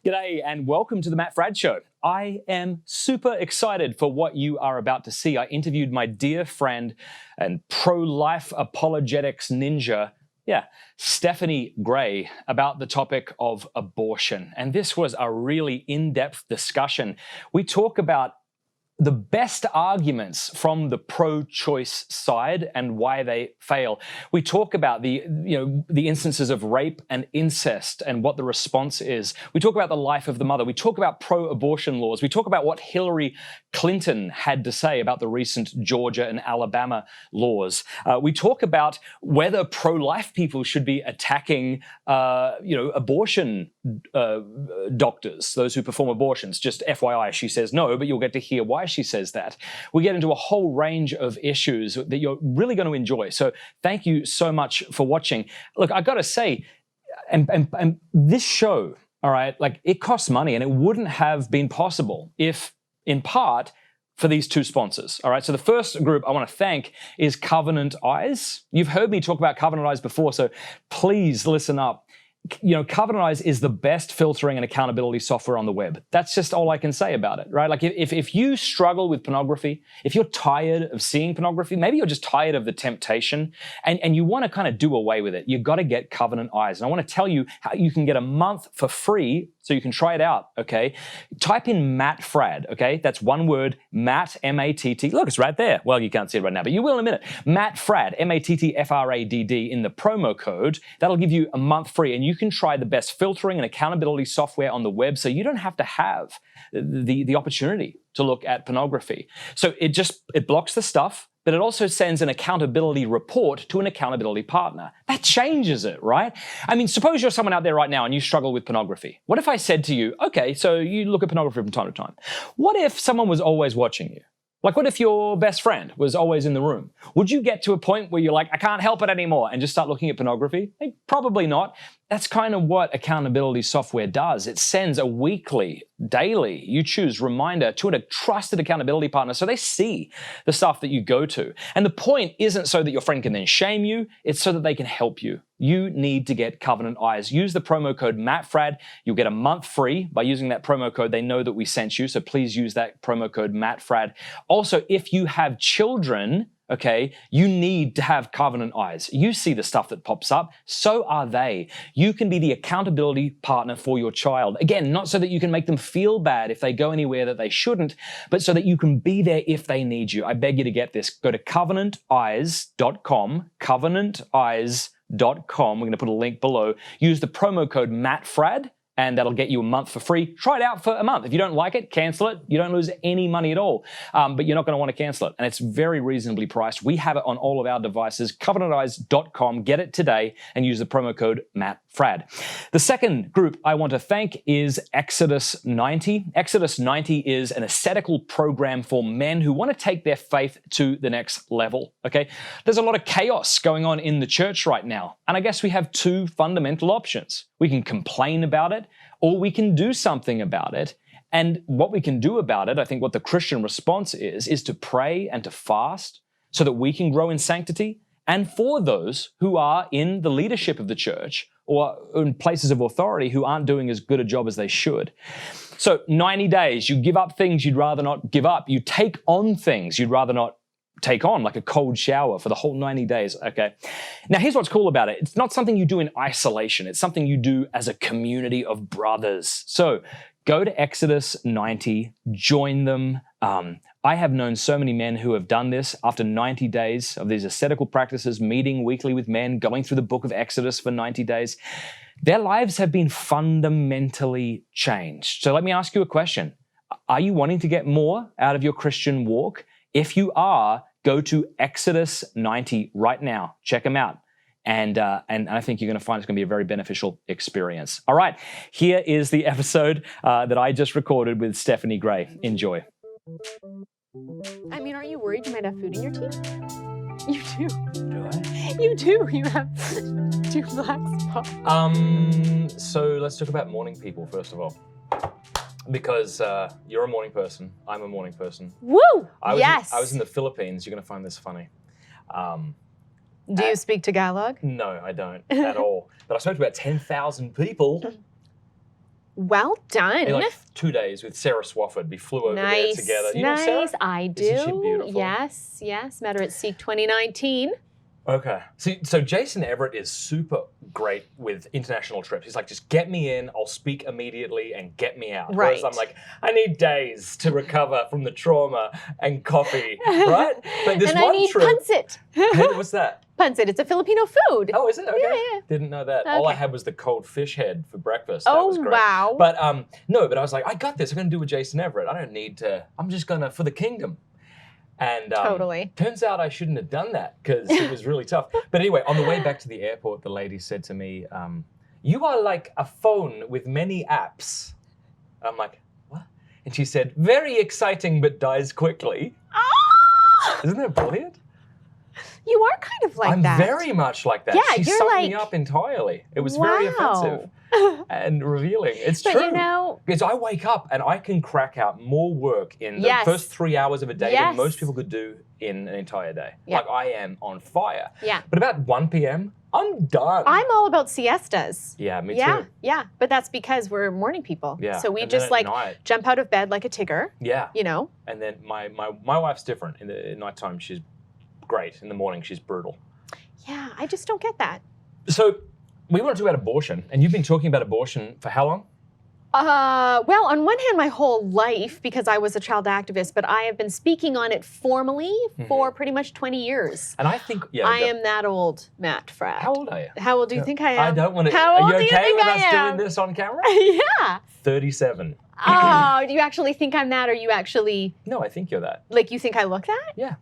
G'day and welcome to the Matt Fradd Show. I am super excited for what you are about to see. I interviewed my dear friend and pro-life apologetics ninja, Stephanie Gray, about the topic of abortion. And this was a really in-depth discussion. We talk about the best arguments from the pro-choice side and why they fail. We talk about the instances of rape and incest and what the response is. We talk about the life of the mother. We talk about pro-abortion laws. We talk about what Hillary Clinton had to say about the recent Georgia and Alabama laws. We talk about whether pro-life people should be attacking, abortion doctors, those who perform abortions. Just FYI, she says no, but you'll get to hear why she says that. We get into a whole range of issues that you're really going to enjoy. So thank you so much for watching. Look, I got to say, and this show, all right, like it costs money, and it wouldn't have been possible if, in part, for these two sponsors. All right, so the first group I want to thank is Covenant Eyes. You've heard me talk about Covenant Eyes before, so please listen up. Covenant Eyes is the best filtering and accountability software on the web. That's just all I can say about it, right? Like if you struggle with pornography, if you're tired of seeing pornography, maybe you're just tired of the temptation and you want to kind of do away with it, you've got to get Covenant Eyes. And I want to tell you how you can get a month for free so you can try it out, okay? Type in Matt Fradd, okay? That's one word, Matt, M-A-T-T. Look, it's right there. Well, you can't see it right now, but you will in a minute. Matt Fradd, M-A-T-T-F-R-A-D-D in the promo code. That'll give you a month free, and you can try the best filtering and accountability software on the web so you don't have to have the opportunity to look at pornography. So it blocks the stuff, but it also sends an accountability report to an accountability partner. That changes it, right? I mean, suppose you're someone out there right now and you struggle with pornography. What if I said to you, okay, so you look at pornography from time to time. What if someone was always watching you? Like, what if your best friend was always in the room? Would you get to a point where you're like, I can't help it anymore, and just start looking at pornography? Probably not. That's kind of what accountability software does. It sends a weekly, daily, you choose, reminder to a trusted accountability partner so they see the stuff that you go to. And the point isn't so that your friend can then shame you, it's so that they can help you. You need to get Covenant Eyes. Use the promo code MattFradd. You'll get a month free by using that promo code. They know that we sent you, so please use that promo code MattFradd. Also, if you have children, okay, you need to have Covenant Eyes. You see the stuff that pops up, so are they. You can be the accountability partner for your child. Again, not so that you can make them feel bad if they go anywhere that they shouldn't, but so that you can be there if they need you. I beg you to get this. Go to covenanteyes.com, covenanteyes.com. We're going to put a link below. Use the promo code MattFradd, and that'll get you a month for free. Try it out for a month. If you don't like it, cancel it. You don't lose any money at all, but you're not going to want to cancel it. And it's very reasonably priced. We have it on all of our devices. Covenanteyes.com. Get it today and use the promo code MattFradd. The second group I want to thank is Exodus 90. Exodus 90 is an ascetical program for men who want to take their faith to the next level, okay? There's a lot of chaos going on in the church right now. And I guess we have two fundamental options. We can complain about it, or we can do something about it. And what we can do about it, I think what the Christian response is to pray and to fast so that we can grow in sanctity. And for those who are in the leadership of the church or in places of authority who aren't doing as good a job as they should. So 90 days, you give up things you'd rather not give up. You take on things you'd rather not take on, like a cold shower for the whole 90 days, okay? Now, here's what's cool about it. It's not something you do in isolation. It's something you do as a community of brothers. So go to Exodus 90, join them. I have known so many men who have done this after 90 days of these ascetical practices, meeting weekly with men, going through the book of Exodus for 90 days. Their lives have been fundamentally changed. So let me ask you a question. Are you wanting to get more out of your Christian walk? If you are, go to Exodus 90 right now. Check them out. And I think you're going to find it's going to be a very beneficial experience. All right, here is the episode that I just recorded with Stephanie Gray. Enjoy. I mean, aren't you worried you might have food in your teeth? You do. Do I? You do. You have 2 black spots. So let's talk about morning people, first of all. Because you're a morning person, I'm a morning person. Woo! I was in the Philippines. You're going to find this funny. Do you speak Tagalog? No, I don't at all. But I spoke to about 10,000 people Well done. In like 2 days with Sarah Swafford. We flew over there together. You know Sarah? Nice, I do. Isn't she beautiful? Yes, yes. Met her at Seek 2019. Okay. See, so Jason Everett is super great with international trips. He's like, just get me in, I'll speak immediately and get me out. Right. Whereas I'm like, I need days to recover from the trauma and coffee, right? But this And one I need trip. pancit. What's that? Pancit, it's a Filipino food. Oh, is it? Okay. Yeah. Didn't know that. All I Okay. had was the cold fish head for breakfast. That Oh, was great. wow. But no, but I was like, I got this. I'm going to do with Jason Everett. I don't need to. I'm just going to, for the kingdom. And Totally. turns out I shouldn't have done that because it was really tough. But anyway, on the way back to the airport, the lady said to me, you are like a phone with many apps. I'm like, what? And she said, very exciting but dies quickly. Ah! Isn't that brilliant? You are kind of like that. I'm very much like that. Yeah, she you're sucked like, me up entirely. It was very offensive and revealing. It's But true. you know, Because I wake up and I can crack out more work in the Yes. first 3 hours of a day Yes. than most people could do in an entire day. Yeah. Like I am on fire. Yeah. But about 1 p.m., I'm done. I'm all about siestas. Yeah, me Yeah, too. yeah. But that's because we're morning people. Yeah. So we And then just at like night- jump out of bed like a tigger, Yeah. you know? And then my wife's different. In the nighttime, she's great. In the morning, she's brutal. Yeah, I just don't get that. So we want to talk about abortion. And you've been talking about abortion for how long? Well, on one hand, my whole life, because I was a child activist, but I have been speaking on it formally for pretty much 20 years. And I think, yeah. I am that old, Matt Fradd. How old are you? How old do you think I am? I don't want to. How Are old you do you okay think with I us am? doing this on camera? Yeah. 37. Oh, do you actually think I'm that, or you actually, No, I think you're that. like, you think I look that? Yeah.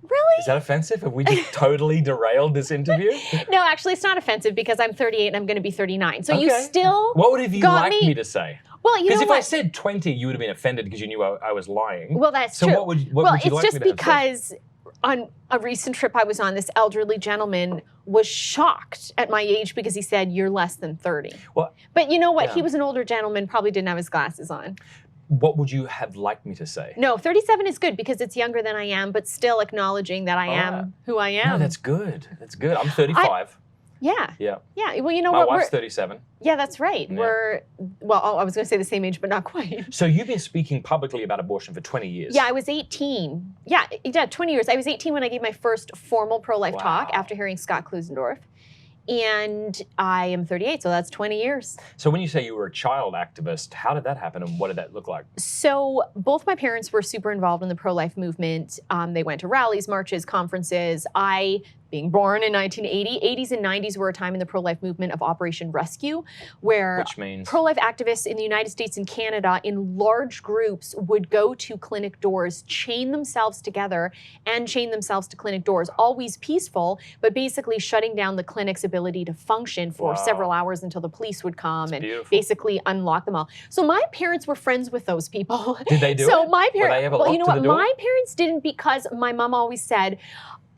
Really? Is that offensive? Have we just totally derailed this interview? No, actually, it's not offensive because I'm 38 and I'm going to be 39. So you Okay. still What would have you got liked me to say? Well, you know Because if what? I said 20, you would have been offended because you knew I was lying. Well, that's so true. what would you well, like it's just me to have said? because on a recent trip I was on, this elderly gentleman was shocked at my age because he said, you're less than 30. Well, But you know what? yeah. He was an older gentleman, probably didn't have his glasses on. What would you have liked me to say? No, 37 is good because it's younger than I am, but still acknowledging that I am who I am. No, that's good. That's good. I'm 35. Yeah. Yeah. Yeah. Well, you know My what? wife's 37. Yeah, that's right. Yeah. Well, I was going to say the same age, but not quite. So you've been speaking publicly about abortion for 20 years. Yeah, I was 18. Yeah, 20 years. I was 18 when I gave my first formal pro-life talk Wow. after hearing Scott Klusendorf. And I am 38, so that's 20 years. So when you say you were a child activist, how did that happen and what did that look like? So both my parents were super involved in the pro-life movement. They went to rallies, marches, conferences. Being born in 1980, 80s and 90s were a time in the pro-life movement of Operation Rescue, where Which means? pro-life activists in the United States and Canada in large groups would go to clinic doors, chain themselves together and chain themselves to clinic doors, always peaceful, but basically shutting down the clinic's ability to function for several hours until the police would come and beautiful. basically unlock them all. So my parents were friends with those people. Did they do So it? my Were they parents, ever well, you know locked to what? the door? My parents didn't because my mom always said,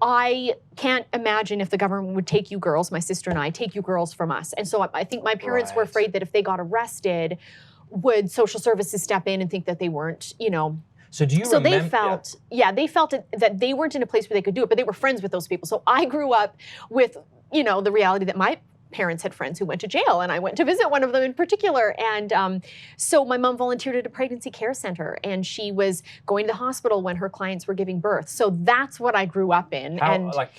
I can't imagine if the government would take you girls, my sister and I, take you girls from us. And so I think my parents were Right. afraid that if they got arrested, would social services step in and think that they weren't, you know. So do you So remember? they felt, they felt that they weren't in a place where they could do it, but they were friends with those people. So I grew up with, you know, the reality that my parents had friends who went to jail, and I went to visit one of them in particular. And so my mom volunteered at a pregnancy care center, and she was going to the hospital when her clients were giving birth. So that's what I grew up in.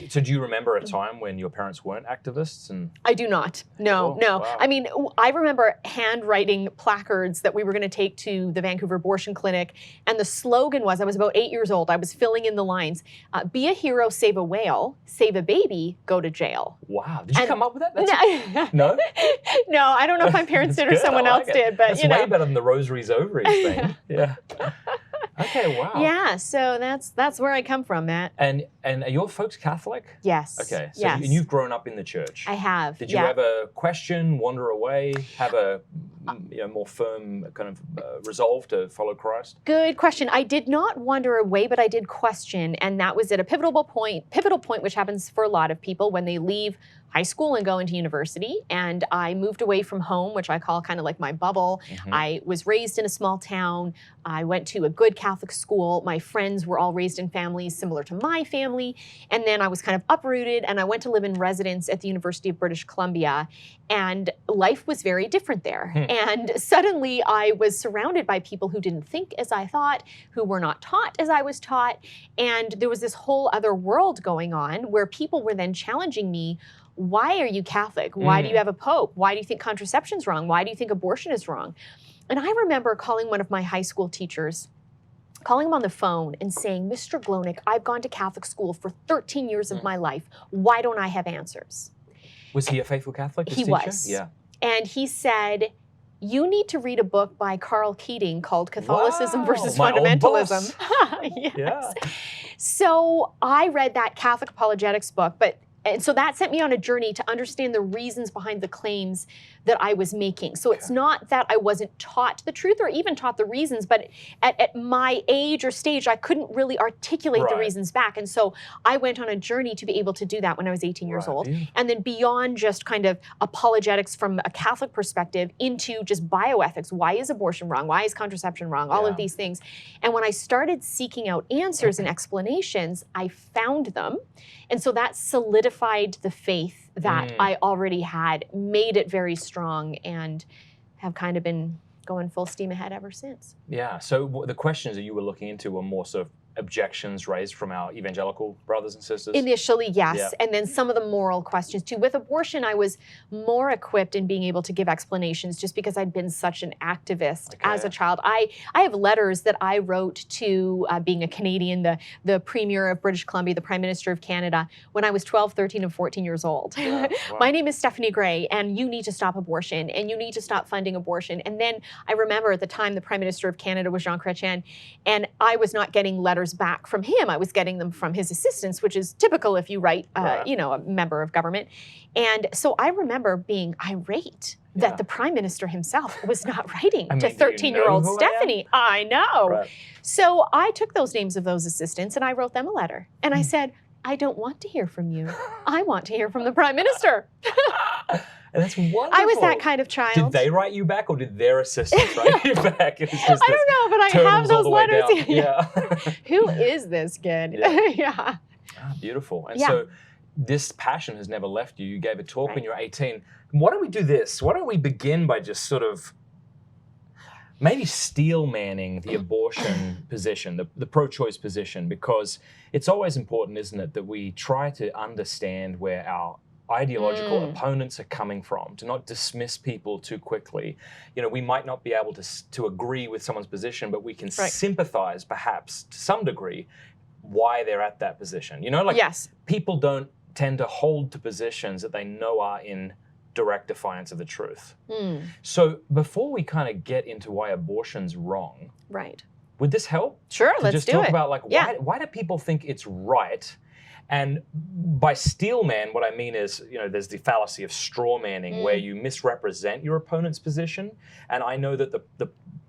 So do you remember a time when your parents weren't activists? And I do not. No, Oh, no. wow. I mean, I remember handwriting placards that we were going to take to the Vancouver abortion clinic. And the slogan was, I was about 8 years old, I was filling in the lines, be a hero, save a whale, save a baby, go to jail. wow, did you come up with that? That's No, no. no, I don't know if my parents That's did or good, someone I else like it. did, but That's you know. way better than the rosaries ovaries thing. Yeah. Okay. Wow. Yeah, so that's where I come from, Matt. And are your folks Catholic? Yes. Okay. So yes. and you've grown up in the church. I have. Did you ever question, wander away, have a more firm kind of resolve to follow Christ? Good question. I did not wander away, but I did question, and that was at a pivotal point, which happens for a lot of people when they leave high school and go into university. And I moved away from home, which I call kind of like my bubble. I was raised in a small town. I went to a good Catholic school. My friends were all raised in families similar to my family. And then I was kind of uprooted and I went to live in residence at the University of British Columbia. And life was very different there. And suddenly I was surrounded by people who didn't think as I thought, who were not taught as I was taught. And there was this whole other world going on where people were then challenging me. Why are you Catholic? Why do you have a pope? Why do you think contraception's wrong? Why do you think abortion is wrong? And I remember calling one of my high school teachers, calling him on the phone and saying, Mr. Glonick, I've gone to Catholic school for 13 years of my life. Why don't I have answers? Was he a faithful Catholic? He was. Yeah. And he said, you need to read a book by Karl Keating called Catholicism versus Fundamentalism. Yes. Yeah. So I read that Catholic apologetics book, and so that sent me on a journey to understand the reasons behind the claims that I was making. So it's not that I wasn't taught the truth or even taught the reasons, but at my age or stage, I couldn't really articulate the reasons back. And so I went on a journey to be able to do that when I was 18 years old. And then beyond just kind of apologetics from a Catholic perspective into just bioethics. Why is abortion wrong? Why is contraception wrong? All of these things. And when I started seeking out answers and explanations, I found them. And so that solidified the faith that I already had, made it very strong, and have kind of been going full steam ahead ever since. Yeah, so the questions that you were looking into were more sort of objections raised from our evangelical brothers and sisters? Initially, yes. And then some of the moral questions too. With abortion, I was more equipped in being able to give explanations just because I'd been such an activist as a child. I have letters that I wrote to, being a Canadian, the Premier of British Columbia, the Prime Minister of Canada, when I was 12, 13, and 14 years old. Wow. My name is Stephanie Gray, and you need to stop abortion, and you need to stop funding abortion. And then I remember at the time the Prime Minister of Canada was Jean Chrétien, and I was not getting letters back from him. I was getting them from his assistants, which is typical if you write, you know, a member of government. And so I remember being irate that the Prime Minister himself was not writing to 13-year-old Stephanie. I know. So I took those names of those assistants and I wrote them a letter. And I said, I don't want to hear from you. I want to hear from the Prime Minister. And that's wonderful. I was that kind of child. Did they write you back, or did their assistants write you back? It was just I don't know, but I have those letters. Yeah. Who is this kid? Ah, beautiful. And so this passion has never left you. You gave a talk when you were 18. Why don't we do this? Why don't we begin by just sort of maybe steel manning the abortion position, the pro-choice position, because it's always important, isn't it, that we try to understand where our ideological opponents are coming from, to not dismiss people too quickly. You know, we might not be able to agree with someone's position, but we can sympathize perhaps to some degree why they're at that position. You know, like people don't tend to hold to positions that they know are in direct defiance of the truth. So before we kind of get into why abortion's wrong, would this help? Sure, to let's just do talk it. about like why do people think it's right? And by steel man, what I mean is, you know, there's the fallacy of straw manning where you misrepresent your opponent's position. And I know that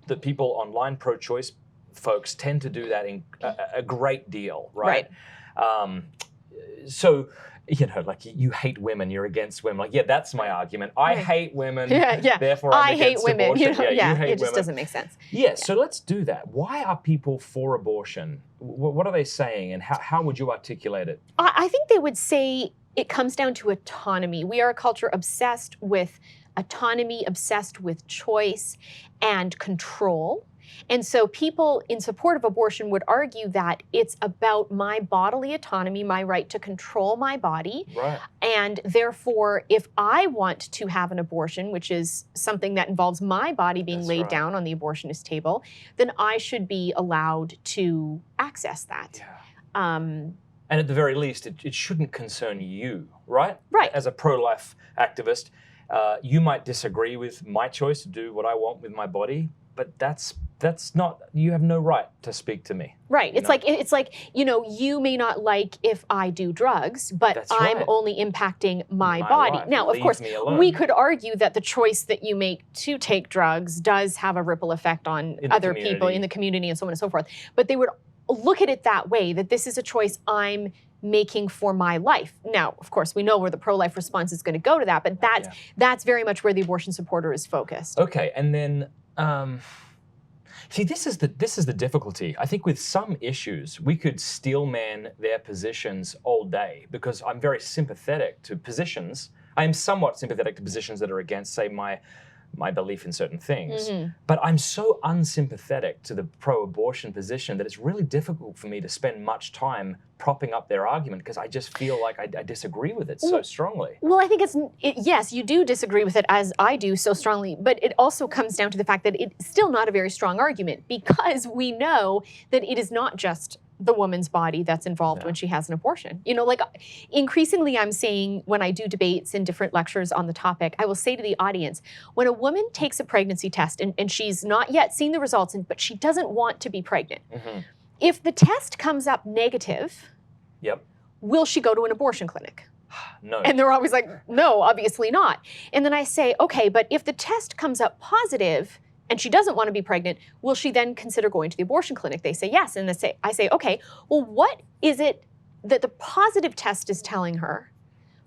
the people online pro-choice folks tend to do that in a great deal, right? So, you know, like you hate women, you're against women. Like, yeah, that's my argument. I hate women, therefore I'm against women. abortion. You know, you hate it just women. doesn't make sense. So let's do that. Why are people for abortion? What are they saying, and how would you articulate it? I think they would say it comes down to autonomy. We are a culture obsessed with autonomy, obsessed with choice and control. And so people in support of abortion would argue that it's about my bodily autonomy, my right to control my body. And therefore, if I want to have an abortion, which is something that involves my body being laid down on the abortionist table, then I should be allowed to access that. And at the very least, it shouldn't concern you, right? As a pro-life activist, you might disagree with my choice to do what I want with my body, but that's not, you have no right to speak to me. It's like, you know, you may not like if I do drugs, but I'm only impacting my body. Life. Now, of course, we could argue that the choice that you make to take drugs does have a ripple effect on other people in the community and so on and so forth. But they would look at it that way, that this is a choice I'm making for my life. Now, of course, we know where the pro-life response is going to go to that, but that's very much where the abortion supporter is focused. Okay, and then see, this is the difficulty. I think with some issues, we could steelman their positions all day, because I'm very sympathetic to positions. I am somewhat sympathetic to positions that are against, say, my belief in certain things. But I'm so unsympathetic to the pro-abortion position that it's really difficult for me to spend much time propping up their argument, because I just feel like I disagree with it so strongly. Well, I think yes, you do disagree with it, as I do so strongly, but it also comes down to the fact that it's still not a very strong argument, because we know that it is not just the woman's body that's involved when she has an abortion. You know, like increasingly I'm saying when I do debates and different lectures on the topic, I will say to the audience, when a woman takes a pregnancy test and she's not yet seen the results, but she doesn't want to be pregnant, if the test comes up negative, will she go to an abortion clinic? No. And they're always like, no, obviously not. And then I say, okay, but if the test comes up positive, and she doesn't want to be pregnant, will she then consider going to the abortion clinic? They say yes. And I say, okay, well, what is it that the positive test is telling her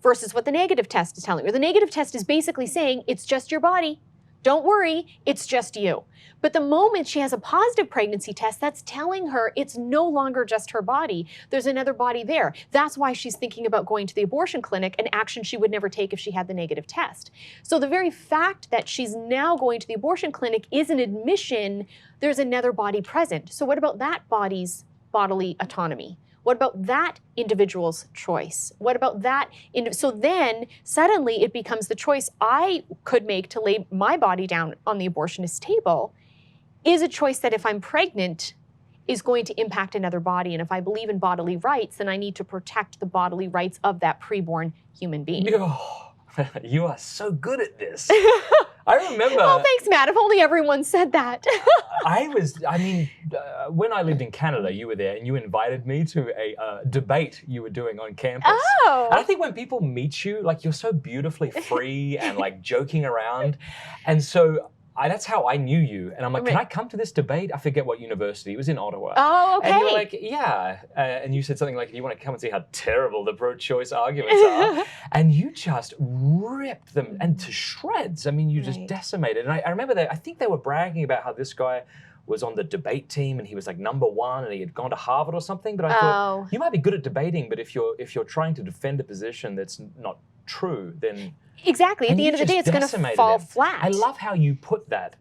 versus what the negative test is telling her? The negative test is basically saying, it's just your body. Don't worry, it's just you. But the moment she has a positive pregnancy test, that's telling her it's no longer just her body. There's another body there. That's why she's thinking about going to the abortion clinic, an action she would never take if she had the negative test. So the very fact that she's now going to the abortion clinic is an admission there's another body present. So what about that body's bodily autonomy? What about that individual's choice? What about that? So then suddenly it becomes the choice I could make to lay my body down on the abortionist's table is a choice that if I'm pregnant is going to impact another body. And if I believe in bodily rights, then I need to protect the bodily rights of that preborn human being. Oh, you are so good at this. I remember. Oh, thanks, Matt. If only everyone said that. When I lived in Canada, you were there and you invited me to a debate you were doing on campus. Oh. And I think when people meet you, like you're so beautifully free and like joking around. And so that's how I knew you. And I'm like, can I come to this debate? I forget what university. It was in Ottawa. Oh, okay. And you were like, yeah. And you said something like, you want to come and see how terrible the pro-choice arguments are. And you just ripped them to shreds. I mean, you just decimated. And I remember that, I think they were bragging about how this guy was on the debate team and he was like #1 and he had gone to Harvard or something. But I thought, you might be good at debating, but if you're trying to defend a position that's not true, then... Exactly. At the end of the day, it's going to fall flat. I love how you put that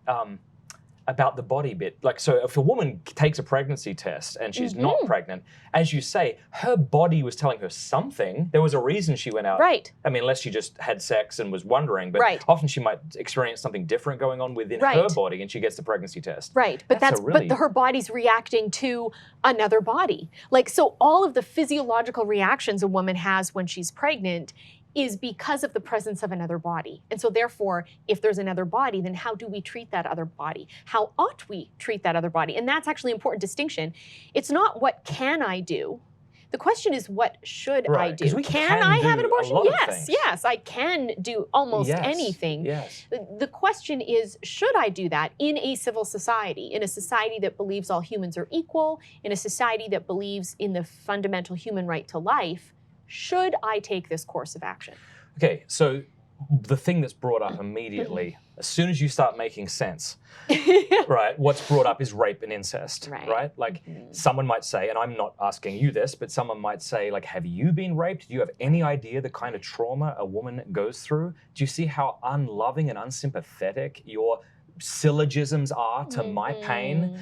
about the body bit. Like, so if a woman takes a pregnancy test and she's not pregnant, as you say, her body was telling her something. There was a reason she went out. Right. I mean, unless she just had sex and was wondering, but often she might experience something different going on within her body and she gets the pregnancy test. Right. But but her body's reacting to another body. Like, so all of the physiological reactions a woman has when she's pregnant is because of the presence of another body. And so therefore, if there's another body, then how do we treat that other body? How ought we treat that other body? And that's actually an important distinction. It's not what can I do? The question is, what should I do? Can I have an abortion? Yes, I can do almost anything. Yes. The question is, should I do that in a civil society, in a society that believes all humans are equal, in a society that believes in the fundamental human right to life? Should I take this course of action? Okay, so the thing that's brought up immediately, as soon as you start making sense, right, what's brought up is rape and incest, right? Like someone might say, and I'm not asking you this, but someone might say, like, have you been raped? Do you have any idea the kind of trauma a woman goes through? Do you see how unloving and unsympathetic your syllogisms are to my pain?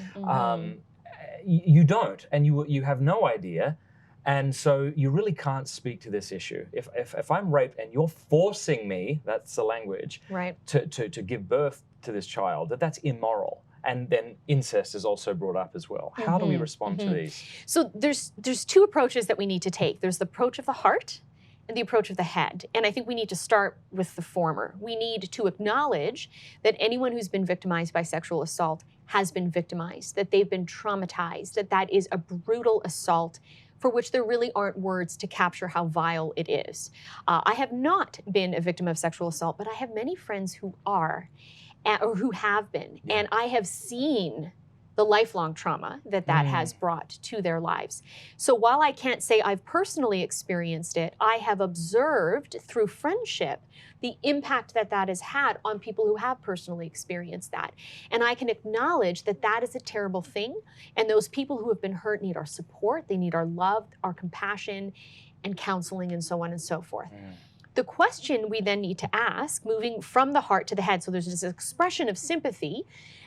You don't, and you have no idea. And so you really can't speak to this issue. If I'm raped and you're forcing me, that's the language, to give birth to this child, that's immoral. And then incest is also brought up as well. How do we respond to these? So there's two approaches that we need to take. There's the approach of the heart and the approach of the head. And I think we need to start with the former. We need to acknowledge that anyone who's been victimized by sexual assault has been victimized, that they've been traumatized, that is a brutal assault for which there really aren't words to capture how vile it is. I have not been a victim of sexual assault, but I have many friends who are, or who have been, and I have seen the lifelong trauma that has brought to their lives. So while I can't say I've personally experienced it, I have observed through friendship the impact that has had on people who have personally experienced that. And I can acknowledge that that is a terrible thing. And those people who have been hurt need our support, they need our love, our compassion, and counseling, and so on and so forth. The question we then need to ask, moving from the heart to the head, so there's this expression of sympathy,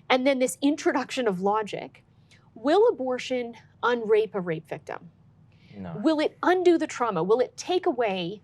and then this introduction of logic, will abortion unrape a rape victim? No. Will it undo the trauma? Will it take away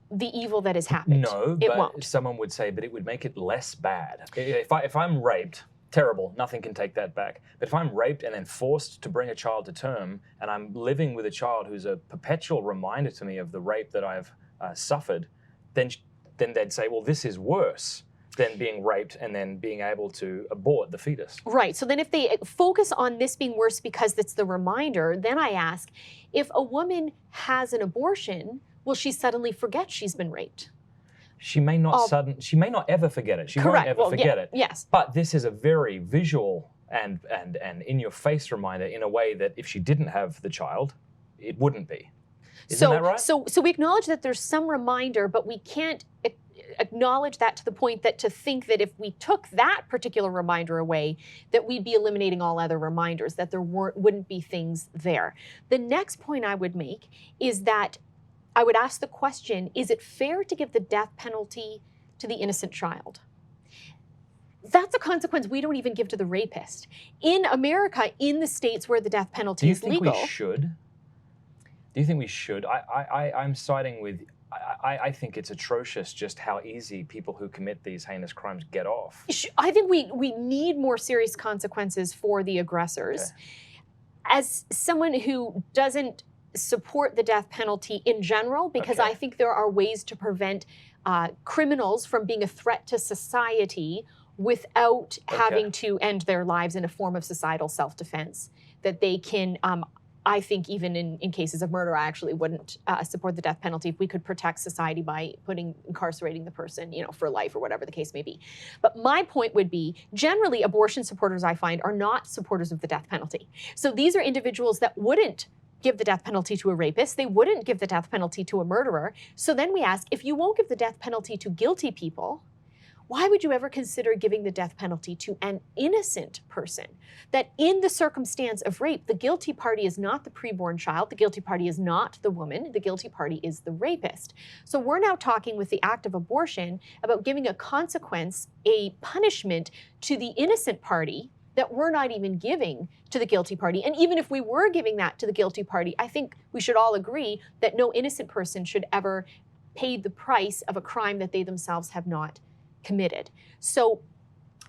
the evil that has happened? No, it but won't. Someone would say, but it would make it less bad. If I'm raped, terrible, nothing can take that back. But if I'm raped and then forced to bring a child to term, and I'm living with a child who's a perpetual reminder to me of the rape that I've suffered, then they'd say, well, this is worse than being raped and then being able to abort the fetus. Right. So then if they focus on this being worse because it's the reminder, then I ask, if a woman has an abortion, will she suddenly forget she's been raped? She may not she may not ever forget it. She Correct. won't ever forget it. Yes. But this is a very visual and in-your-face reminder in a way that if she didn't have the child, it wouldn't be. Isn't that right? So we acknowledge that there's some reminder, but we can't acknowledge that to the point that to think that if we took that particular reminder away, that we'd be eliminating all other reminders, that there wouldn't be things there. The next point I would make is that I would ask the question, is it fair to give the death penalty to the innocent child? That's a consequence we don't even give to the rapist. In America, in the states where the death penalty is legal. Do you think we should? Do you think we should? I'm siding with, I think it's atrocious just how easy people who commit these heinous crimes get off. I think we need more serious consequences for the aggressors. Okay. As someone who doesn't support the death penalty in general, because Okay. I think there are ways to prevent criminals from being a threat to society without having to end their lives in a form of societal self-defense, that they can, I think even in cases of murder, I actually wouldn't support the death penalty if we could protect society by incarcerating the person, for life or whatever the case may be. But my point would be, generally abortion supporters, I find, are not supporters of the death penalty. So these are individuals that wouldn't give the death penalty to a rapist. They wouldn't give the death penalty to a murderer. So then we ask, if you won't give the death penalty to guilty people, why would you ever consider giving the death penalty to an innocent person? That in the circumstance of rape, the guilty party is not the preborn child, the guilty party is not the woman, the guilty party is the rapist. So we're now talking with the act of abortion about giving a consequence, a punishment to the innocent party that we're not even giving to the guilty party. And even if we were giving that to the guilty party, I think we should all agree that no innocent person should ever pay the price of a crime that they themselves have not committed. So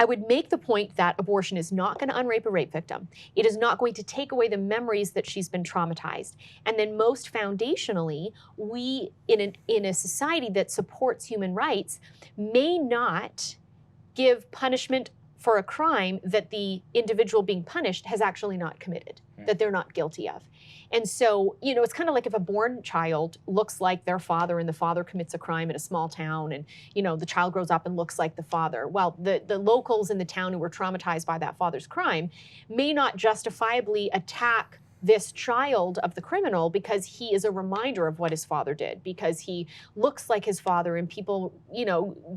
I would make the point that abortion is not going to unrape a rape victim. It is not going to take away the memories that she's been traumatized. And then most foundationally, we in a society that supports human rights may not give punishment for a crime that the individual being punished has actually not committed, that they're not guilty of. And so, it's kind of like if a born child looks like their father and the father commits a crime in a small town and, the child grows up and looks like the father. Well, the locals in the town who were traumatized by that father's crime may not justifiably attack this child of the criminal because he is a reminder of what his father did, because he looks like his father and people,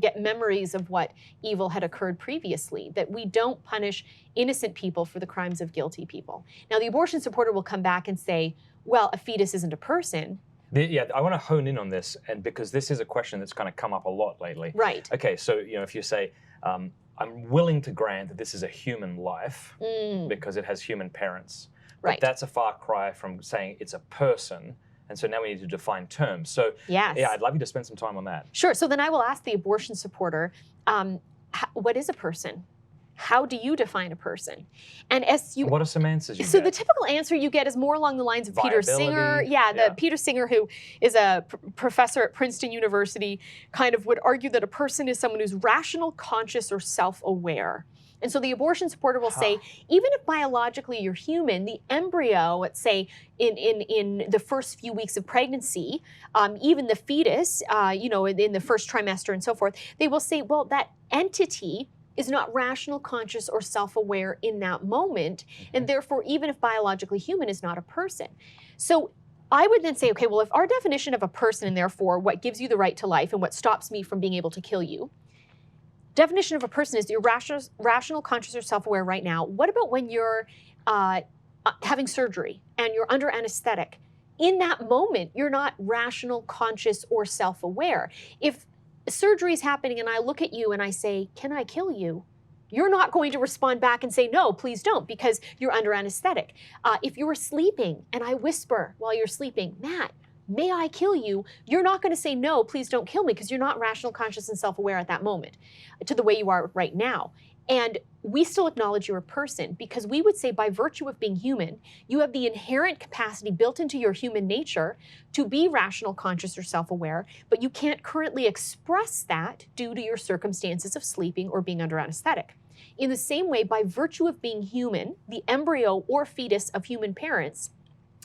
get memories of what evil had occurred previously, that we don't punish innocent people for the crimes of guilty people. Now, the abortion supporter will come back and say, well, a fetus isn't a person. Yeah, I want to hone in on this, and because this is a question that's kind of come up a lot lately. Right. Okay, so, if you say, I'm willing to grant that this is a human life because it has human parents. Right. But that's a far cry from saying it's a person. And so now we need to define terms. So yes. Yeah, I'd love you to spend some time on that. Sure. So then I will ask the abortion supporter, what is a person? How do you define a person? And what are some answers you get? So the typical answer you get is more along the lines of Peter Singer. Yeah, Peter Singer, who is a professor at Princeton University, kind of would argue that a person is someone who's rational, conscious, or self-aware. And so the abortion supporter will say, even if biologically you're human, the embryo, let's say in the first few weeks of pregnancy, even the fetus, in the first trimester and so forth, they will say, well, that entity is not rational, conscious, or self-aware in that moment, and therefore, even if biologically human, is not a person. So I would then say, okay, well, if our definition of a person, and therefore what gives you the right to life and what stops me from being able to kill you, definition of a person is you're rational, conscious, or self-aware right now. What about when you're having surgery and you're under anesthetic? In that moment, you're not rational, conscious, or self-aware. If surgery is happening and I look at you and I say, can I kill you? You're not going to respond back and say, no, please don't, because you're under anesthetic. If you're sleeping and I whisper while you're sleeping, Matt, may I kill you? You're not going to say, no, please don't kill me, because you're not rational, conscious, and self-aware at that moment to the way you are right now. And we still acknowledge you're a person, because we would say by virtue of being human, you have the inherent capacity built into your human nature to be rational, conscious, or self-aware, but you can't currently express that due to your circumstances of sleeping or being under anesthetic. In the same way, by virtue of being human, the embryo or fetus of human parents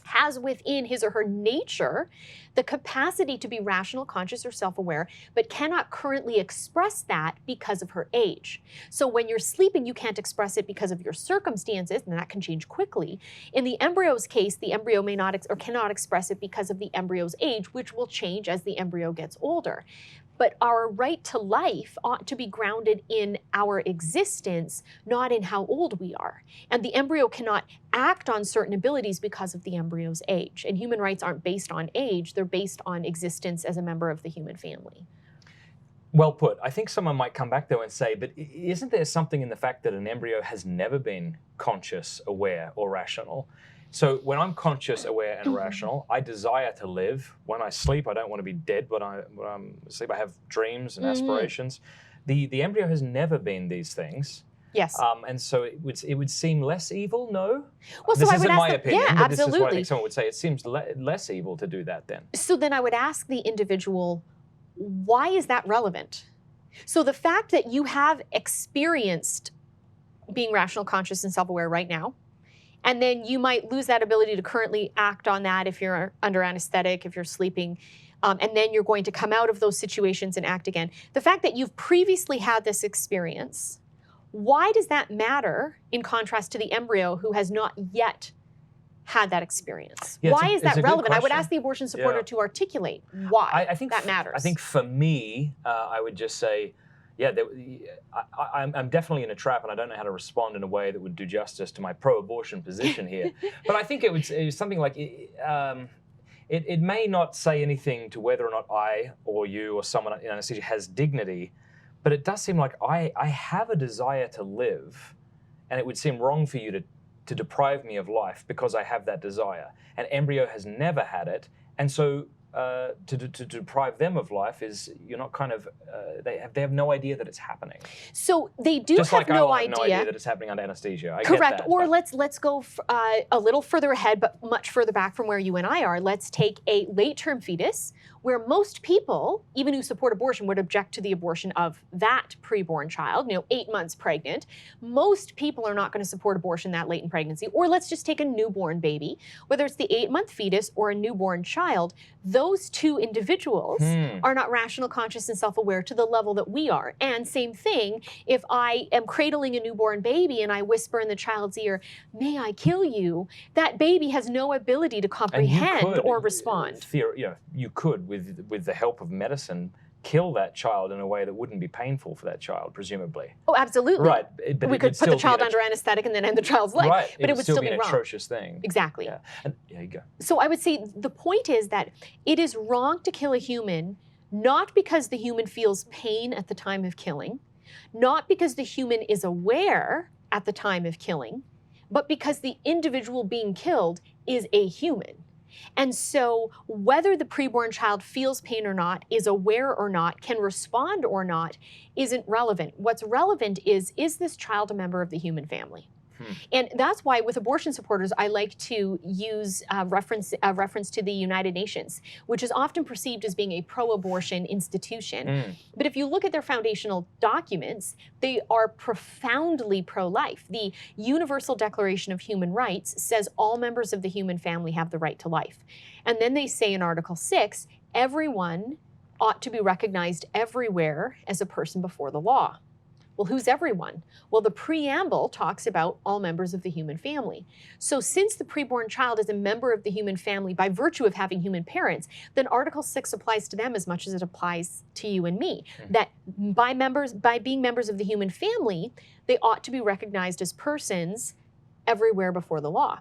has within his or her nature the capacity to be rational, conscious, or self-aware, but cannot currently express that because of her age. So when you're sleeping, you can't express it because of your circumstances, and that can change quickly. In the embryo's case, the embryo may not or cannot express it because of the embryo's age, which will change as the embryo gets older. But our right to life ought to be grounded in our existence, not in how old we are. And the embryo cannot act on certain abilities because of the embryo's age. And human rights aren't based on age, they're based on existence as a member of the human family. Well put. I think someone might come back though and say, but isn't there something in the fact that an embryo has never been conscious, aware, or rational? So when I'm conscious, aware, and rational, I desire to live. When I sleep, I don't want to be dead, but when I'm asleep, I have dreams and aspirations. The embryo has never been these things. Yes. And so it would seem less evil, no? Well, so this I isn't would my ask opinion, yeah, but absolutely. this is what I think someone would say. It seems less evil to do that then. So then I would ask the individual, why is that relevant? So the fact that you have experienced being rational, conscious, and self-aware right now, and then you might lose that ability to currently act on that if you're under anesthetic, if you're sleeping, and then you're going to come out of those situations and act again. The fact that you've previously had this experience, why does that matter in contrast to the embryo who has not yet had that experience? Yeah, why is that relevant? I would question. ask the abortion supporter to articulate why I think that matters. I think for me, I would just say, yeah, I'm definitely in a trap, and I don't know how to respond in a way that would do justice to my pro-abortion position here. But I think it's something like, it may not say anything to whether or not I or you or someone in anesthesia has dignity, but it does seem like I have a desire to live, and it would seem wrong for you to deprive me of life because I have that desire. An embryo has never had it, and so to deprive them of life is, you're not kind of, they have no idea that it's happening. So they do Just have like no I have idea. no idea that it's happening under anesthesia. I Correct. Get that, or but let's go a little further ahead, but much further back from where you and I are. Let's take a late-term fetus, where most people, even who support abortion, would object to the abortion of that preborn child, 8 months pregnant. Most people are not going to support abortion that late in pregnancy. Or let's just take a newborn baby, whether it's the 8-month fetus or a newborn child. Those two individuals are not rational, conscious, and self-aware to the level that we are. And same thing, if I am cradling a newborn baby and I whisper in the child's ear, may I kill you, that baby has no ability to comprehend or respond. You could, with the help of medicine, kill that child in a way that wouldn't be painful for that child, presumably. Oh, absolutely. Right. But we could put the child under anesthetic and then end the child's life. Right. But it would still be an wrong. atrocious thing. Exactly. Yeah. And there you go. So I would say the point is that it is wrong to kill a human, not because the human feels pain at the time of killing, not because the human is aware at the time of killing, but because the individual being killed is a human. And so whether the preborn child feels pain or not, is aware or not, can respond or not, isn't relevant. What's relevant is this child a member of the human family? And that's why with abortion supporters, I like to use reference to the United Nations, which is often perceived as being a pro-abortion institution. But if you look at their foundational documents, they are profoundly pro-life. The Universal Declaration of Human Rights says all members of the human family have the right to life. And then they say in Article 6, everyone ought to be recognized everywhere as a person before the law. Well, who's everyone? Well, the preamble talks about all members of the human family. So since the preborn child is a member of the human family by virtue of having human parents, then Article 6 applies to them as much as it applies to you and me. That by being members of the human family, they ought to be recognized as persons everywhere before the law.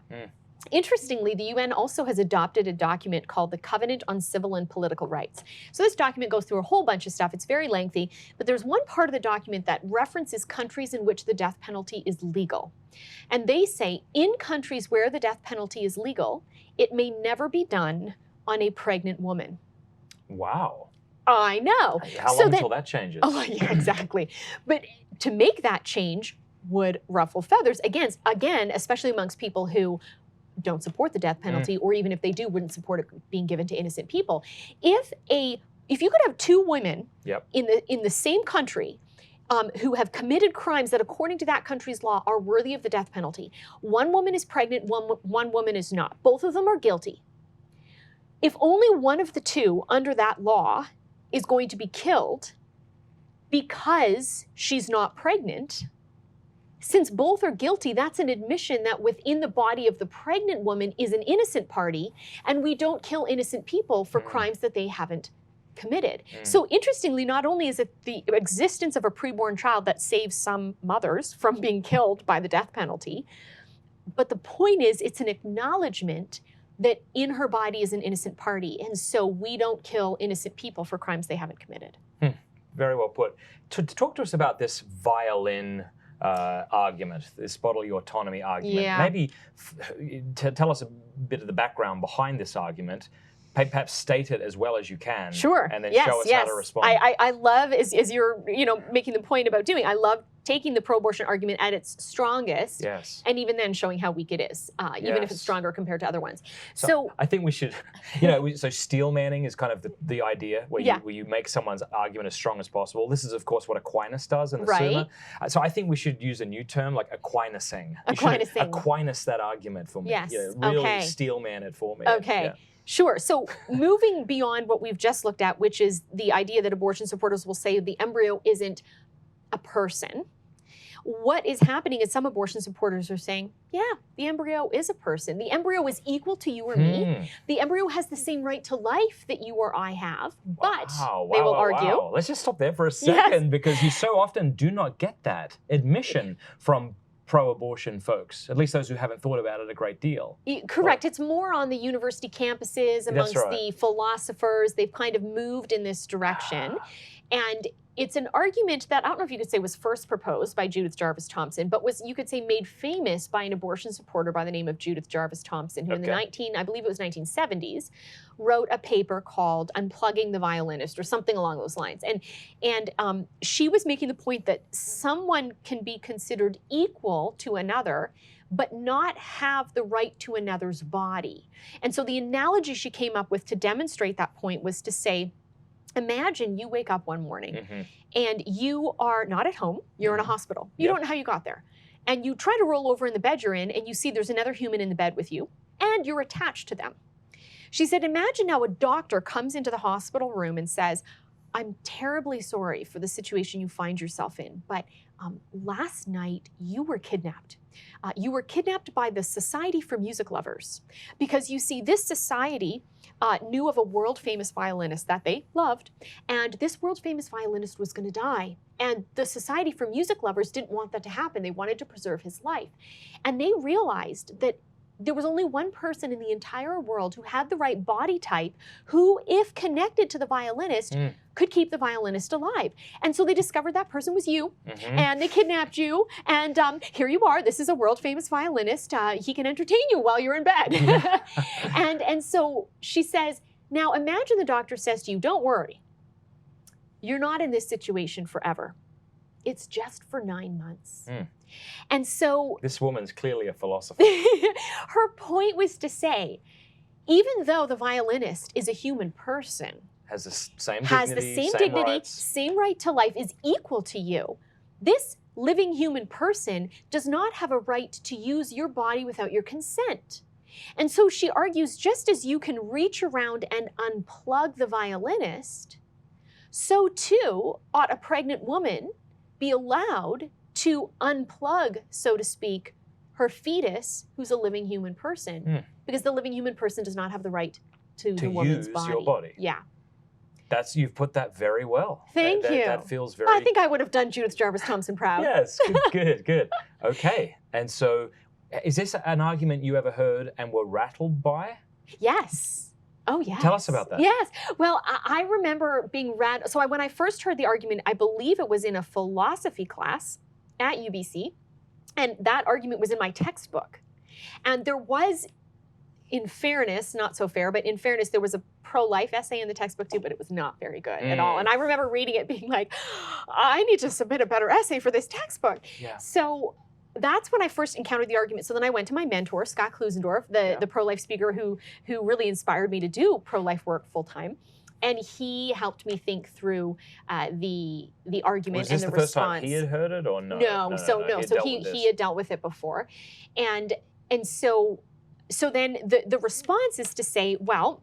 Interestingly, the UN also has adopted a document called the Covenant on Civil and Political Rights. So this document goes through a whole bunch of stuff. It's very lengthy, but there's one part of the document that references countries in which the death penalty is legal. And they say in countries where the death penalty is legal, it may never be done on a pregnant woman. Wow. I know. How long until that changes? Oh, yeah, exactly. But to make that change would ruffle feathers again, especially amongst people who don't support the death penalty, or even if they do, wouldn't support it being given to innocent people. If you could have two women in the same country who have committed crimes that, according to that country's law, are worthy of the death penalty, one woman is pregnant, one woman is not. Both of them are guilty. If only one of the two under that law is going to be killed because she's not pregnant, since both are guilty, that's an admission that within the body of the pregnant woman is an innocent party, and we don't kill innocent people for crimes that they haven't committed. So interestingly, not only is it the existence of a preborn child that saves some mothers from being killed by the death penalty, but the point is it's an acknowledgement that in her body is an innocent party, and so we don't kill innocent people for crimes they haven't committed. Very well put. To talk to us about this violin argument, this bodily autonomy argument. Maybe tell us a bit of the background behind this argument. Perhaps state it as well as you can. Sure. And then show us how to respond. I love, as you're making the point about doing, I love taking the pro-abortion argument at its strongest, and even then showing how weak it is, even if it's stronger compared to other ones. So I think we should, so steel manning is kind of the idea where you make someone's argument as strong as possible. This is, of course, what Aquinas does in the Summa. So I think we should use a new term like Aquinasing. Aquinas that argument for me. Yes. Really steel man it for me. Okay. Yeah. Sure. So moving beyond what we've just looked at, which is the idea that abortion supporters will say the embryo isn't a person. What is happening is some abortion supporters are saying, yeah, the embryo is a person. The embryo is equal to you or me. The embryo has the same right to life that you or I have, but they will argue. Let's just stop there for a second because you so often do not get that admission from pro-abortion folks, at least those who haven't thought about it a great deal. Correct. It's more on the university campuses, amongst the philosophers. They've kind of moved in this direction. And it's an argument that I don't know if you could say was first proposed by Judith Jarvis Thomson, but was, you could say, made famous by an abortion supporter by the name of Judith Jarvis Thomson, who in the I believe it was 1970s, wrote a paper called Unplugging the Violinist, or something along those lines. And she was making the point that someone can be considered equal to another, but not have the right to another's body. And so the analogy she came up with to demonstrate that point was to say, imagine you wake up one morning and you are not at home, you're in a hospital. You don't know how you got there. And you try to roll over in the bed you're in and you see there's another human in the bed with you and you're attached to them. She said, imagine now a doctor comes into the hospital room and says, I'm terribly sorry for the situation you find yourself in, but last night you were kidnapped. You were kidnapped by the Society for Music Lovers, because you see, this society knew of a world-famous violinist that they loved, and this world-famous violinist was going to die. And the Society for Music Lovers didn't want that to happen. They wanted to preserve his life. And they realized that there was only one person in the entire world who had the right body type, who, if connected to the violinist, could keep the violinist alive. And so they discovered that person was you, and they kidnapped you, and here you are. This is a world-famous violinist. He can entertain you while you're in bed. and so she says, now imagine the doctor says to you, don't worry. You're not in this situation forever. It's just for 9 months. And so this woman's clearly a philosopher. Her point was to say, even though the violinist is a human person, has the same dignity, same right to life, is equal to you, this living human person does not have a right to use your body without your consent. And so she argues, just as you can reach around and unplug the violinist, so too ought a pregnant woman be allowed to unplug, so to speak, her fetus, who's a living human person, because the living human person does not have the right to the woman's use body. your body. Yeah. You've put that very well. Thank you. That feels very... I think I would have done Judith Jarvis Thompson proud. Yes, good. Okay, and so is this an argument you ever heard and were rattled by? Yes. Oh, yes. Tell us about that. Yes. Well, I remember being So when I first heard the argument, I believe it was in a philosophy class at UBC, and that argument was in my textbook. And there was, in fairness, not so fair, but in fairness, there was a pro-life essay in the textbook too, but it was not very good at all. And I remember reading it being like, I need to submit a better essay for this textbook. Yeah. So that's when I first encountered the argument. So then I went to my mentor, Scott Klusendorf, the pro-life speaker who really inspired me to do pro-life work full-time. And he helped me think through the argument and the response. Was this the first time he had heard it, or no? No. So he had dealt with it before. And so then the response is to say, well,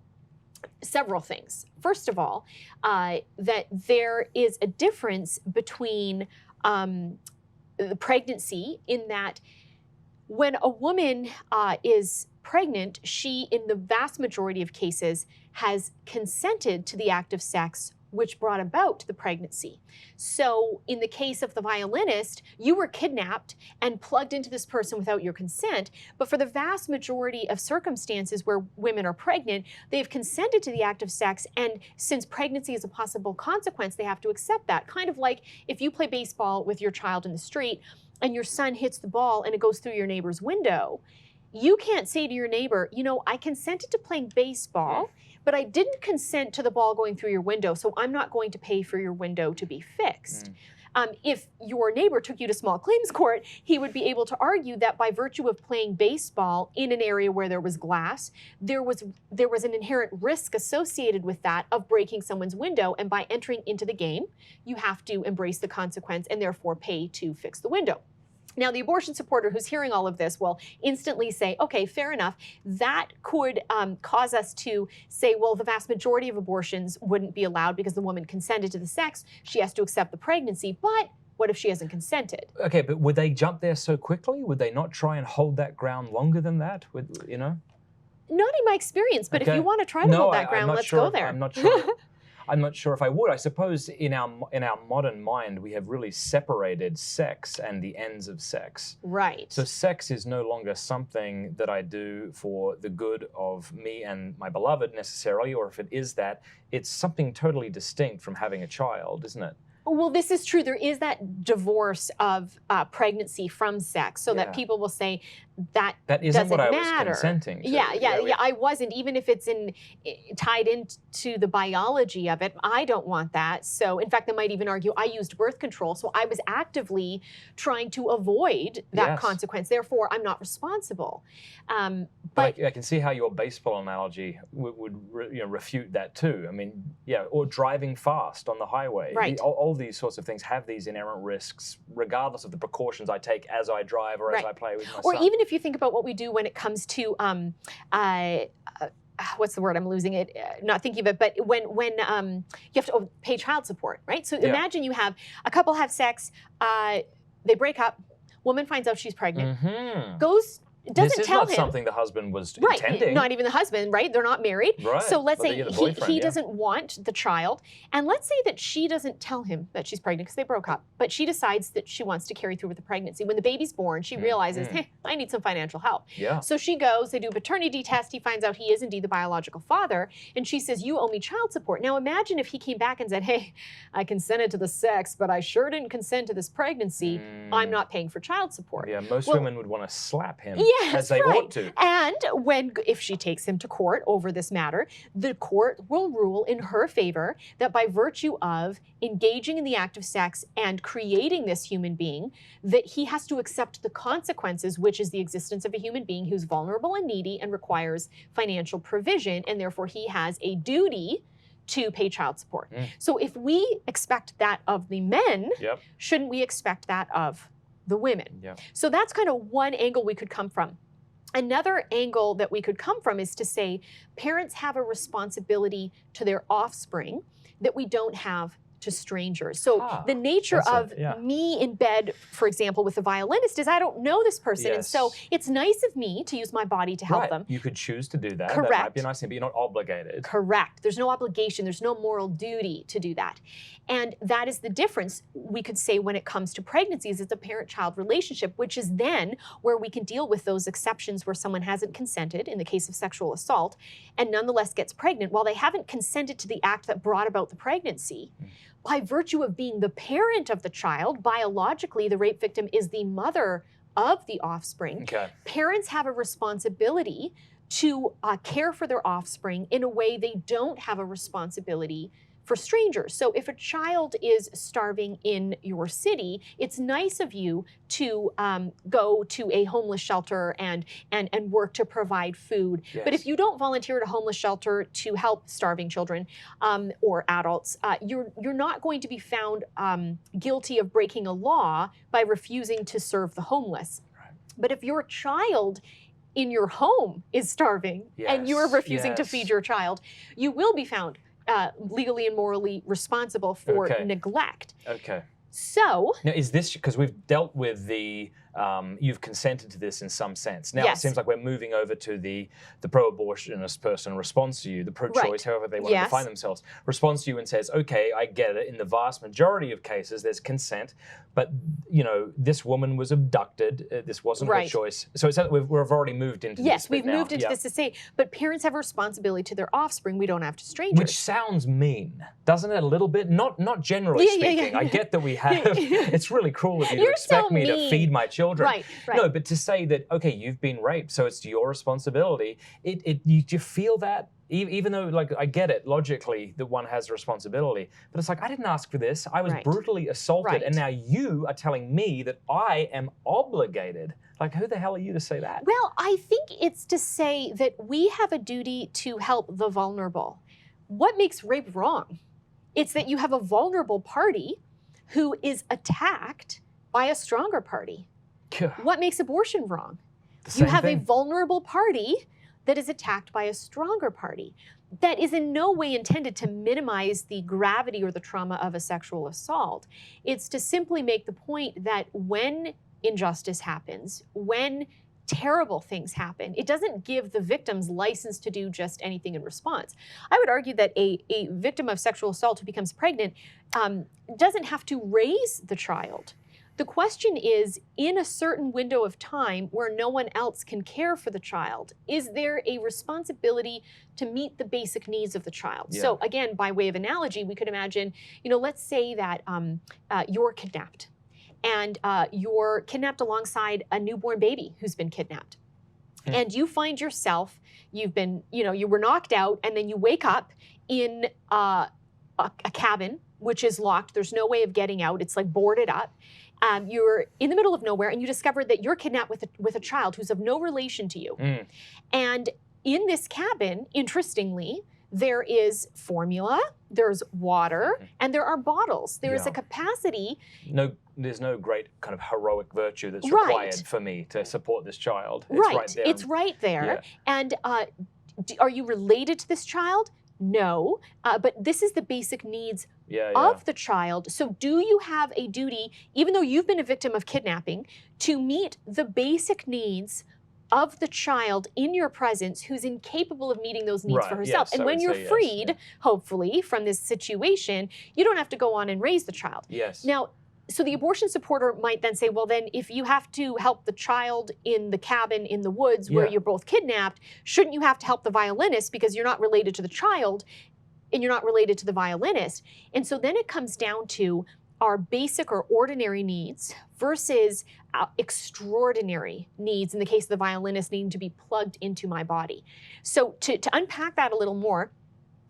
several things. First of all, that there is a difference between the pregnancy, in that when a woman is pregnant, she, in the vast majority of cases, has consented to the act of sex which brought about the pregnancy. So in the case of the violinist, you were kidnapped and plugged into this person without your consent, but for the vast majority of circumstances where women are pregnant, they've consented to the act of sex, and since pregnancy is a possible consequence, they have to accept that. Kind of like if you play baseball with your child in the street and your son hits the ball and it goes through your neighbor's window, you can't say to your neighbor, you know, I consented to playing baseball, but I didn't consent to the ball going through your window, so I'm not going to pay for your window to be fixed. If your neighbor took you to small claims court, he would be able to argue that by virtue of playing baseball in an area where there was glass, there was an inherent risk associated with that of breaking someone's window, and by entering into the game, you have to embrace the consequence and therefore pay to fix the window. Now, the abortion supporter who's hearing all of this will instantly say, okay, fair enough. That could cause us to say, well, the vast majority of abortions wouldn't be allowed because the woman consented to the sex. She has to accept the pregnancy. But what if she hasn't consented? Okay, but would they jump there so quickly? Would they not try and hold that ground longer than that? Not in my experience, but if you want to try to hold that ground, let's go there. I'm not sure. I'm not sure if I would. I suppose in our modern mind, we have really separated sex and the ends of sex. Right. So sex is no longer something that I do for the good of me and my beloved necessarily, or if it is that, it's something totally distinct from having a child, isn't it? Well, this is true. There is that divorce of pregnancy from sex, so that people will say that isn't what I was matter. Consenting to. Yeah, I wasn't. Even if it's tied into the biology of it, I don't want that. So, in fact, they might even argue I used birth control, so I was actively trying to avoid that consequence. Therefore, I'm not responsible. But I can see how your baseball analogy would refute that too. I mean, or driving fast on the highway. Right. All these sorts of things have these inherent risks, regardless of the precautions I take as I drive or as I play with my son. Or even if you think about what we do when it comes to what's the word? I'm losing it. Not thinking of it. But when you have to pay child support, right? So imagine you have a couple have sex, they break up, woman finds out she's pregnant, goes. Doesn't tell him. This is not something the husband was intending. Not even the husband, right? They're not married. Right. So let's say he doesn't want the child. And let's say that she doesn't tell him that she's pregnant because they broke up. But she decides that she wants to carry through with the pregnancy. When the baby's born, she realizes, hey, I need some financial help. Yeah. So she goes, they do a paternity test. He finds out he is indeed the biological father. And she says, you owe me child support. Now imagine if he came back and said, hey, I consented to the sex, but I sure didn't consent to this pregnancy. I'm not paying for child support. Yeah, most women would want to slap him. Yes, as they ought to. And if she takes him to court over this matter, the court will rule in her favor that by virtue of engaging in the act of sex and creating this human being, that he has to accept the consequences, which is the existence of a human being who's vulnerable and needy and requires financial provision, and therefore he has a duty to pay child support. So if we expect that of the men, shouldn't we expect that of the women? So that's kind of one angle we could come from. Another angle that we could come from is to say parents have a responsibility to their offspring that we don't have to strangers. So the nature that's of it, yeah. me in bed, for example, with a violinist is I don't know this person. And so it's nice of me to use my body to help them. You could choose to do that. Correct. That might be a nice thing, but you're not obligated. Correct. There's no obligation. There's no moral duty to do that. And that is the difference, we could say, when it comes to pregnancies. It's a parent-child relationship, which is then where we can deal with those exceptions where someone hasn't consented in the case of sexual assault and nonetheless gets pregnant while they haven't consented to the act that brought about the pregnancy. By virtue of being the parent of the child, biologically, the rape victim is the mother of the offspring. Okay. Parents have a responsibility to care for their offspring in a way they don't have a responsibility for strangers. So if a child is starving in your city, it's nice of you to go to a homeless shelter and work to provide food. Yes. But if you don't volunteer at a homeless shelter to help starving children or adults, you're not going to be found guilty of breaking a law by refusing to serve the homeless. Right. But if your child in your home is starving and you're refusing to feed your child, you will be found legally and morally responsible for neglect. Okay. So now, is this because we've dealt with the you've consented to this in some sense? Now it seems like we're moving over to the pro-abortionist person responds to you, the pro-choice, however they want to define themselves, responds to you and says, "Okay, I get it. In the vast majority of cases, there's consent, but you know, this woman was abducted. This wasn't her choice." So it's we've already moved into this we've moved into this to say, but parents have a responsibility to their offspring. We don't have to strangers. Which sounds mean, doesn't it? A little bit. Not generally speaking. I get that we have. It's really cruel of you to expect me to feed my children. Right. No, but to say that, okay, you've been raped, so it's your responsibility. You feel that, even though, like, I get it logically that one has a responsibility, but it's like, I didn't ask for this. I was brutally assaulted, and now you are telling me that I am obligated. Like, who the hell are you to say that? Well, I think it's to say that we have a duty to help the vulnerable. What makes rape wrong? It's that you have a vulnerable party who is attacked by a stronger party. What makes abortion wrong? You have a vulnerable party that is attacked by a stronger party. That is in no way intended to minimize the gravity or the trauma of a sexual assault. It's to simply make the point that when injustice happens, when terrible things happen, it doesn't give the victims license to do just anything in response. I would argue that a victim of sexual assault who becomes pregnant doesn't have to raise the child. The question is, in a certain window of time where no one else can care for the child, is there a responsibility to meet the basic needs of the child? Yeah. So again, by way of analogy, we could imagine, let's say that you're kidnapped and you're kidnapped alongside a newborn baby who's been kidnapped. And you find yourself, you've been, you were knocked out, and then you wake up in a cabin, which is locked. There's no way of getting out. It's like boarded up. You're in the middle of nowhere, and you discover that you're kidnapped with a child who's of no relation to you. And in this cabin, interestingly, there is formula, there's water, and there are bottles. There is a capacity. There's no great kind of heroic virtue that's required for me to support this child. It's right there. It's right there. And are you related to this child? No, but this is the basic needs of the child. So do you have a duty, even though you've been a victim of kidnapping, to meet the basic needs of the child in your presence who's incapable of meeting those needs for herself? And when you're freed, hopefully, from this situation, you don't have to go on and raise the child. Now, so the abortion supporter might then say, well, then if you have to help the child in the cabin in the woods where you're both kidnapped, shouldn't you have to help the violinist because you're not related to the child and you're not related to the violinist? And so then it comes down to our basic or ordinary needs versus extraordinary needs, in the case of the violinist needing to be plugged into my body. So to unpack that a little more,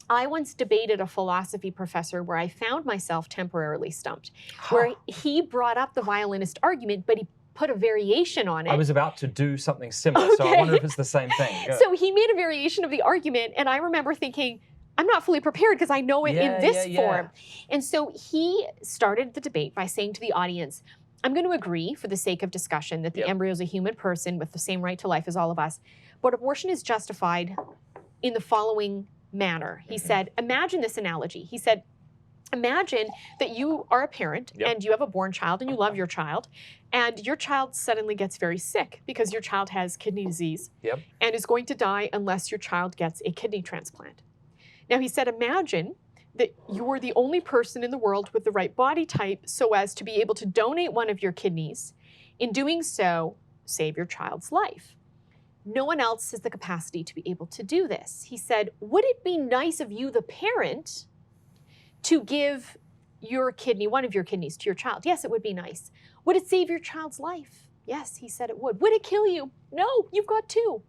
I once debated a philosophy professor where I found myself temporarily stumped, where he brought up the violinist argument, but he put a variation on it. I was about to do something similar, so I wonder if it's the same thing. So he made a variation of the argument, and I remember thinking, I'm not fully prepared because I know it in this form. And so he started the debate by saying to the audience, I'm going to agree for the sake of discussion that the embryo is a human person with the same right to life as all of us, but abortion is justified in the following manner. He said, imagine this analogy. He said, Imagine that you are a parent and you have a born child and you love your child, and your child suddenly gets very sick because your child has kidney disease and is going to die unless your child gets a kidney transplant. Now, he said, imagine that you're the only person in the world with the right body type so as to be able to donate one of your kidneys. In doing so, save your child's life. No one else has the capacity to be able to do this. He said, would it be nice of you, the parent, to give your kidney, one of your kidneys, to your child? Yes, it would be nice. Would it save your child's life? Yes, he said it would. Would it kill you? No, you've got two.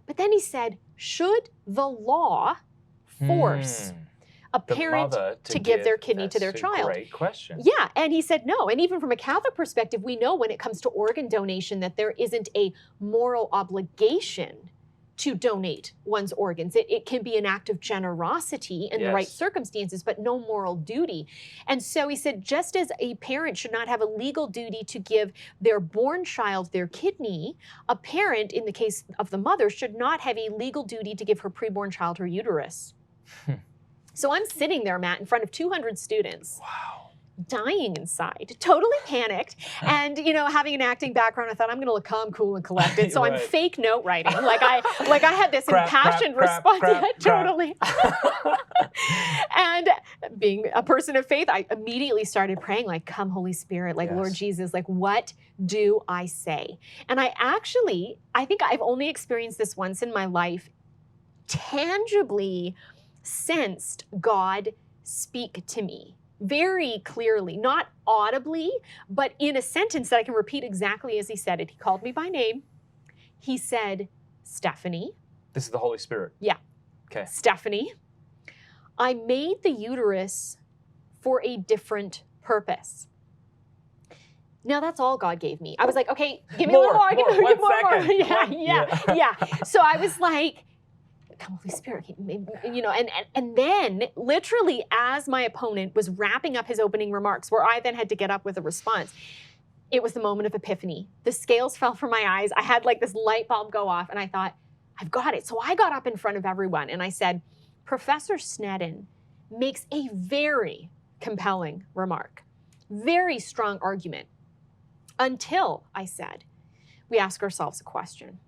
But then he said, should the law force a parent to give their kidney to their child? Great question. Yeah, and he said no. And even from a Catholic perspective, we know when it comes to organ donation that there isn't a moral obligation to donate one's organs. It can be an act of generosity in the right circumstances, but no moral duty. And so he said, just as a parent should not have a legal duty to give their born child their kidney, a parent, in the case of the mother, should not have a legal duty to give her preborn child her uterus. So I'm sitting there, Matt, in front of 200 students. Wow. Dying inside, totally panicked, and having an acting background, I thought I'm going to look calm, cool, and collected. So I'm fake note writing, like I had this impassioned response. Totally. And being a person of faith, I immediately started praying, like, "Come, Holy Spirit, like Lord Jesus, like what do I say?" And I think I've only experienced this once in my life, tangibly sensed God speak to me. Very clearly, not audibly, but in a sentence that I can repeat exactly as he said it. He called me by name. He said, "Stephanie." This is the Holy Spirit. Yeah. Okay. "Stephanie, I made the uterus for a different purpose." Now that's all God gave me. I was like, okay, give me a little more. Give me more. Yeah. So I was like, "Come, Holy Spirit," and then literally as my opponent was wrapping up his opening remarks, where I then had to get up with a response, it was the moment of epiphany. The scales fell from my eyes. I had like this light bulb go off, and I thought, I've got it. So I got up in front of everyone and I said, "Professor Snedden makes a very compelling remark, very strong argument, until," I said, "we ask ourselves a question.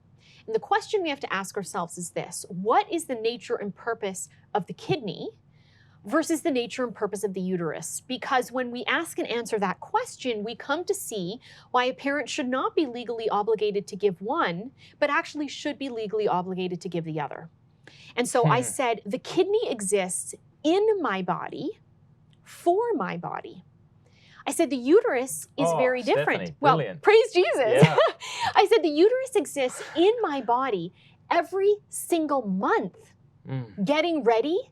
And the question we have to ask ourselves is this: what is the nature and purpose of the kidney versus the nature and purpose of the uterus? Because when we ask and answer that question, we come to see why a parent should not be legally obligated to give one, but actually should be legally obligated to give the other." And so I said, the kidney exists in my body, for my body. I said, the uterus is very different. Stephanie, well, brilliant. praise Jesus. Yeah. I said, the uterus exists in my body every single month, getting ready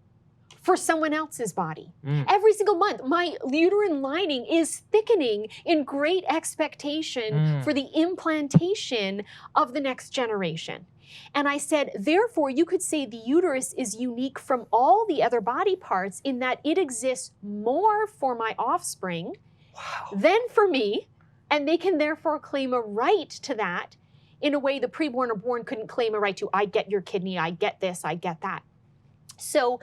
for someone else's body. Every single month, my uterine lining is thickening in great expectation for the implantation of the next generation. And I said, therefore, you could say the uterus is unique from all the other body parts in that it exists more for my offspring than for me, and they can therefore claim a right to that in a way the preborn or born couldn't claim a right to. I get your kidney, I get this, I get that. So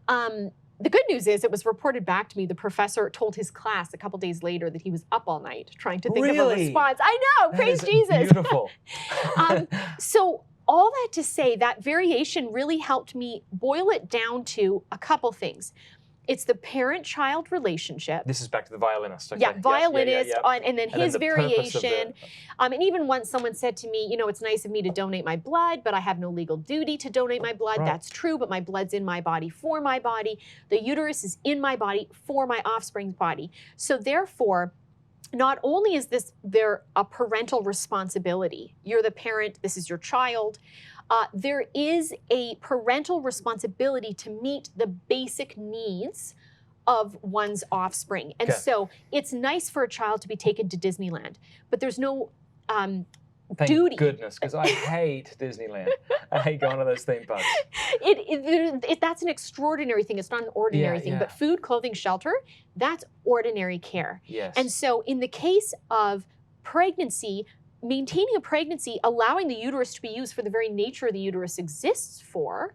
the good news is it was reported back to me. The professor told his class a couple days later that he was up all night trying to think of a response. I know, praise Jesus. Beautiful. So all that to say, that variation really helped me boil it down to a couple things. It's the parent-child relationship. This is back to the violinist. Okay. Yeah, violinist, and then And his then the purpose of variation. And even once someone said to me, it's nice of me to donate my blood, but I have no legal duty to donate my blood. Right. That's true, but my blood's in my body for my body. The uterus is in my body for my offspring's body. So therefore, not only is there a parental responsibility, you're the parent, this is your child, there is a parental responsibility to meet the basic needs of one's offspring. And so it's nice for a child to be taken to Disneyland, but there's no duty. Thank goodness, because I hate Disneyland. I hate going to those theme parks. That's an extraordinary thing. It's not an ordinary thing. But food, clothing, shelter, that's ordinary care. Yes. And so in the case of pregnancy, maintaining a pregnancy, allowing the uterus to be used for the very nature the uterus exists for,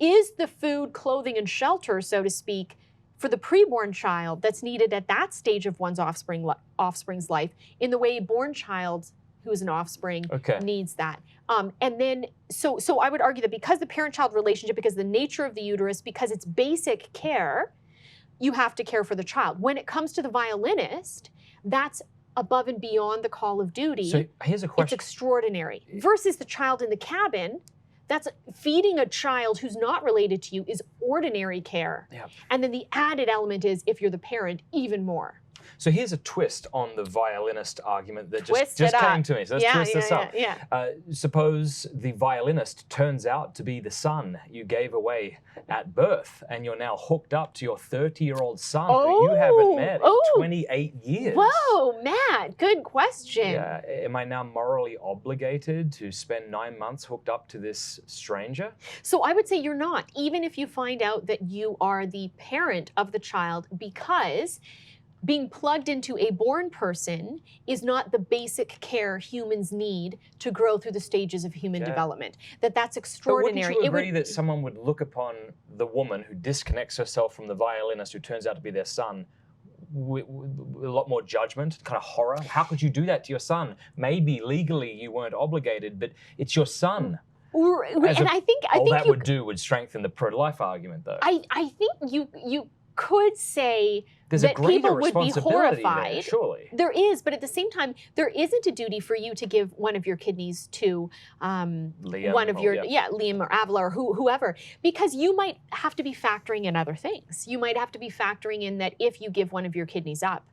is the food, clothing, and shelter, so to speak, for the preborn child that's needed at that stage of one's offspring's life in the way a born child who is an offspring needs that. And then, so I would argue that because the parent-child relationship, because the nature of the uterus, because it's basic care, you have to care for the child. When it comes to the violinist, that's above and beyond the call of duty. So here's a question. It's extraordinary. Versus the child in the cabin, that's feeding a child who's not related to you is ordinary care. Yeah. And then the added element is, if you're the parent, even more. So here's a twist on the violinist argument that just came to me. So let's twist this up. Suppose the violinist turns out to be the son you gave away at birth, and you're now hooked up to your 30-year-old son who you haven't met in 28 years. Whoa, Matt, good question. Yeah. Am I now morally obligated to spend 9 months hooked up to this stranger? So I would say you're not, even if you find out that you are the parent of the child, because being plugged into a born person is not the basic care humans need to grow through the stages of human development. That's extraordinary. But wouldn't you agree that someone would look upon the woman who disconnects herself from the violinist who turns out to be their son with a lot more judgment, kind of horror? How could you do that to your son? Maybe legally you weren't obligated, but it's your son. I think that would strengthen the pro-life argument, though. I think you could say there's that a greater people would be responsibility horrified. There, surely. There is, but at the same time, there isn't a duty for you to give one of your kidneys to Liam, one of Liam or Avila or whoever, because you might have to be factoring in other things. You might have to be factoring in that if you give one of your kidneys up,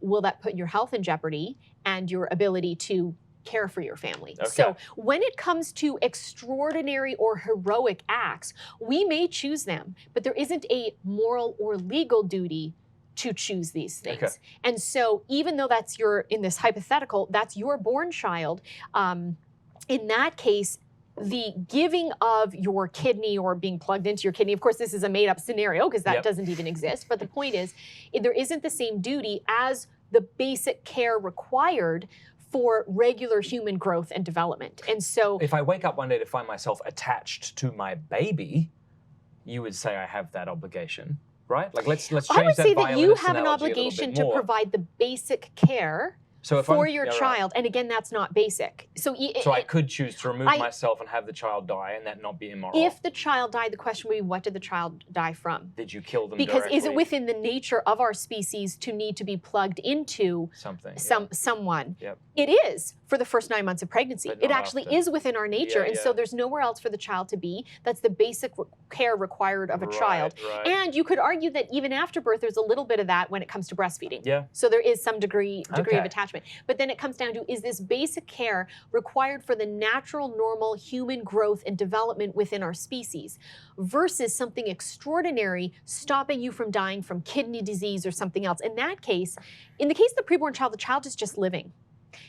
will that put your health in jeopardy and your ability to care for your family. So when it comes to extraordinary or heroic acts, we may choose them, but there isn't a moral or legal duty to choose these things. And so even though that's in this hypothetical, that's your born child, in that case, the giving of your kidney or being plugged into your kidney, of course, this is a made up scenario because that doesn't even exist. But the point is, there isn't the same duty as the basic care required for regular human growth and development. And so if I wake up one day to find myself attached to my baby, you would say I have that obligation, right? Like let's change that. I would say that you have an obligation to provide the basic care for your child. And again, that's not basic. So I could choose to remove myself and have the child die and that not be immoral. If the child died, the question would be, what did the child die from? Did you kill them Because directly? Is it within the nature of our species to need to be plugged into someone? It is for the first 9 months of pregnancy. It actually is within our nature. And so there's nowhere else for the child to be. That's the basic care required of a child. And you could argue that even after birth, there's a little bit of that when it comes to breastfeeding. So there is some degree of attachment. But then it comes down to, is this basic care required for the natural, normal human growth and development within our species versus something extraordinary stopping you from dying from kidney disease or something else? In that case, in the case of the preborn child, the child is just living.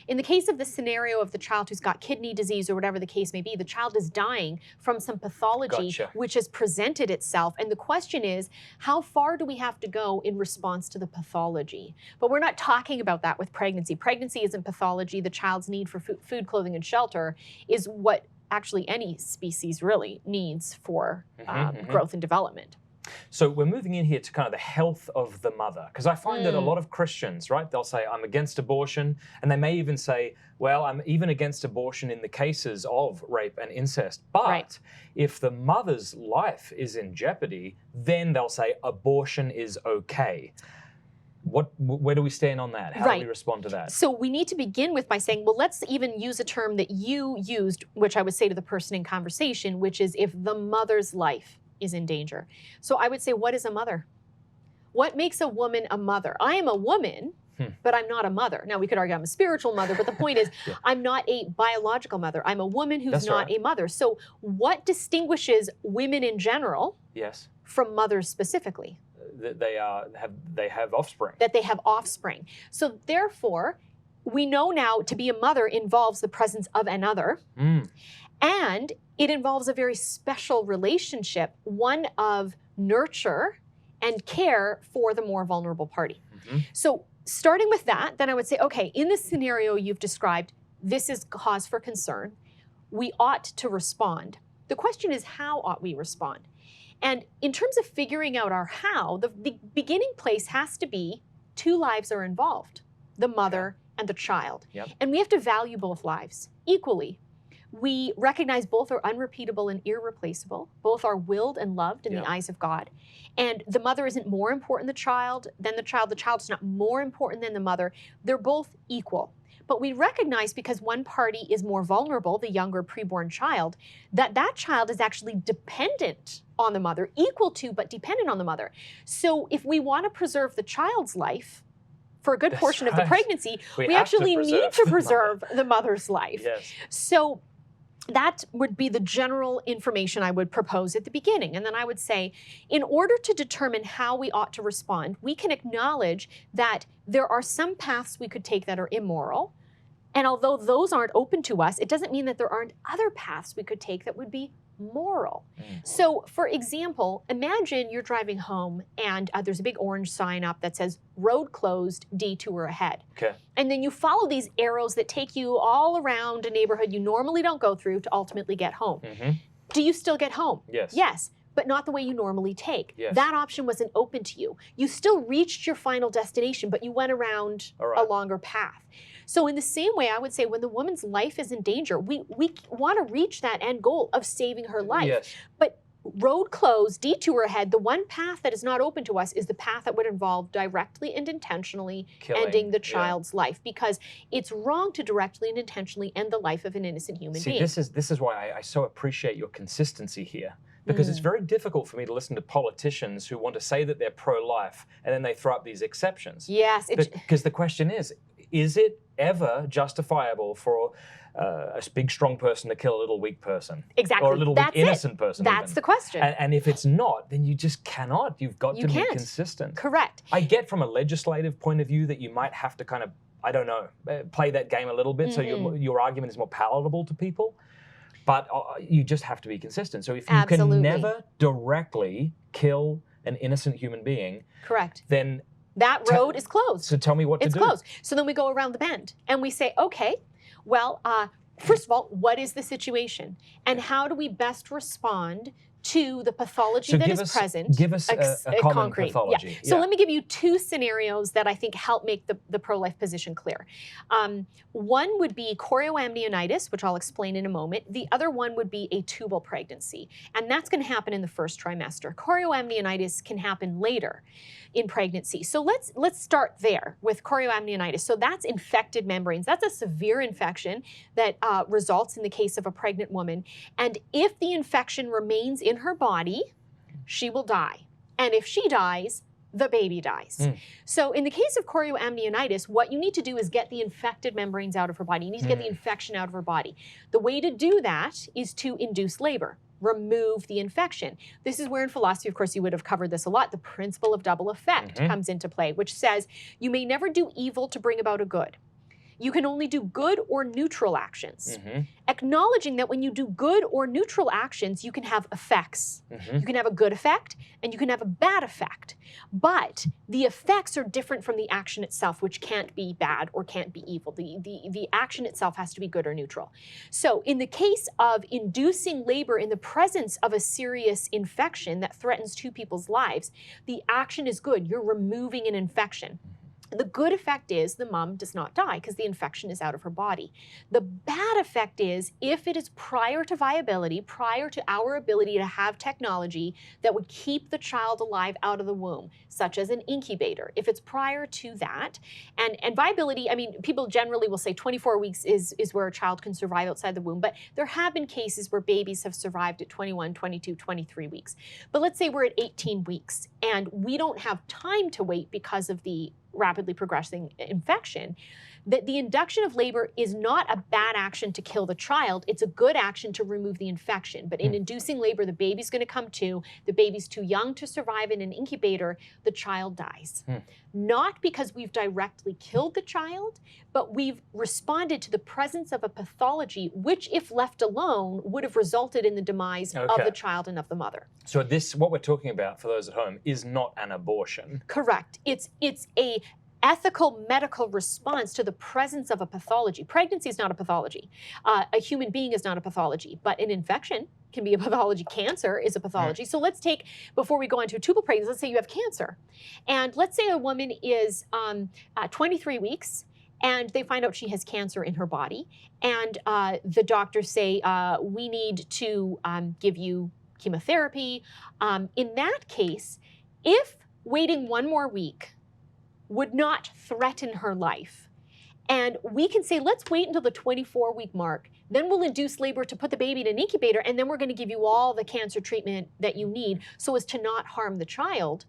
In the case of the scenario of the child who's got kidney disease or whatever the case may be, the child is dying from some pathology which has presented itself. And the question is, how far do we have to go in response to the pathology? But we're not talking about that with pregnancy. Pregnancy isn't pathology. The child's need for food, clothing, and shelter is what actually any species really needs for growth and development. So we're moving in here to kind of the health of the mother, because I find that a lot of Christians, right, they'll say, I'm against abortion, and they may even say, well, I'm even against abortion in the cases of rape and incest, but if the mother's life is in jeopardy, then they'll say abortion is okay. Where do we stand on that? How do we respond to that? So we need to begin by saying, well, let's even use a term that you used, which I would say to the person in conversation, which is if the mother's life is in danger. So I would say, what is a mother? What makes a woman a mother? I am a woman, but I'm not a mother. Now, we could argue I'm a spiritual mother, but the point is, I'm not a biological mother. I'm a woman who's not a mother. So what distinguishes women in general from mothers specifically? They have offspring. That they have offspring. So therefore, we know now to be a mother involves the presence of another. And it involves a very special relationship, one of nurture and care for the more vulnerable party. So starting with that, then I would say, okay, in the scenario you've described, this is cause for concern. We ought to respond. The question is, how ought we respond? And in terms of figuring out our how, the beginning place has to be 2 lives are involved, the mother and the child. Yep. And we have to value both lives equally. We recognize both are unrepeatable and irreplaceable. Both are willed and loved in the eyes of God. And the mother isn't more important than the child. The child is not more important than the mother. They're both equal. But we recognize because one party is more vulnerable, the younger preborn child, that child is actually dependent on the mother, equal to but dependent on the mother. So if we want to preserve the child's life for a good portion of the pregnancy, we actually need to preserve the mother's life. Yes. So that would be the general information I would propose at the beginning. And then I would say, in order to determine how we ought to respond, we can acknowledge that there are some paths we could take that are immoral. And although those aren't open to us, it doesn't mean that there aren't other paths we could take that would be moral. So, for example, imagine you're driving home and there's a big orange sign up that says, road closed, detour ahead. Okay. And then you follow these arrows that take you all around a neighborhood you normally don't go through to ultimately get home. Do you still get home? Yes. Yes, but not the way you normally take. Yes. That option wasn't open to you. You still reached your final destination, but you went around a longer path. So in the same way, I would say when the woman's life is in danger, we want to reach that end goal of saving her life. Yes. But road closed, detour ahead, the one path that is not open to us is the path that would involve directly and intentionally ending the child's life, because it's wrong to directly and intentionally end the life of an innocent human being. This is why I so appreciate your consistency here. Because it's very difficult for me to listen to politicians who want to say that they're pro-life and then they throw up these exceptions. Yes. Because the question is it ever justifiable for a big, strong person to kill a little weak person? Exactly. Or a little weak, innocent person? That's the question. And if it's not, then you just cannot. You've got to be consistent. Correct. I get from a legislative point of view that you might have to kind of, I don't know, play that game a little bit so your argument is more palatable to people. But you just have to be consistent. So if you can never directly kill an innocent human being, then that road is closed. So tell me what to do. It's closed. So then we go around the bend and we say, okay, well, first of all, what is the situation? And how do we best respond to the pathology that is present? Give us a common pathology. So let me give you 2 scenarios that I think help make the pro-life position clear. One would be chorioamnionitis, which I'll explain in a moment. The other one would be a tubal pregnancy, and that's going to happen in the first trimester. Chorioamnionitis can happen later in pregnancy. So let's start there with chorioamnionitis. So that's infected membranes. That's a severe infection that results in the case of a pregnant woman. And if the infection remains in her body, she will die. And if she dies, the baby dies. So in the case of chorioamnionitis, what you need to do is get the infected membranes out of her body. You need to get the infection out of her body. The way to do that is to induce labor. Remove the infection. This is where in philosophy, of course, you would have covered this a lot. The principle of double effect comes into play, which says you may never do evil to bring about a good. You can only do good or neutral actions. Acknowledging that when you do good or neutral actions, you can have effects. You can have a good effect and you can have a bad effect. But the effects are different from the action itself, which can't be bad or can't be evil. The action itself has to be good or neutral. So in the case of inducing labor in the presence of a serious infection that threatens 2 people's lives, the action is good. You're removing an infection. The good effect is the mom does not die because the infection is out of her body. The bad effect is if it is prior to viability, prior to our ability to have technology that would keep the child alive out of the womb, such as an incubator. If it's prior to that, and viability, I mean, people generally will say 24 weeks is where a child can survive outside the womb, but there have been cases where babies have survived at 21, 22, 23 weeks. But let's say we're at 18 weeks and we don't have time to wait because of the rapidly progressing infection, that the induction of labor is not a bad action to kill the child. It's a good action to remove the infection. But in inducing labor, the baby's going to come to, the baby's too young to survive in an incubator, the child dies. Not because we've directly killed the child, but we've responded to the presence of a pathology, which if left alone would have resulted in the demise of the child and of the mother. So this, what we're talking about for those at home, is not an abortion. Correct. It's ethical medical response to the presence of a pathology. Pregnancy is not a pathology. A human being is not a pathology, but an infection can be a pathology. Cancer is a pathology. So let's take, before we go on to a tubal pregnancy, let's say you have cancer. And let's say a woman is 23 weeks and they find out she has cancer in her body. And the doctors say, we need to give you chemotherapy. In that case, if waiting one more week would not threaten her life, and we can say, let's wait until the 24-week mark, then we'll induce labor to put the baby in an incubator, and then we're going to give you all the cancer treatment that you need so as to not harm the child,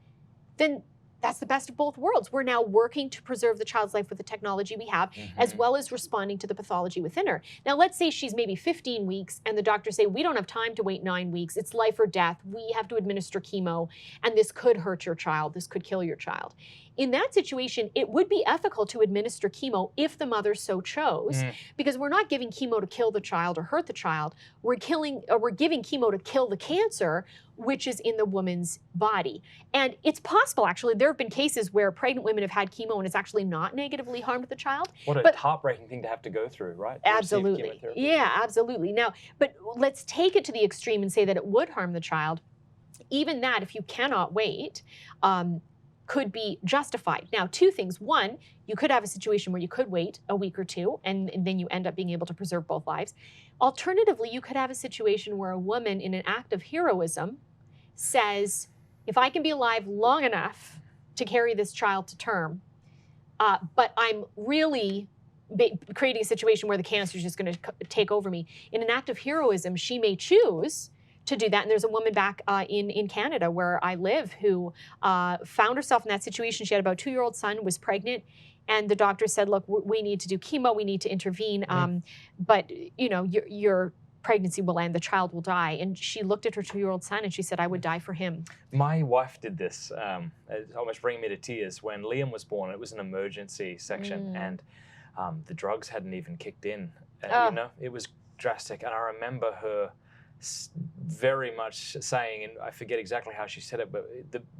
then that's the best of both worlds. We're now working to preserve the child's life with the technology we have, as well as responding to the pathology within her. Now, let's say she's maybe 15 weeks, and the doctors say, we don't have time to wait 9 weeks. It's life or death. We have to administer chemo, and this could hurt your child. This could kill your child. In that situation, it would be ethical to administer chemo if the mother so chose, because we're not giving chemo to kill the child or hurt the child. We're giving chemo to kill the cancer, which is in the woman's body. And it's possible, actually, there have been cases where pregnant women have had chemo and it's actually not negatively harmed the child. What a heartbreaking thing to have to go through, right? Absolutely. Yeah, absolutely. Now, but let's take it to the extreme and say that it would harm the child. Even that, if you cannot wait, could be justified. Now, two things. One, you could have a situation where you could wait a week or two, and then you end up being able to preserve both lives. Alternatively, you could have a situation where a woman in an act of heroism says, if I can be alive long enough to carry this child to term, but I'm really creating a situation where the cancer is just going to take over me. In an act of heroism, she may choose to do that. And there's a woman back in Canada where I live who found herself in that situation. She had about a 2-year-old son, was pregnant, and the doctor said, look, we need to do chemo, we need to intervene, but you know, your pregnancy will end, the child will die. And she looked at her 2-year-old son and she said, I would die for him. My wife did this, it's almost bringing me to tears. When Liam was born, it was an emergency section, and the drugs hadn't even kicked in. You know, it was drastic. And I remember her very much saying, and I forget exactly how she said it, but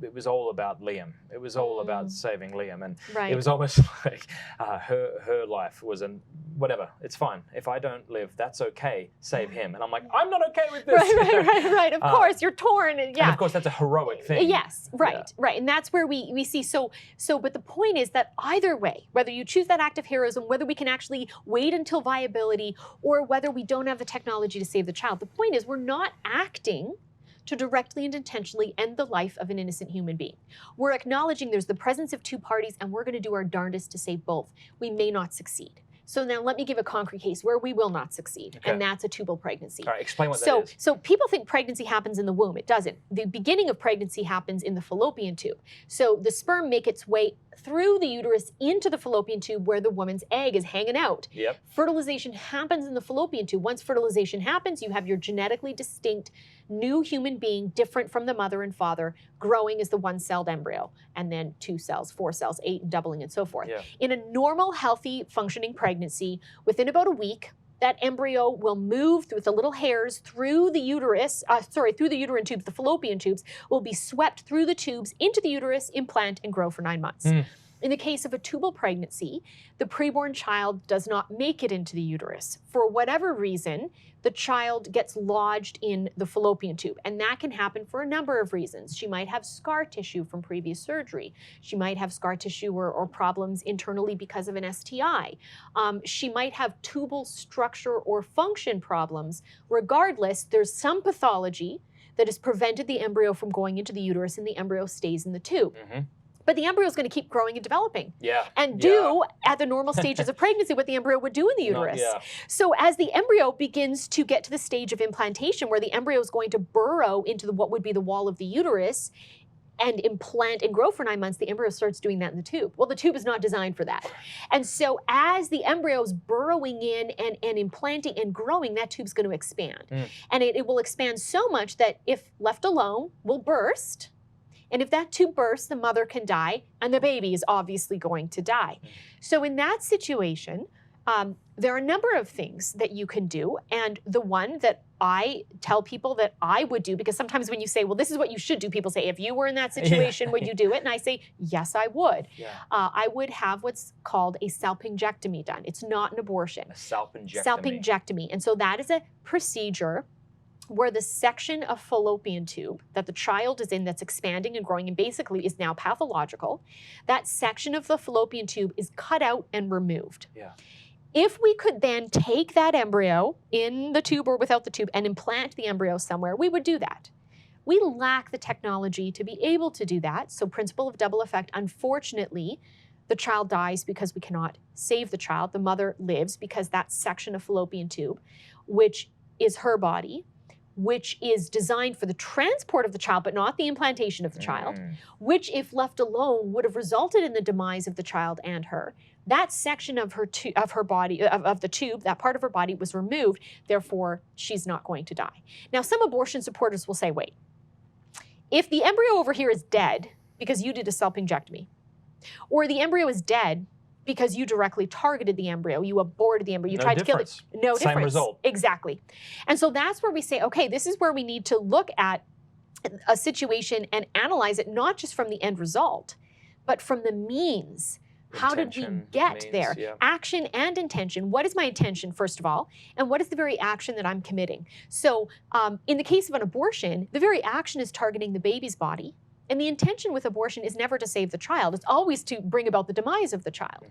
it was all about Liam. It was all about saving Liam, and it was almost like her life was whatever. It's fine if I don't live. That's okay. Save him. And I'm like, I'm not okay with this. Right. Of course, you're torn. And, and of course, that's a heroic thing. Yes, right. And that's where we see. So. But the point is that either way, whether you choose that act of heroism, whether we can actually wait until viability, or whether we don't have the technology to save the child, the point is we're not acting to directly and intentionally end the life of an innocent human being. We're acknowledging there's the presence of two parties, and we're going to do our darndest to save both. We may not succeed. So now let me give a concrete case where we will not succeed, and that's a tubal pregnancy. All right, explain what that is. So people think pregnancy happens in the womb. It doesn't. The beginning of pregnancy happens in the fallopian tube. So the sperm make its way through the uterus into the fallopian tube where the woman's egg is hanging out. Fertilization happens in the fallopian tube. Once fertilization happens, you have your genetically distinct new human being, different from the mother and father, growing as the one-celled embryo, and then 2 cells, 4 cells, 8, and doubling and so forth. In a normal, healthy, functioning pregnancy, within about a week, that embryo will move with the little hairs through the uterus, through the uterine tubes, the fallopian tubes, will be swept through the tubes into the uterus, implant, and grow for 9 months. In the case of a tubal pregnancy, the preborn child does not make it into the uterus. For whatever reason, the child gets lodged in the fallopian tube, and that can happen for a number of reasons. She might have scar tissue from previous surgery. She might have scar tissue or problems internally because of an STI. She might have tubal structure or function problems. Regardless, there's some pathology that has prevented the embryo from going into the uterus, and the embryo stays in the tube. But the embryo is going to keep growing and developing and do at the normal stages of pregnancy what the embryo would do in the uterus. So as the embryo begins to get to the stage of implantation where the embryo is going to burrow into what would be the wall of the uterus and implant and grow for 9 months, the embryo starts doing that in the tube. Well, the tube is not designed for that. And so as the embryo is burrowing in and implanting and growing, that tube's going to expand. And it will expand so much that if left alone, will burst. And if that tube bursts, the mother can die, and the baby is obviously going to die. So in that situation, There are a number of things that you can do. And the one that I tell people that I would do, because sometimes when you say, well, this is what you should do, people say, if you were in that situation, would you do it? And I say, yes, I would. Yeah. I would have what's called a salpingectomy done. It's not an abortion. A salpingectomy. Salpingectomy. And so that is a procedure where the section of fallopian tube that the child is in that's expanding and growing and basically is now pathological, that section of the fallopian tube is cut out and removed. Yeah. If we could then take that embryo in the tube or without the tube and implant the embryo somewhere, we would do that. We lack the technology to be able to do that. So principle of double effect, unfortunately, the child dies because we cannot save the child. The mother lives because that section of fallopian tube, which is her body, which is designed for the transport of the child, but not the implantation of the child, which if left alone would have resulted in the demise of the child and her. That section of her body, of the tube, that part of her body was removed, therefore she's not going to die. Now some abortion supporters will say, wait, if the embryo over here is dead because you did a salpingectomy, or the embryo is dead because you directly targeted the embryo, you aborted the embryo, you tried to kill it. No difference. Same result. Exactly. And so that's where we say, okay, this is where we need to look at a situation and analyze it, not just from the end result, but from the means. How did we get there? Yeah. Action and intention. What is my intention, first of all? And what is the very action that I'm committing? So in the case of an abortion, the very action is targeting the baby's body. And the intention with abortion is never to save the child. It's always to bring about the demise of the child.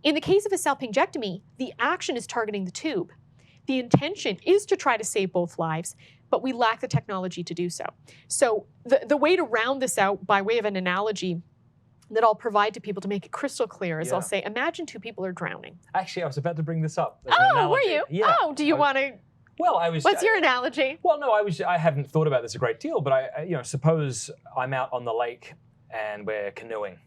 In the case of a salpingectomy, the action is targeting the tube. The intention is to try to save both lives, but we lack the technology to do so. So the way to round this out by way of an analogy that I'll provide to people to make it crystal clear is I'll say, imagine two people are drowning. Actually, I was about to bring this up. Oh, were you? Yeah. Oh, do you want to? Well, I was. What's your analogy? Well, no, I haven't thought about this a great deal, but suppose I'm out on the lake and we're canoeing,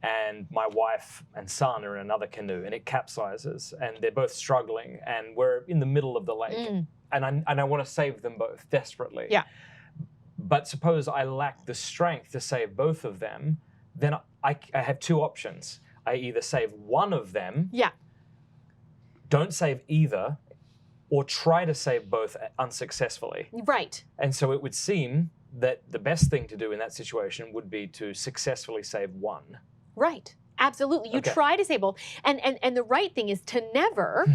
and my wife and son are in another canoe, and it capsizes, and they're both struggling, and we're in the middle of the lake, and I want to save them both desperately. Yeah. But suppose I lack the strength to save both of them, then I have two options. I either save one of them. Yeah. Don't save either. Or try to save both unsuccessfully. Right. And so it would seem that the best thing to do in that situation would be to successfully save one. Right. Absolutely. You try to save both. And the right thing is to never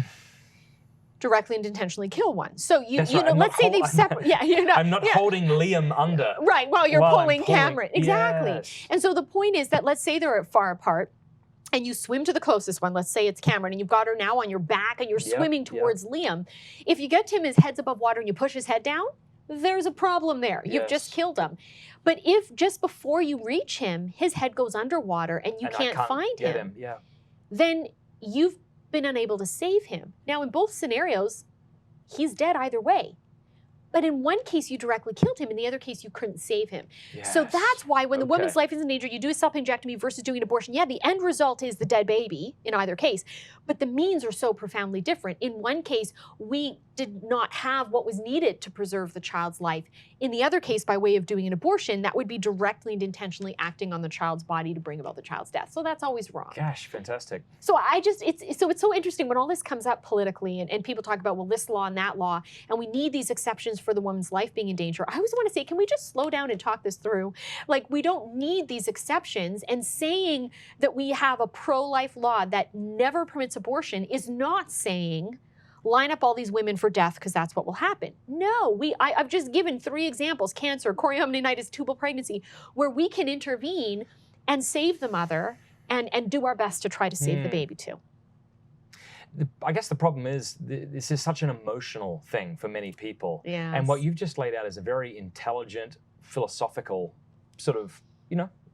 directly and intentionally kill one. So let's say they've separated. Yeah, I'm not holding Liam under. Right. While you're pulling Cameron. Exactly. Yes. And so the point is that let's say they're far apart. And you swim to the closest one, let's say it's Cameron, and you've got her now on your back and you're swimming towards Liam. If you get to him, his head's above water, and you push his head down, there's a problem there. You've just killed him. But if just before you reach him, his head goes underwater and you can't find him, then you've been unable to save him. Now, in both scenarios, he's dead either way. But in one case, you directly killed him. In the other case, you couldn't save him. Yes. So that's why when the woman's life is in danger, you do a salpingectomy versus doing an abortion. Yeah, the end result is the dead baby in either case. But the means are so profoundly different. In one case, we did not have what was needed to preserve the child's life. In the other case, by way of doing an abortion, that would be directly and intentionally acting on the child's body to bring about the child's death. So that's always wrong. Gosh, fantastic. So it's so interesting when all this comes up politically and people talk about, well, this law and that law, and we need these exceptions for the woman's life being in danger. I always want to say, can we just slow down and talk this through? Like, we don't need these exceptions, and saying that we have a pro-life law that never permits abortion is not saying line up all these women for death because that's what will happen. No, I've just given 3 examples: cancer, chorioamnionitis, tubal pregnancy, where we can intervene and save the mother and do our best to try to save the baby too. I guess the problem is this is such an emotional thing for many people. Yes. And what you've just laid out is a very intelligent, philosophical sort of,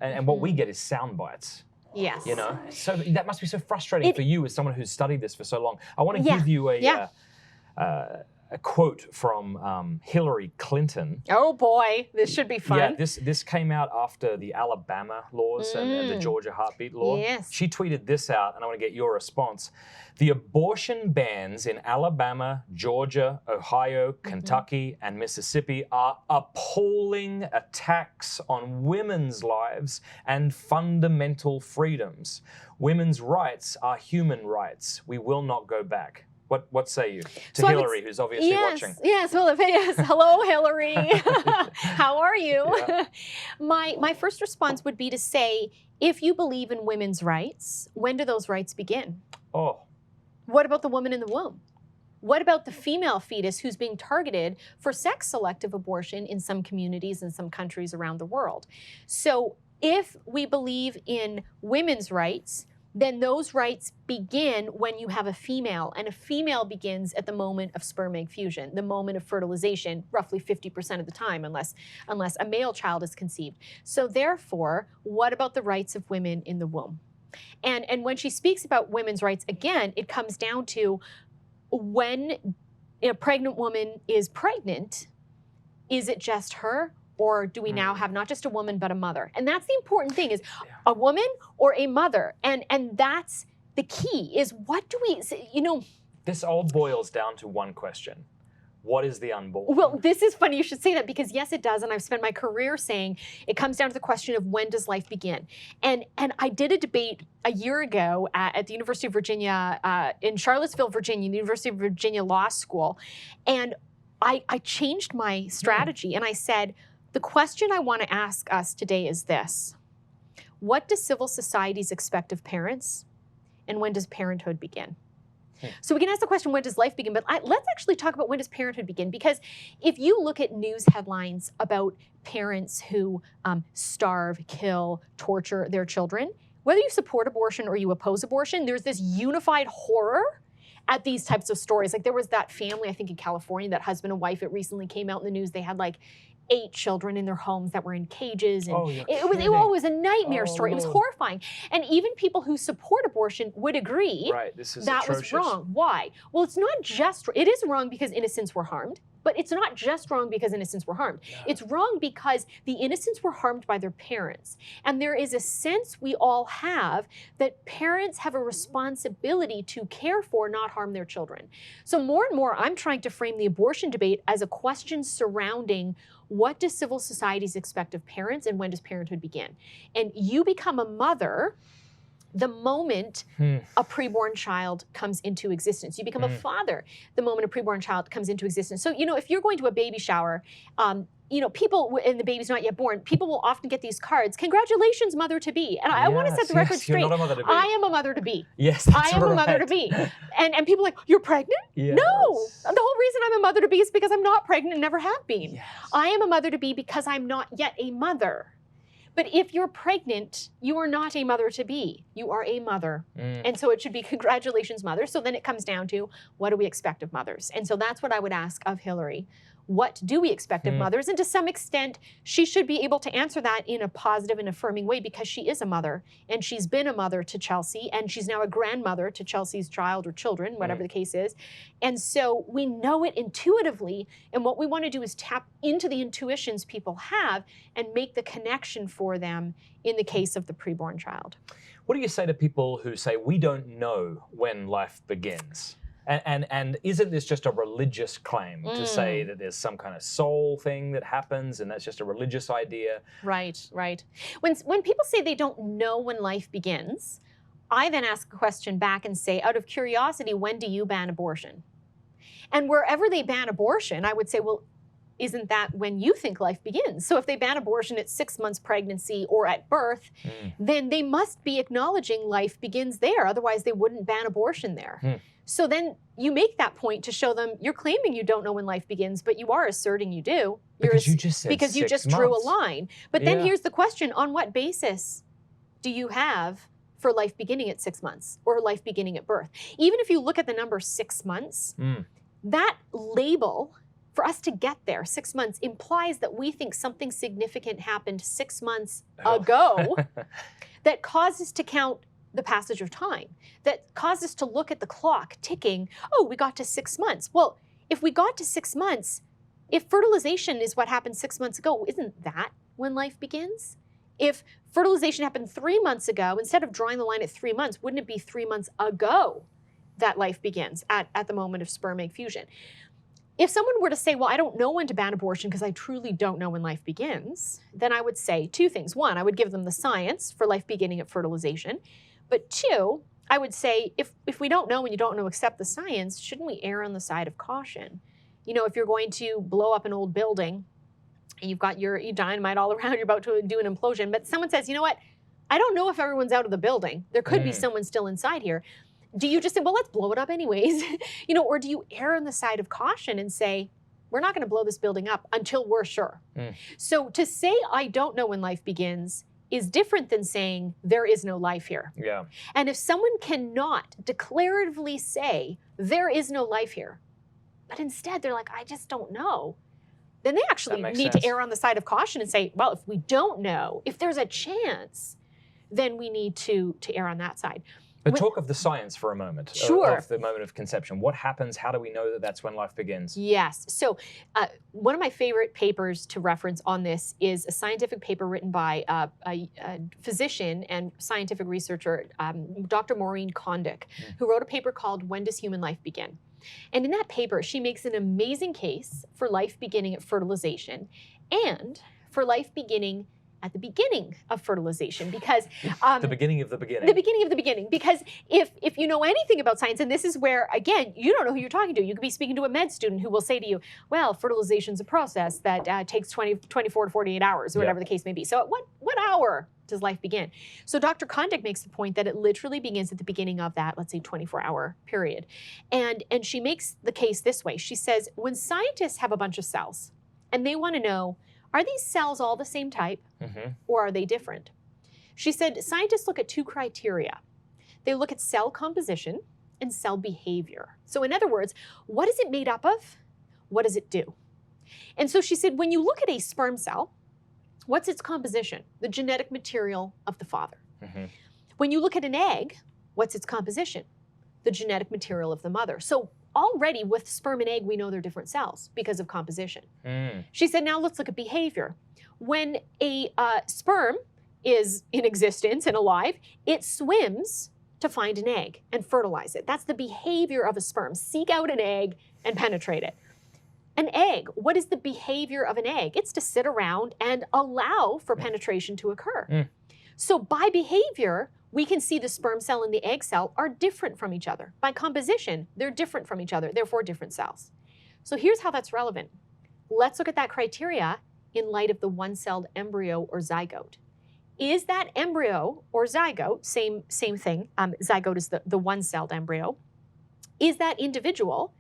and what we get is sound bites. Yes. So that must be so frustrating for you as someone who's studied this for so long. I want to give you a a quote from Hillary Clinton. Oh boy, this should be fun. Yeah, this came out after the Alabama laws and the Georgia heartbeat law. Yes. She tweeted this out, and I want to get your response. The abortion bans in Alabama, Georgia, Ohio, Kentucky, and Mississippi are appalling attacks on women's lives and fundamental freedoms. Women's rights are human rights. We will not go back. What say you to Hillary, who's obviously watching? Yes, well, yes. Hello, Hillary. How are you? Yeah. My first response would be to say, if you believe in women's rights, when do those rights begin? Oh. What about the woman in the womb? What about the female fetus who's being targeted for sex-selective abortion in some communities and some countries around the world? So if we believe in women's rights, then those rights begin when you have a female, and a female begins at the moment of sperm egg fusion, the moment of fertilization, roughly 50% of the time, unless a male child is conceived. So therefore, what about the rights of women in the womb? And when she speaks about women's rights, again, it comes down to when a pregnant woman is pregnant, is it just her? Or do we now have not just a woman, but a mother? And that's the important thing, is a woman or a mother. And that's the key, is what do we, you know. This all boils down to one question. What is the unborn? Well, this is funny you should say that, because yes, it does. And I've spent my career saying it comes down to the question of when does life begin? And I did a debate a year ago at the University of Virginia, in Charlottesville, Virginia, the University of Virginia Law School. And I changed my strategy and I said, the question I want to ask us today is this: what do civil societies expect of parents, and when does parenthood begin? So we can ask the question, when does life begin? But let's actually talk about, when does parenthood begin? Because if you look at news headlines about parents who starve, kill, torture their children, whether you support abortion or you oppose abortion, there's this unified horror at these types of stories. Like there was that family, I think in California, that husband and wife, it recently came out in the news, they had like 8 children in their homes that were in cages. And it was a nightmare story. Lord. It was horrifying. And even people who support abortion would agree this is that atrocious. Was wrong. Why? Well, it's not just, it is wrong because innocents were harmed, but it's not just wrong because innocents were harmed. Yeah. It's wrong because the innocents were harmed by their parents. And there is a sense we all have that parents have a responsibility to care for, not harm their children. So more and more, I'm trying to frame the abortion debate as a question surrounding what do civil societies expect of parents, and when does parenthood begin? And you become a mother the moment a preborn child comes into existence. You become a father the moment a preborn child comes into existence. So, you know, if you're going to a baby shower, you know, people, and the baby's not yet born, people will often get these cards, congratulations, mother-to-be. And I want to set the record straight. You're not a mother-to-be. I am a mother-to-be. Yes, that's I am a mother-to-be. And people are like, you're pregnant? Yes. No. The whole reason I'm a mother-to-be is because I'm not pregnant and never have been. Yes. I am a mother-to-be because I'm not yet a mother. But if you're pregnant, you are not a mother-to-be. You are a mother. And so it should be congratulations, mother. So then it comes down to, what do we expect of mothers? And so that's what I would ask of Hillary. What do we expect of mothers? And to some extent, she should be able to answer that in a positive and affirming way, because she is a mother, and she's been a mother to Chelsea, and she's now a grandmother to Chelsea's child or children, whatever the case is. And so we know it intuitively, and what we want to do is tap into the intuitions people have and make the connection for them in the case of the preborn child. What do you say to people who say, we don't know when life begins? And isn't this just a religious claim to say that there's some kind of soul thing that happens and that's just a religious idea? Right, right. When people say they don't know when life begins, I then ask a question back and say, out of curiosity, when do you ban abortion? And wherever they ban abortion, I would say, well, isn't that when you think life begins? So if they ban abortion at 6 months pregnancy or at birth, then they must be acknowledging life begins there. Otherwise, they wouldn't ban abortion there. So then you make that point to show them you're claiming you don't know when life begins, but you are asserting you do. Because you just said because you just 6 drew a months. line. But then here's the question, on what basis do you have for life beginning at 6 months or life beginning at birth? Even if you look at the number 6 months, that label, for us to get there, 6 months, implies that we think something significant happened 6 months ago that caused us to count the passage of time, that caused us to look at the clock ticking. Oh, we got to 6 months. Well, if we got to 6 months, if fertilization is what happened 6 months ago, isn't that when life begins? If fertilization happened 3 months ago, instead of drawing the line at 3 months, wouldn't it be 3 months ago that life begins at the moment of sperm egg fusion? If someone were to say, well, I don't know when to ban abortion because I truly don't know when life begins, then I would say 2 things. 1, I would give them the science for life beginning at fertilization. But 2, I would say, if we don't know and you don't know except the science, shouldn't we err on the side of caution? You know, if you're going to blow up an old building and you've got your dynamite all around, you're about to do an implosion, but someone says, you know what, I don't know if everyone's out of the building. There could be someone still inside here. Do you just say, well, let's blow it up anyways? You know, or do you err on the side of caution and say, we're not going to blow this building up until we're sure? So to say, I don't know when life begins is different than saying there is no life here. Yeah. And if someone cannot declaratively say there is no life here, but instead they're like, I just don't know, then they actually need to err on the side of caution and say, well, if we don't know, if there's a chance, then we need to err on that side. But talk of the science for a moment. Sure. Of the moment of conception. What happens? How do we know that that's when life begins? Yes. So one of my favorite papers to reference on this is a scientific paper written by a physician and scientific researcher, Dr. Maureen Kondik, who wrote a paper called When Does Human Life Begin? And in that paper, she makes an amazing case for life beginning at fertilization and for life beginning at the beginning of fertilization, because the beginning of the beginning. The beginning of the beginning. Because if you know anything about science, and this is where, again, you don't know who you're talking to. You could be speaking to a med student who will say to you, well, fertilization's a process that takes 24 to 48 hours, or whatever the case may be. So at what hour does life begin? So Dr. Kondik makes the point that it literally begins at the beginning of that, let's say, 24-hour period. And she makes the case this way. She says, when scientists have a bunch of cells and they want to know, are these cells all the same type, or are they different? She said scientists look at 2 criteria. They look at cell composition and cell behavior. So in other words, what is it made up of? What does it do? And so she said, when you look at a sperm cell, what's its composition? The genetic material of the father. When you look at an egg, what's its composition? The genetic material of the mother. So already with sperm and egg, we know they're different cells because of composition. She said, now let's look at behavior. When a sperm is in existence and alive, it swims to find an egg and fertilize it. That's the behavior of a sperm. Seek out an egg and penetrate it. An egg, what is the behavior of an egg? It's to sit around and allow for penetration to occur. So by behavior, we can see the sperm cell and the egg cell are different from each other. By composition, they're different from each other, therefore different cells. So here's how that's relevant. Let's look at that criteria in light of the one-celled embryo or zygote. Is that embryo or zygote, same thing, zygote is the one-celled embryo, is that individual,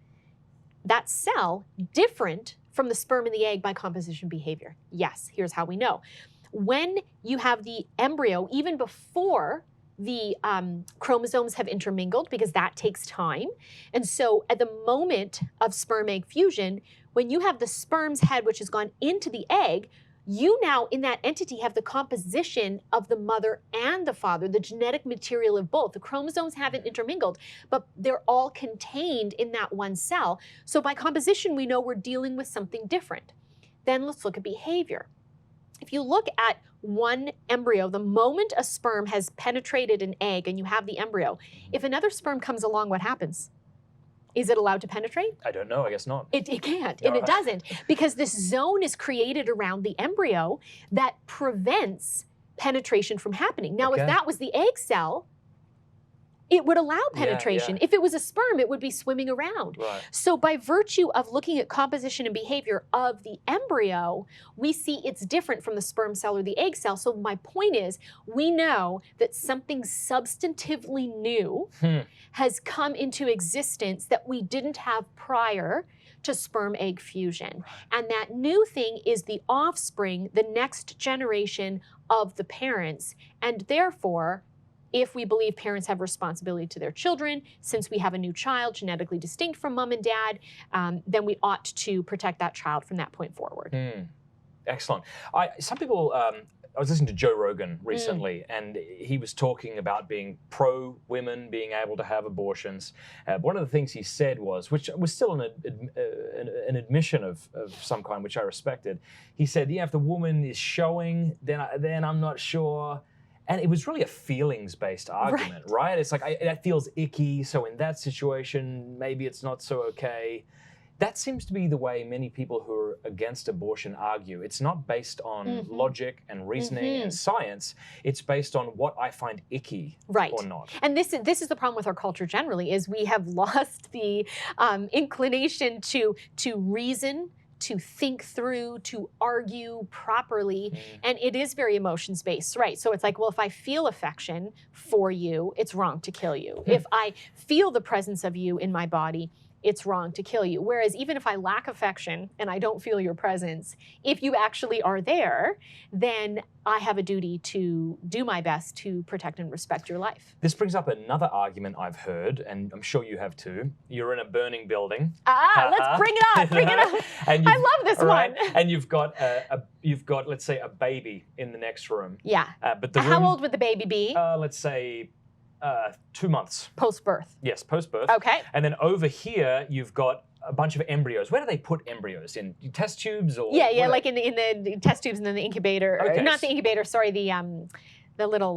that cell, different from the sperm and the egg by composition behavior? Yes, here's how we know. When you have the embryo, even before the chromosomes have intermingled, because that takes time. And so at the moment of sperm egg fusion, when you have the sperm's head, which has gone into the egg, you now in that entity have the composition of the mother and the father, the genetic material of both. The chromosomes haven't intermingled, but they're all contained in that one cell. So by composition, we know we're dealing with something different. Then let's look at behavior. If you look at one embryo, the moment a sperm has penetrated an egg and you have the embryo, if another sperm comes along, what happens? Is it allowed to penetrate? I don't know, I guess not. It can't, and it doesn't, because this zone is created around the embryo that prevents penetration from happening. Now, if that was the egg cell, it would allow penetration. If it was a sperm, it would be swimming around. So by virtue of looking at composition and behavior of the embryo, we see it's different from the sperm cell or the egg cell. So my point is, we know that something substantively new has come into existence that we didn't have prior to sperm egg fusion. And that new thing is the offspring, the next generation of the parents. And therefore, if we believe parents have responsibility to their children, since we have a new child genetically distinct from mom and dad, then we ought to protect that child from that point forward. Excellent. Some people I was listening to Joe Rogan recently, and he was talking about being pro-women being able to have abortions. One of the things he said was, which was still an admission of some kind, which I respected. He said, yeah, if the woman is showing, then I'm not sure. And it was really a feelings-based argument, right? It's like, that feels icky, so in that situation, maybe it's not so okay. That seems to be the way many people who are against abortion argue. It's not based on logic and reasoning and science. It's based on what I find icky or not. And this is the problem with our culture generally, is we have lost the inclination to reason, to think through, to argue properly, and it is very emotions-based, right? So it's like, well, if I feel affection for you, it's wrong to kill you. If I feel the presence of you in my body, it's wrong to kill you. Whereas even if I lack affection and I don't feel your presence, if you actually are there, then I have a duty to do my best to protect and respect your life. This brings up another argument I've heard, and I'm sure you have too. You're in a burning building. Let's bring it up. Bring it up. I love this one. And you've got let's say a baby in the next room. Yeah. But the How old would the baby be? Let's say 2 months. Post-birth. Yes, post-birth. Okay. And then over here, you've got a bunch of embryos. Where do they put embryos? In test tubes or? Yeah, like in the test tubes and then the incubator. Okay. Not the incubator, sorry, the little...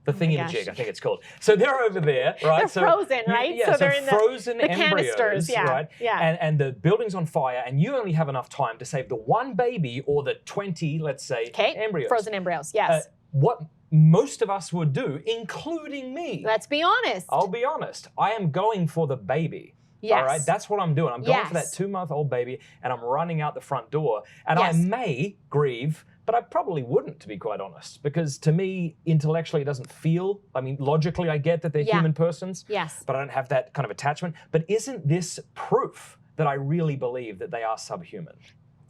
the thingy-majig, I think it's called. So they're over there, right? They're frozen, right? Yeah, so they're in frozen the embryos, canisters, right? Yeah. And the building's on fire, and you only have enough time to save the one baby or the 20, let's say, embryos. Frozen embryos, yes. What most of us would do, including me. Let's be honest. I'll be honest. I am going for the baby. Yes. All right, that's what I'm doing. I'm going for that 2-month-old baby, and I'm running out the front door. And I may grieve, but I probably wouldn't, to be quite honest, because to me, intellectually, it doesn't feel. I mean, logically, I get that they're human persons. Yes. But I don't have that kind of attachment. But isn't this proof that I really believe that they are subhuman?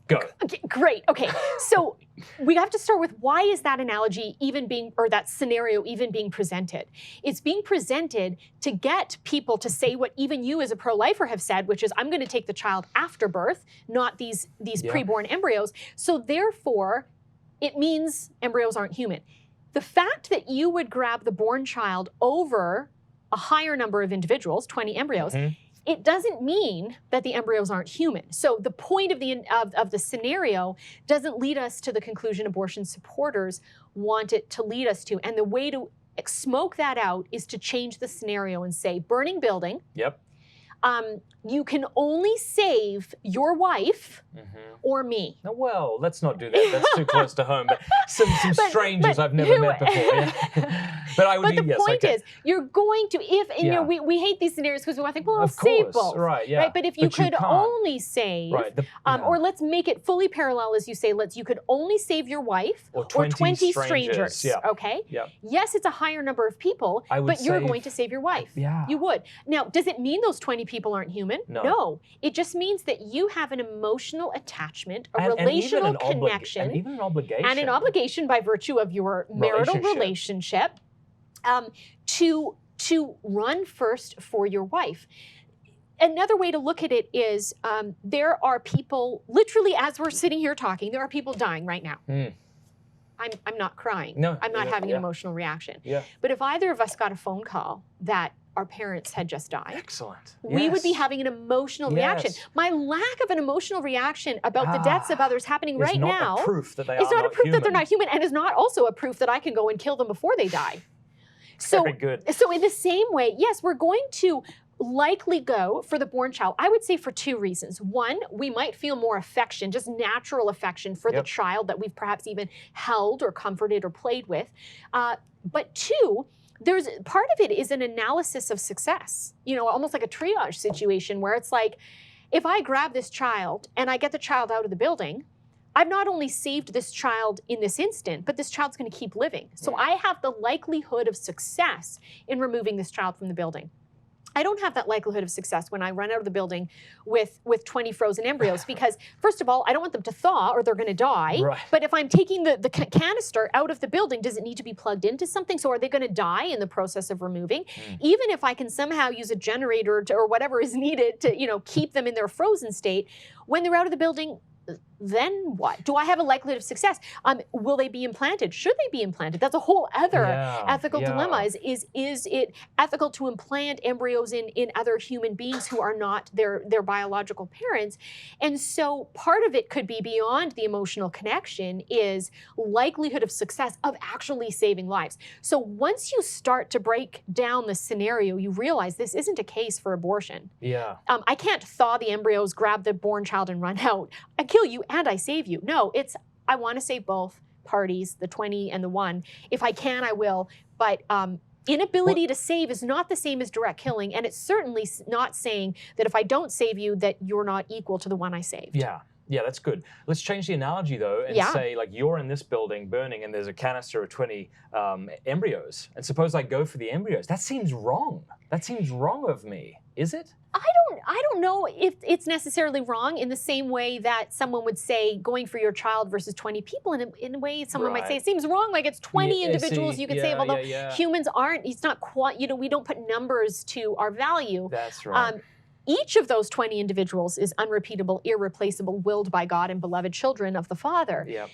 Go. Okay, great. Okay, so we have to start with, why is that analogy even being, or that scenario even being presented? It's being presented to get people to say what even you as a pro-lifer have said, which is, I'm going to take the child after birth, not these preborn embryos. So therefore, it means embryos aren't human. The fact that you would grab the born child over a higher number of individuals, 20 embryos, it doesn't mean that the embryos aren't human. So the point of the scenario doesn't lead us to the conclusion abortion supporters want it to lead us to. And the way to smoke that out is to change the scenario and say, burning building. Yep. You can only save your wife or me. Oh, well, let's not do that. That's too close to home. But some strangers I've never met before. Yeah. But the point is, you're going to, we hate these scenarios because we want to think, well, I'll save both. Right, yeah. Right? But if you could only save, or let's make it fully parallel, as you say, you could only save your wife or 20 strangers. Yeah. Okay? Yeah. Yes, it's a higher number of people, but you're going to save your wife. Yeah. You would. Now, does it mean those 20 people aren't human? No. It just means that you have an emotional attachment, a relational connection, and even an obligation. And an obligation by virtue of your marital relationship to run first for your wife. Another way to look at it is there are people, literally as we're sitting here talking, there are people dying right now. I'm not crying. No, I'm not having an emotional reaction. Yeah. But if either of us got a phone call that our parents had just died, excellent. We would be having an emotional reaction. My lack of an emotional reason about the deaths of others happening right now is not a proof that they it's not a proof that they're not human, and is not also a proof that I can go and kill them before they die. So, very good. So in the same way, yes, we're going to likely go for the born child, I would say, for two reasons. One, we might feel more affection, just natural affection for the child that we've perhaps even held or comforted or played with. But two, there's part of it is an analysis of success, almost like a triage situation where it's like, if I grab this child and I get the child out of the building, I've not only saved this child in this instant, but this child's going to keep living. So I have the likelihood of success in removing this child from the building. I don't have that likelihood of success when I run out of the building with 20 frozen embryos because, first of all, I don't want them to thaw or they're going to die. Right. But if I'm taking the canister out of the building, does it need to be plugged into something? So are they going to die in the process of removing? Even if I can somehow use a generator or whatever is needed to, keep them in their frozen state, when they're out of the building, then what? Do I have a likelihood of success? Will they be implanted? Should they be implanted? That's a whole other ethical dilemma. Is it ethical to implant embryos in other human beings who are not their biological parents? And so part of it could be beyond the emotional connection is likelihood of success of actually saving lives. So once you start to break down the scenario, you realize this isn't a case for abortion. Yeah. I can't thaw the embryos, grab the born child and run out. I kill you and I save you. No, it's I want to save both parties, the 20 and the 1. If I can, I will. But inability to save is not the same as direct killing, and it's certainly not saying that if I don't save you, that you're not equal to the one I saved. Yeah. Yeah, that's good. Let's change the analogy, though, and say, like, you're in this building burning, and there's a canister of 20 embryos. And suppose I go for the embryos. That seems wrong. That seems wrong of me. Is it? I don't know if it's necessarily wrong in the same way that someone would say going for your child versus 20 people. In a way, someone might say it seems wrong, like it's 20 individuals you could save, although humans aren't. It's not quite, we don't put numbers to our value. That's right. Each of those 20 individuals is unrepeatable, irreplaceable, willed by God and beloved children of the Father. Yep.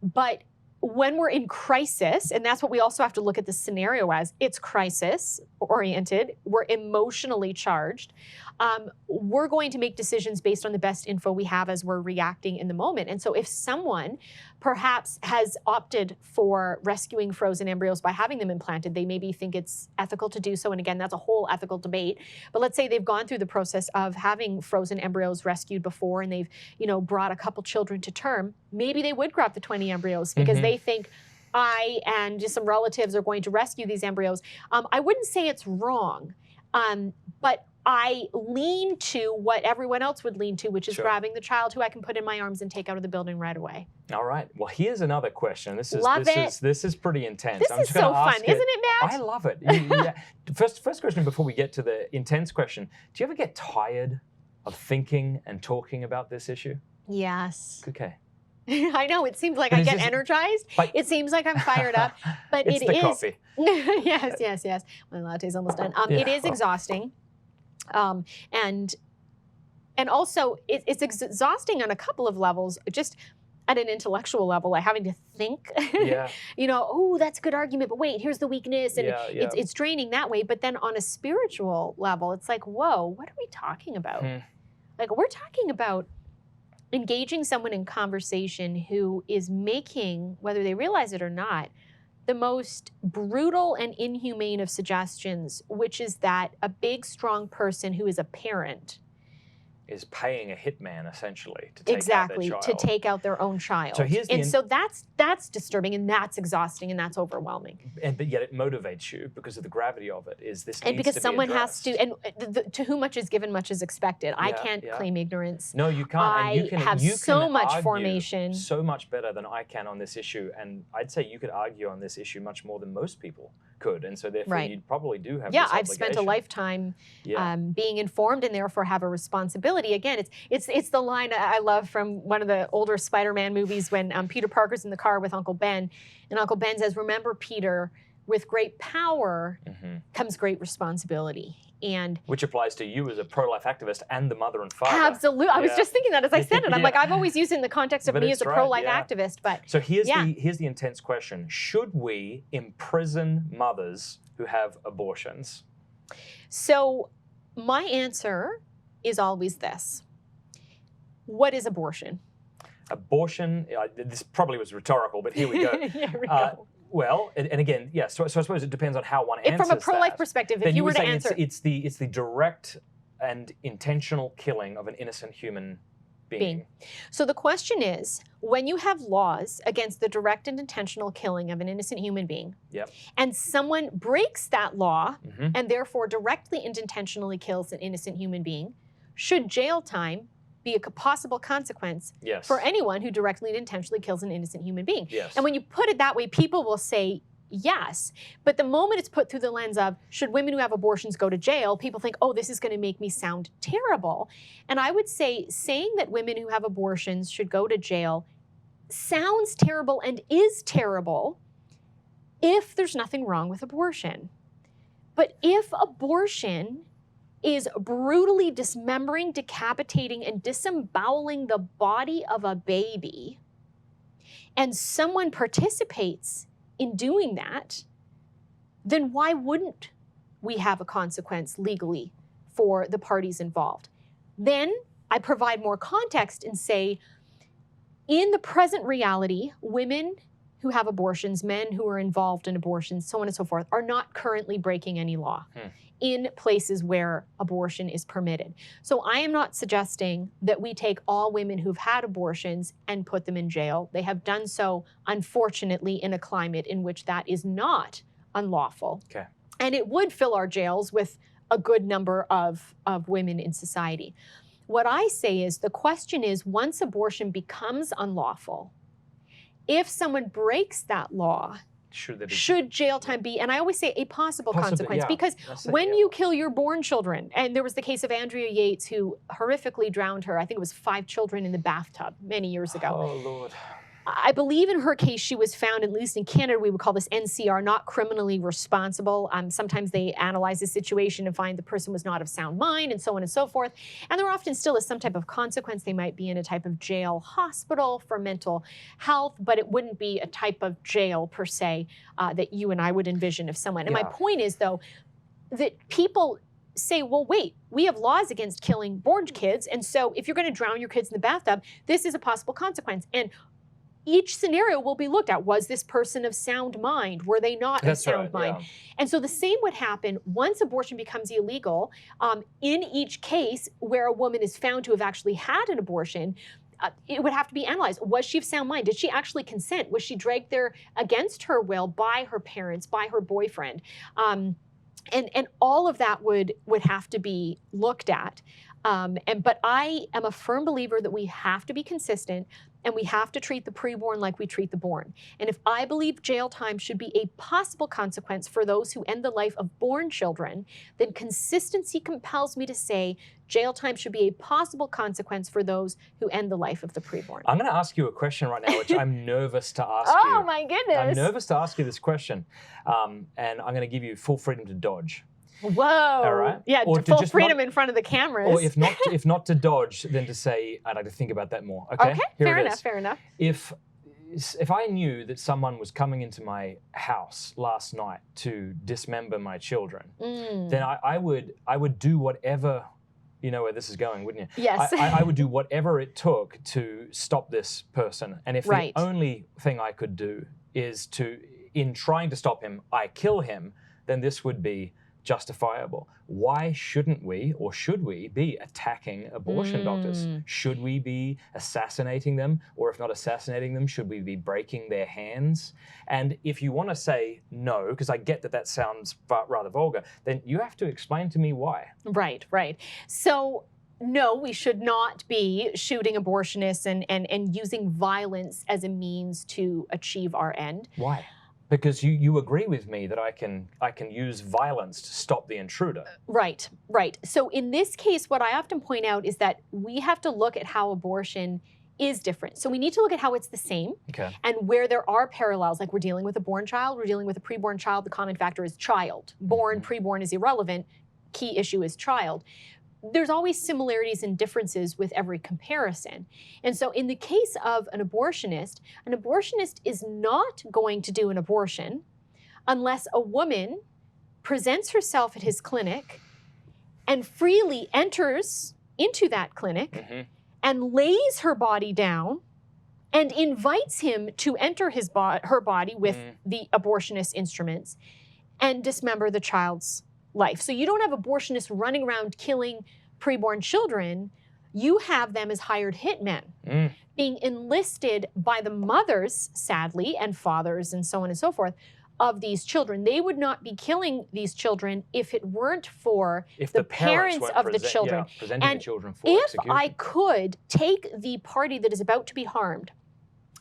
But when we're in crisis, and that's what we also have to look at the scenario as, it's crisis-oriented, we're emotionally charged, we're going to make decisions based on the best info we have as we're reacting in the moment. And so if someone perhaps has opted for rescuing frozen embryos by having them implanted, they maybe think it's ethical to do so. And again, that's a whole ethical debate. But let's say they've gone through the process of having frozen embryos rescued before, and they've, brought a couple children to term. Maybe they would grab the 20 embryos because they think I and just some relatives are going to rescue these embryos. I wouldn't say it's wrong, but I lean to what everyone else would lean to, which is grabbing the child who I can put in my arms and take out of the building right away. All right. Well, here's another question. This is pretty intense. This is so fun, isn't it, Matt? I love it. Yeah. First question before we get to the intense question. Do you ever get tired of thinking and talking about this issue? Yes. Okay. I know, it seems like I get energized. It semes like I'm fired up, but it's the coffee. Yes. My latte's almost done. It is exhausting. And also it's exhausting on a couple of levels, just at an intellectual level, like having to think, oh, that's a good argument, but wait, here's the weakness. And it's draining that way. But then on a spiritual level, it's like, whoa, what are we talking about? Like, we're talking about engaging someone in conversation who is making, whether they realize it or not, the most brutal and inhumane of suggestions, which is that a big, strong person who is a parent is paying a hitman essentially to take out their child. To take out their own child. So that's disturbing, and that's exhausting, and that's overwhelming. But yet it motivates you because of the gravity of it. And because someone has to, and to whom much is given, much is expected. I can't claim ignorance. No, you can't. I have so much formation, so much better than I can on this issue, and I'd say you could argue on this issue much more than most people could, and so therefore you probably do have. Yeah, I've spent a lifetime being informed, and therefore have a responsibility. Again, it's the line I love from one of the older Spider-Man movies when Peter Parker's in the car with Uncle Ben, and Uncle Ben says, "Remember, Peter, with great power comes great responsibility." And which applies to you as a pro-life activist and the mother and father. Absolutely. I was just thinking that as I said it. I'm like, I've always used it in the context of me as a pro-life activist. But so here's the intense question. Should we imprison mothers who have abortions? So my answer is always this. What is abortion? Abortion, this probably was rhetorical, but here we go. Here we go. Well, and again, so I suppose it depends on how one answers from a pro-life perspective, if you were to answer, it's the direct and intentional killing of an innocent human being. So the question is, when you have laws against the direct and intentional killing of an innocent human being, and someone breaks that law and therefore directly and intentionally kills an innocent human being, should jail time be a possible consequence for anyone who directly and intentionally kills an innocent human being? And when you put it that way, people will say yes. But the moment it's put through the lens of, should women who have abortions go to jail, people think, oh, this is going to make me sound terrible. And I would say saying that women who have abortions should go to jail sounds terrible and is terrible if there's nothing wrong with abortion. But if abortion is brutally dismembering, decapitating, and disemboweling the body of a baby, and someone participates in doing that, then why wouldn't we have a consequence legally for the parties involved? Then I provide more context and say, in the present reality, women who have abortions, men who are involved in abortions, so on and so forth, are not currently breaking any law in places where abortion is permitted. So I am not suggesting that we take all women who've had abortions and put them in jail. They have done so, unfortunately, in a climate in which that is not unlawful. Okay. And it would fill our jails with a good number of women in society. What I say is, the question is, once abortion becomes unlawful, if someone breaks that law, should jail time be, and I always say a possible consequence, because when you kill your born children, and there was the case of Andrea Yates who horrifically drowned her, I think it was 5 children in the bathtub many years ago. Oh, Lord. I believe in her case, she was found, at least in Canada, we would call this NCR, not criminally responsible. Sometimes they analyze the situation and find the person was not of sound mind, and so on and so forth. And there often still is some type of consequence. They might be in a type of jail hospital for mental health, but it wouldn't be a type of jail per se that you and I would envision of someone. And my point is, though, that people say, well, wait, we have laws against killing born kids, and so if you're going to drown your kids in the bathtub, this is a possible consequence. And each scenario will be looked at. Was this person of sound mind? Were they not of sound mind? Yeah. And so the same would happen once abortion becomes illegal. In each case where a woman is found to have actually had an abortion, it would have to be analyzed. Was she of sound mind? Did she actually consent? Was she dragged there against her will by her parents, by her boyfriend? And all of that would have to be looked at. But I am a firm believer that we have to be consistent, and we have to treat the preborn like we treat the born. And if I believe jail time should be a possible consequence for those who end the life of born children, then consistency compels me to say jail time should be a possible consequence for those who end the life of the preborn. I'm going to ask you a question right now, which I'm nervous to ask you. Oh, my goodness. I'm nervous to ask you this question, and I'm going to give you full freedom to dodge. Whoa! All right. Yeah, or full freedom in front of the cameras. Or if not to dodge, then to say, I'd like to think about that more. Okay. Fair enough. If I knew that someone was coming into my house last night to dismember my children, then I would do whatever. You know where this is going, wouldn't you? Yes. I would do whatever it took to stop this person, and if the only thing I could do is in trying to stop him, I kill him, then this would be justifiable. Why shouldn't we, or should we, be attacking abortion doctors? Should we be assassinating them? Or if not assassinating them, should we be breaking their hands? And if you want to say no, because I get that sounds rather vulgar, then you have to explain to me why. Right. So no, we should not be shooting abortionists and using violence as a means to achieve our end. Why? Because you agree with me that I can use violence to stop the intruder. Right. So in this case, what I often point out is that we have to look at how abortion is different. So we need to look at how it's the same, and where there are parallels, like we're dealing with a born child, we're dealing with a preborn child, the common factor is child. Born, preborn is irrelevant, key issue is child. There's always similarities and differences with every comparison. And so in the case of an abortionist is not going to do an abortion unless a woman presents herself at his clinic and freely enters into that clinic and lays her body down and invites him to enter her body with the abortionist instruments and dismember the child's life. So you don't have abortionists running around killing preborn children. You have them as hired hitmen, being enlisted by the mothers, sadly, and fathers, and so on and so forth, of these children. They would not be killing these children if it weren't for the parents of the children. Presenting the children for if execution. I could take the party that is about to be harmed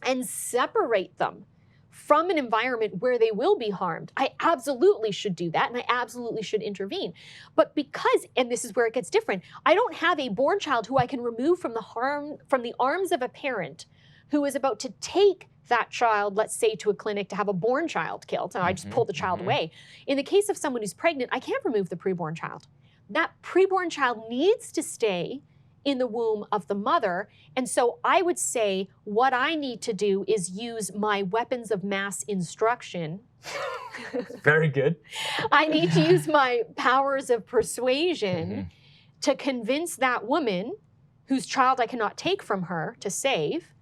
and separate them from an environment where they will be harmed, I absolutely should do that, and I absolutely should intervene. But because, and this is where it gets different, I don't have a born child who I can remove from the arms of a parent who is about to take that child, let's say, to a clinic to have a born child killed. So I just pull the child away. In the case of someone who's pregnant, I can't remove the preborn child. that preborn child needs to stay in the womb of the mother. And so I would say what I need to do is use my weapons of mass instruction. Very good. I need to use my powers of persuasion to convince that woman whose child I cannot take from her to save,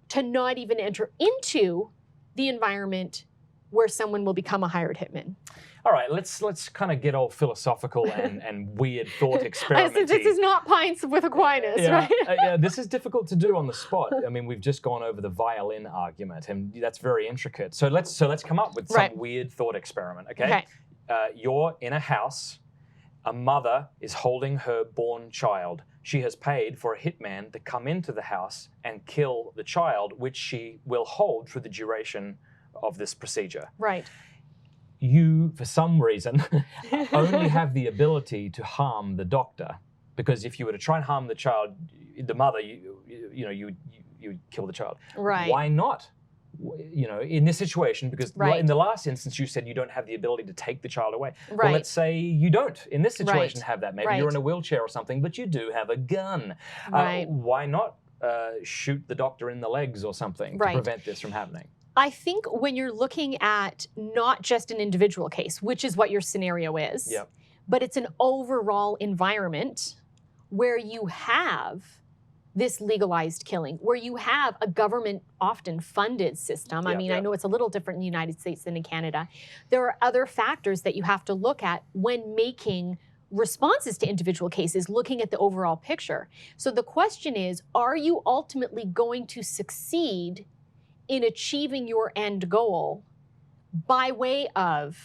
to not even enter into the environment where someone will become a hired hitman. All right, let's kind of get all philosophical and weird thought experimenting. This is not Pints with Aquinas, right? Yeah, this is difficult to do on the spot. I mean, we've just gone over the violin argument, and that's very intricate. So let's come up with some weird thought experiment, okay? You're in a house. A mother is holding her born child. She has paid for a hitman to come into the house and kill the child, which she will hold through the duration of this procedure. Right. You, for some reason, only have the ability to harm the doctor, because if you were to try and harm the child, the mother, you kill the child. Right. Why not? You know, in this situation, because in the last instance you said you don't have the ability to take the child away. Right. Well, let's say you don't in this situation have that. Maybe you're in a wheelchair or something, but you do have a gun. Why not shoot the doctor in the legs or something to prevent this from happening? I think when you're looking at not just an individual case, which is what your scenario is, but it's an overall environment where you have this legalized killing, where you have a government often funded system. I mean, I know it's a little different in the United States than in Canada. There are other factors that you have to look at when making responses to individual cases, looking at the overall picture. So the question is, are you ultimately going to succeed in achieving your end goal by way of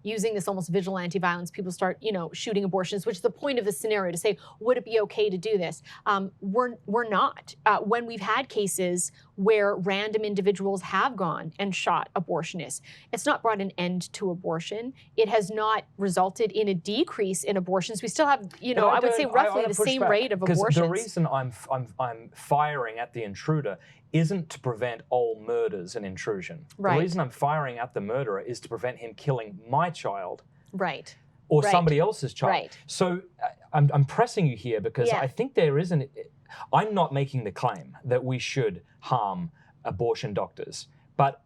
using this almost vigilante violence? People start, shooting abortions, which is the point of the scenario, to say, would it be okay to do this? We're not. When we've had cases where random individuals have gone and shot abortionists, it's not brought an end to abortion. It has not resulted in a decrease in abortions. We still have, I would say roughly the same rate of abortions. The reason I'm firing at the intruder isn't to prevent all murders and intrusion. The reason I'm firing at the murderer is to prevent him killing my child. Or somebody else's child. So I'm pressing you here because I think there is I'm not making the claim that we should harm abortion doctors, but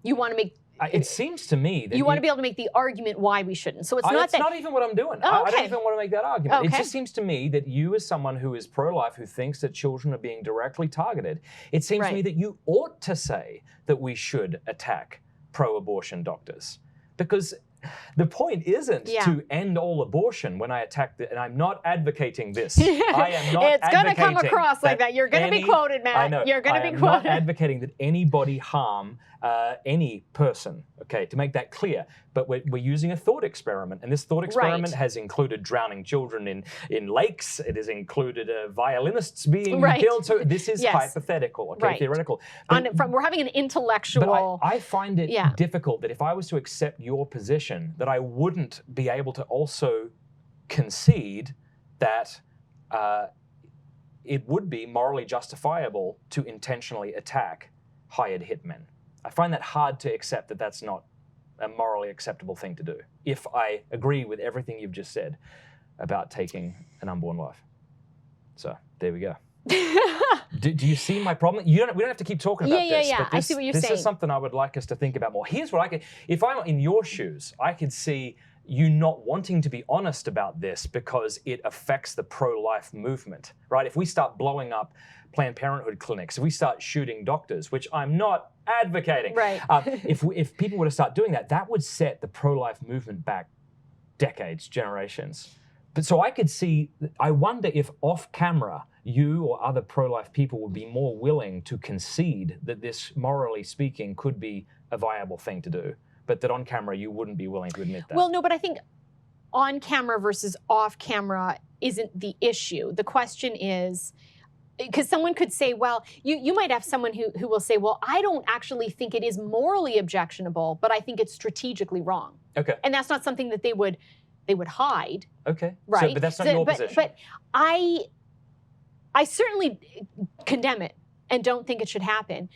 you want to make it seems to me that you want to be able to make the argument why we shouldn't. So it's not that's not even what I'm doing. I don't even want to make that argument. Okay. It just seems to me that you, as someone who is pro-life, who thinks that children are being directly targeted, it seems to me that you ought to say that we should attack pro-abortion doctors. Because the point isn't to end all abortion when I attack and I'm not advocating this. I am not It's going to come across like that. You're going to be quoted, Matt. I know. You're going to be I'm quoted. not advocating that anybody harm any person, okay, to make that clear. But we're using a thought experiment, and this thought experiment has included drowning children in lakes. It has included violinists being killed. So this is hypothetical, okay, theoretical. We're having an intellectual... But I find it difficult that if I was to accept your position, that I wouldn't be able to also concede that it would be morally justifiable to intentionally attack hired hitmen. I find that hard to accept that that's not a morally acceptable thing to do, if I agree with everything you've just said about taking an unborn life. So there we go. do you see my problem? We don't have to keep talking about this. But this, I see what you're saying. This is something I would like us to think about more. Here's what I could, if I'm in your shoes, I could see you not wanting to be honest about this because it affects the pro-life movement, right? If we start blowing up Planned Parenthood clinics, if we start shooting doctors, which I'm not advocating, if people were to start doing that, that would set the pro-life movement back decades, generations. But so I could see, I wonder if off camera, you or other pro-life people would be more willing to concede that this, morally speaking, could be a viable thing to do, but that on camera you wouldn't be willing to admit that. Well, no, but I think on camera versus off camera isn't the issue. The question is, because someone could say, well, you might have someone who will say, well, I don't actually think it is morally objectionable, but I think it's strategically wrong. Okay. And that's not something that they would hide. Okay. Right. So, but that's not your position. But I certainly condemn it and don't think it should happen.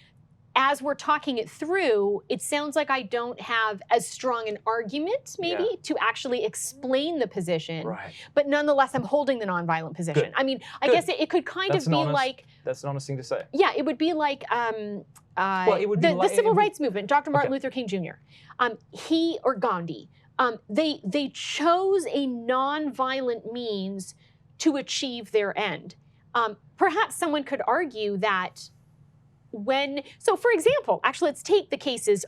as we're talking it through, it sounds like I don't have as strong an argument, maybe, to actually explain the position. Right. But nonetheless, I'm holding the nonviolent position. Good. I mean, I guess it could kind of be like... That's an honest thing to say. Yeah, it would be like it would be the civil rights movement, Dr. Martin Luther King Jr. He or Gandhi, they chose a nonviolent means to achieve their end. Perhaps someone could argue that so for example, actually let's take the cases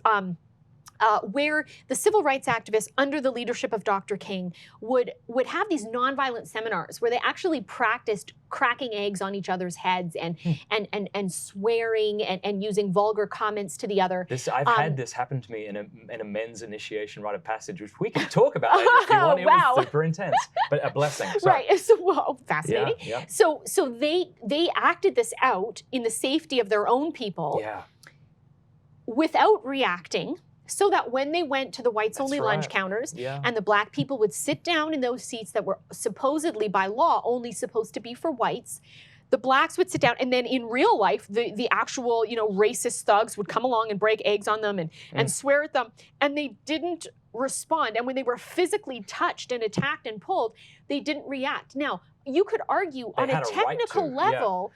where the civil rights activists under the leadership of Dr. King would have these nonviolent seminars where they actually practiced cracking eggs on each other's heads and swearing and using vulgar comments to the other. I've had this happen to me in a men's initiation rite of passage, which we can talk about later if you want. It was super intense, but a blessing. Sorry. Right. So fascinating. Yeah. So they acted this out in the safety of their own people, without reacting. So that when they went to the whites-only lunch counters and the black people would sit down in those seats that were supposedly by law only supposed to be for whites, the blacks would sit down, and then in real life, the actual, racist thugs would come along and break eggs on them and swear at them, and they didn't respond. And when they were physically touched and attacked and pulled, they didn't react. Now, you could argue on a technical level,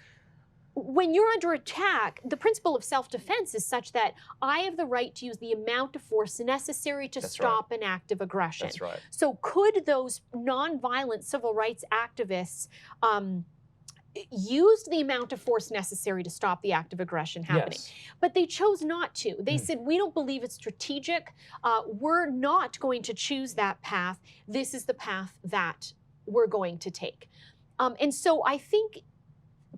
when you're under attack, the principle of self-defense is such that I have the right to use the amount of force necessary to stop an act of aggression. That's right. So could those nonviolent civil rights activists use the amount of force necessary to stop the act of aggression happening? Yes. But they chose not to. They said, we don't believe it's strategic. We're not going to choose that path. This is the path that we're going to take. And so I think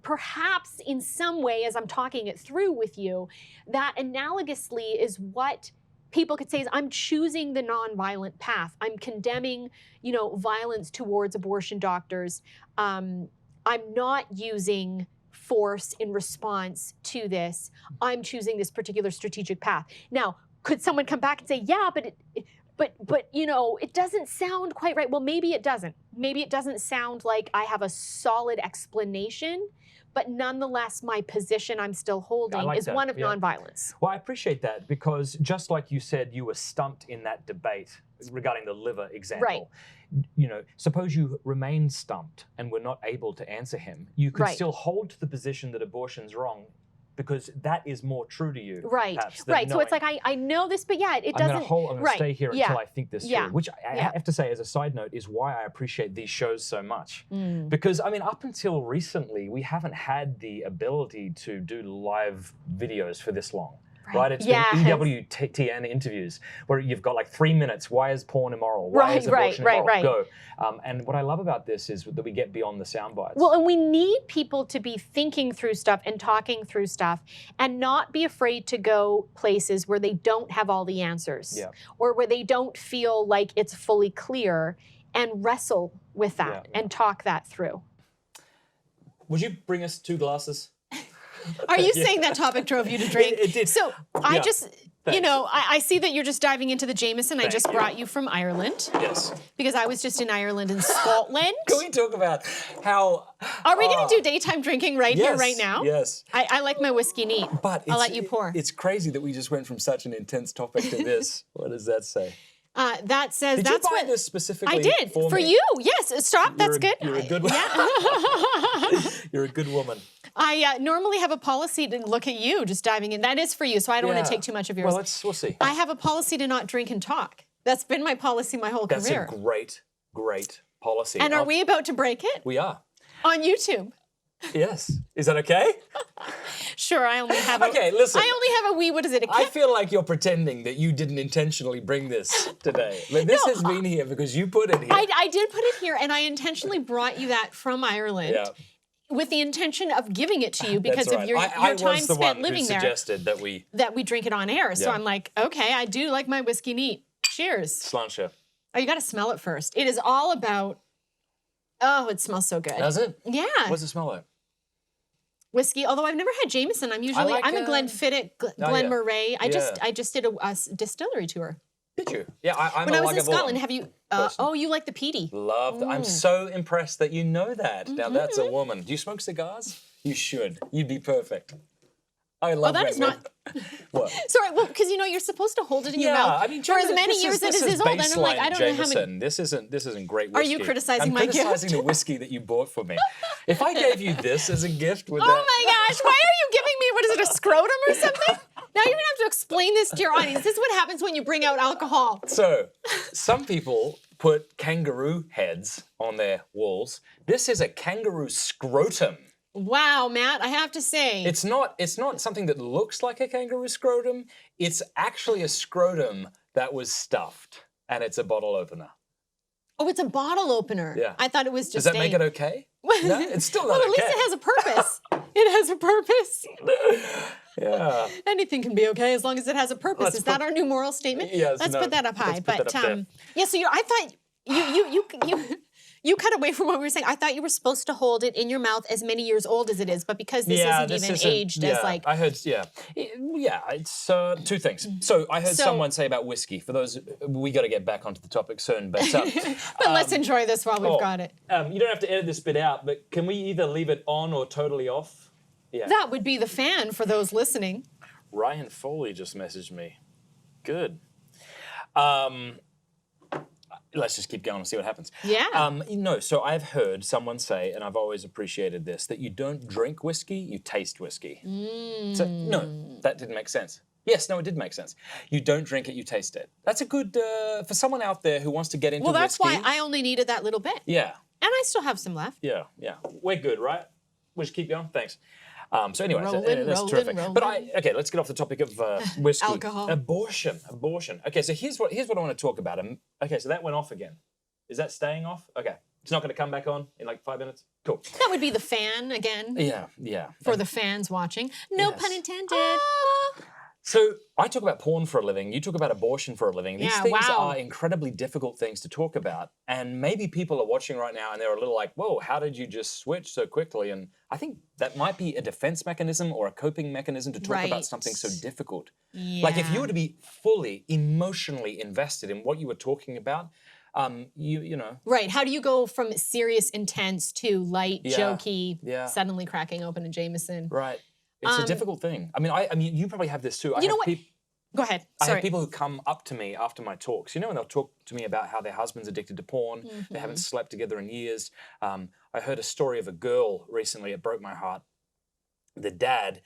perhaps in some way, as I'm talking it through with you, that analogously is what people could say is, I'm choosing the nonviolent path. I'm condemning, violence towards abortion doctors. I'm not using force in response to this. I'm choosing this particular strategic path. Now, could someone come back and say, yeah, but it doesn't sound quite right. Well, maybe it doesn't. Maybe it doesn't sound like I have a solid explanation, but nonetheless, my position I'm still holding is one of nonviolence. Well, I appreciate that, because just like you said, you were stumped in that debate regarding the liver example. Right. Suppose you remain stumped and were not able to answer him. You could still hold to the position that abortion's wrong, because that is more true to you. Right. Perhaps, right. So it's like, I know this, but it doesn't. I'm going to stay here until I think this through, which I have to say as a side note is why I appreciate these shows so much. Because, up until recently, we haven't had the ability to do live videos for this long. Right? It's been EWTN interviews where you've got like 3 minutes. Why is porn immoral? Why is abortion immoral? Go. And what I love about this is that we get beyond the sound bites. Well, and we need people to be thinking through stuff and talking through stuff and not be afraid to go places where they don't have all the answers or where they don't feel like it's fully clear, and wrestle with that and talk that through. Would you bring us 2 glasses? Are you saying that topic drove you to drink? It did. So I just, I see that you're just diving into the Jameson. I just brought you from Ireland. Yes. Because I was just in Ireland and Scotland. Can we talk about how... Are we going to do daytime drinking here, right now? Yes. I like my whiskey neat. But I'll let you pour. It's crazy that we just went from such an intense topic to this. What does that say? That says Did that's you buy what this specifically I did for me? you. Yes, stop. That's good. You're a good woman. You're a good woman. I normally have a policy to look at you just diving in. That is for you, so I don't want to take too much of yours. Well, we'll see. I have a policy to not drink and talk. That's been my policy my whole career. That's a great policy. And are we about to break it? We are. On YouTube. Yes. Is that okay? Sure, I only have Okay, listen. I only have a wee, what is it, I feel like you're pretending that you didn't intentionally bring this today. Like, this has been here because you put it here. I did put it here, and I intentionally brought you that from Ireland. Yeah. With the intention of giving it to you because That's of your I time was the spent one living who there. Suggested that we drink it on air. So I'm like, okay, I do like my whiskey neat. Cheers. Sláinte. Oh, you got to smell it first. It is all about. Oh, it smells so good. Does it? Yeah. What's it smell like? Whiskey. Although I've never had Jameson. I'm a Glenfiddich, Glen Moray. I just did a distillery tour. Did you? Yeah, I'm when I was in Scotland. Have you? You like the peaty? Loved. I'm so impressed that you know that. Now that's a woman. Do you smoke cigars? You should. You'd be perfect. I love that when is not. What? Sorry, well, because you're supposed to hold it in your mouth I mean, for as many years as it is old. And I'm like, I don't know how many. This isn't great Are whiskey. you criticizing I'm my gift? criticizing the whiskey that you bought for me. If I gave you this as a gift, would Oh my gosh, why are you giving me, what is it, a scrotum or something? Now you're gonna have to explain this to your audience. This is what happens when you bring out alcohol. So, some people put kangaroo heads on their walls. This is a kangaroo scrotum. Wow, Matt, I have to say. It's not something that looks like a kangaroo scrotum. It's actually a scrotum that was stuffed, and it's a bottle opener. Oh, it's a bottle opener. Yeah. I thought it was just Does that make it okay? No, it's still not well, at least okay. it has a purpose. It has a purpose. Yeah. Anything can be okay as long as it has a purpose. Is that our new moral statement? Yes, Let's no, put that up high. let's put that up there. Yeah, so I thought you cut away from what we were saying. I thought you were supposed to hold it in your mouth as many years old as it is, but because this isn't aged as like. I heard, it's two things. So I heard someone say about whiskey. For those, we got to get back onto the topic soon, but. But let's enjoy this while we've got it. You don't have to edit this bit out, but can we either leave it on or totally off? Yeah. That would be the fan for those listening. Ryan Foley just messaged me. Good. Let's just keep going and see what happens. Yeah. So I've heard someone say, and I've always appreciated this, that you don't drink whiskey, you taste whiskey. So, no, that didn't make sense. Yes, no, it did make sense. You don't drink it, you taste it. That's a good, for someone out there who wants to get into whiskey. Well, that's why I only needed that little bit. Yeah. And I still have some left. Yeah. We're good, right? We'll just keep going? Thanks. So anyway, Rolling, that's terrific. rolling. But let's get off the topic of whiskey. Alcohol. Abortion. Okay, so here's what I want to talk about. Okay, so that went off again. Is that staying off? Okay. It's not going to come back on in like 5 minutes? Cool. That would be the fan again. Yeah. For the fans watching. No pun intended. So I talk about porn for a living. You talk about abortion for a living. These things are incredibly difficult things to talk about. And maybe people are watching right now and they're a little like, whoa, how did you just switch so quickly? And I think that might be a defense mechanism or a coping mechanism to talk about something so difficult. Yeah. Like if you were to be fully emotionally invested in what you were talking about, you know. Right. How do you go from serious, intense to light, jokey, suddenly cracking open a Jameson? Right. It's a difficult thing. I mean, you probably have this too. You know what? Go ahead. I have people who come up to me after my talks, and they'll talk to me about how their husband's addicted to porn. Mm-hmm. They haven't slept together in years. I heard a story of a girl recently. It broke my heart. The dad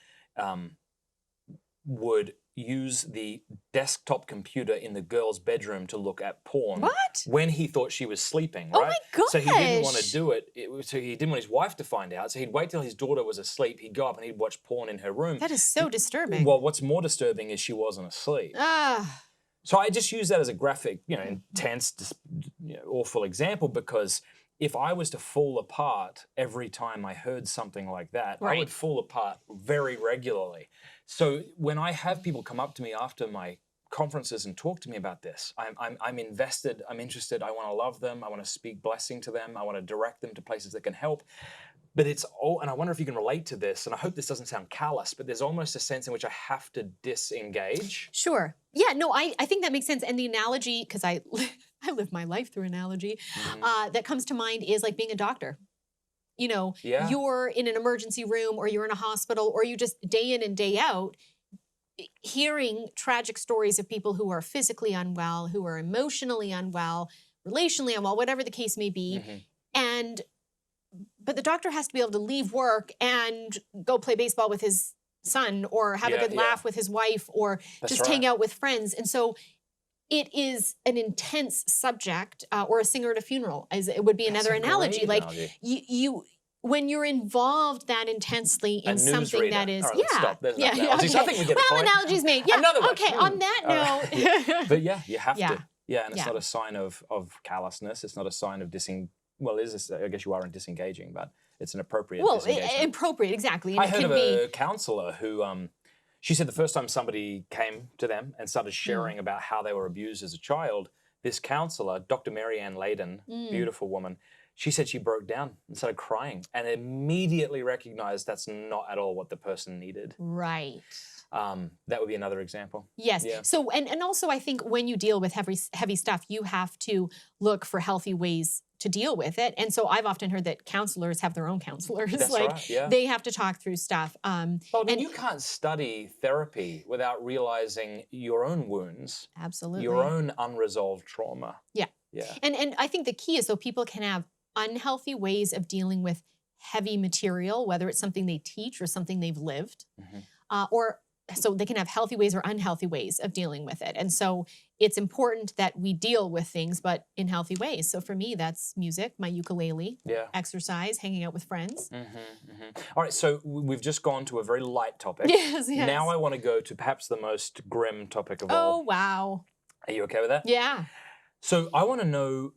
would use the desktop computer in the girl's bedroom to look at porn. What? When he thought she was sleeping, oh right? My gosh. So he didn't want to do it. So he didn't want his wife to find out. So he'd wait till his daughter was asleep. He'd go up and he'd watch porn in her room. That is so disturbing. Well, what's more disturbing is she wasn't asleep. So I just use that as a graphic, intense, awful example because if I was to fall apart every time I heard something like that, I would fall apart very regularly. So when I have people come up to me after my conferences and talk to me about this, I'm invested, I'm interested, I want to love them, I want to speak blessing to them, I want to direct them to places that can help. But it's all, and I wonder if you can relate to this, and I hope this doesn't sound callous, but there's almost a sense in which I have to disengage. Sure. Yeah, no, I think that makes sense. And the analogy, because I live my life through analogy, that comes to mind is like being a doctor. You're in an emergency room or you're in a hospital or you just day in and day out hearing tragic stories of people who are physically unwell, who are emotionally unwell, relationally unwell, whatever the case may be. But the doctor has to be able to leave work and go play baseball with his son or have a good laugh with his wife or just hang out with friends. And so it is an intense subject, or a singer at a funeral, as it would be another analogy. Like you, when you're involved that intensely in something that is, stop. There's okay. I think we get the point. Analogies made. Yeah. Another one. Okay. On that note, but you have to. Yeah, and it's Yeah. not a sign of callousness. It's not a sign of I guess you aren't disengaging, but it's an appropriate disengagement. Appropriate, exactly. And I heard of a counselor who, she said the first time somebody came to them and started sharing about how they were abused as a child, this counselor, Dr. Mary Ann Layden, beautiful woman, she said she broke down and started crying and immediately recognized that's not at all what the person needed. Right. That would be another example. Yes. Yeah. So, and also I think when you deal with heavy stuff, you have to look for healthy ways to deal with it. And so I've often heard that counselors have their own counselors. That's like right, yeah. they have to talk through stuff. Well, I mean, you can't study therapy without realizing your own wounds, absolutely, your own unresolved trauma. Yeah. Yeah. And I think the key is, so people can have unhealthy ways of dealing with heavy material, whether it's something they teach or something they've lived, or so they can have healthy ways or unhealthy ways of dealing with it. And so it's important that we deal with things, but in healthy ways. So for me, that's music, my ukulele, exercise, hanging out with friends. All right, so we've just gone to a very light topic. Yes. Now I want to go to perhaps the most grim topic of all. Oh, wow. Are you okay with that? Yeah. So I want to know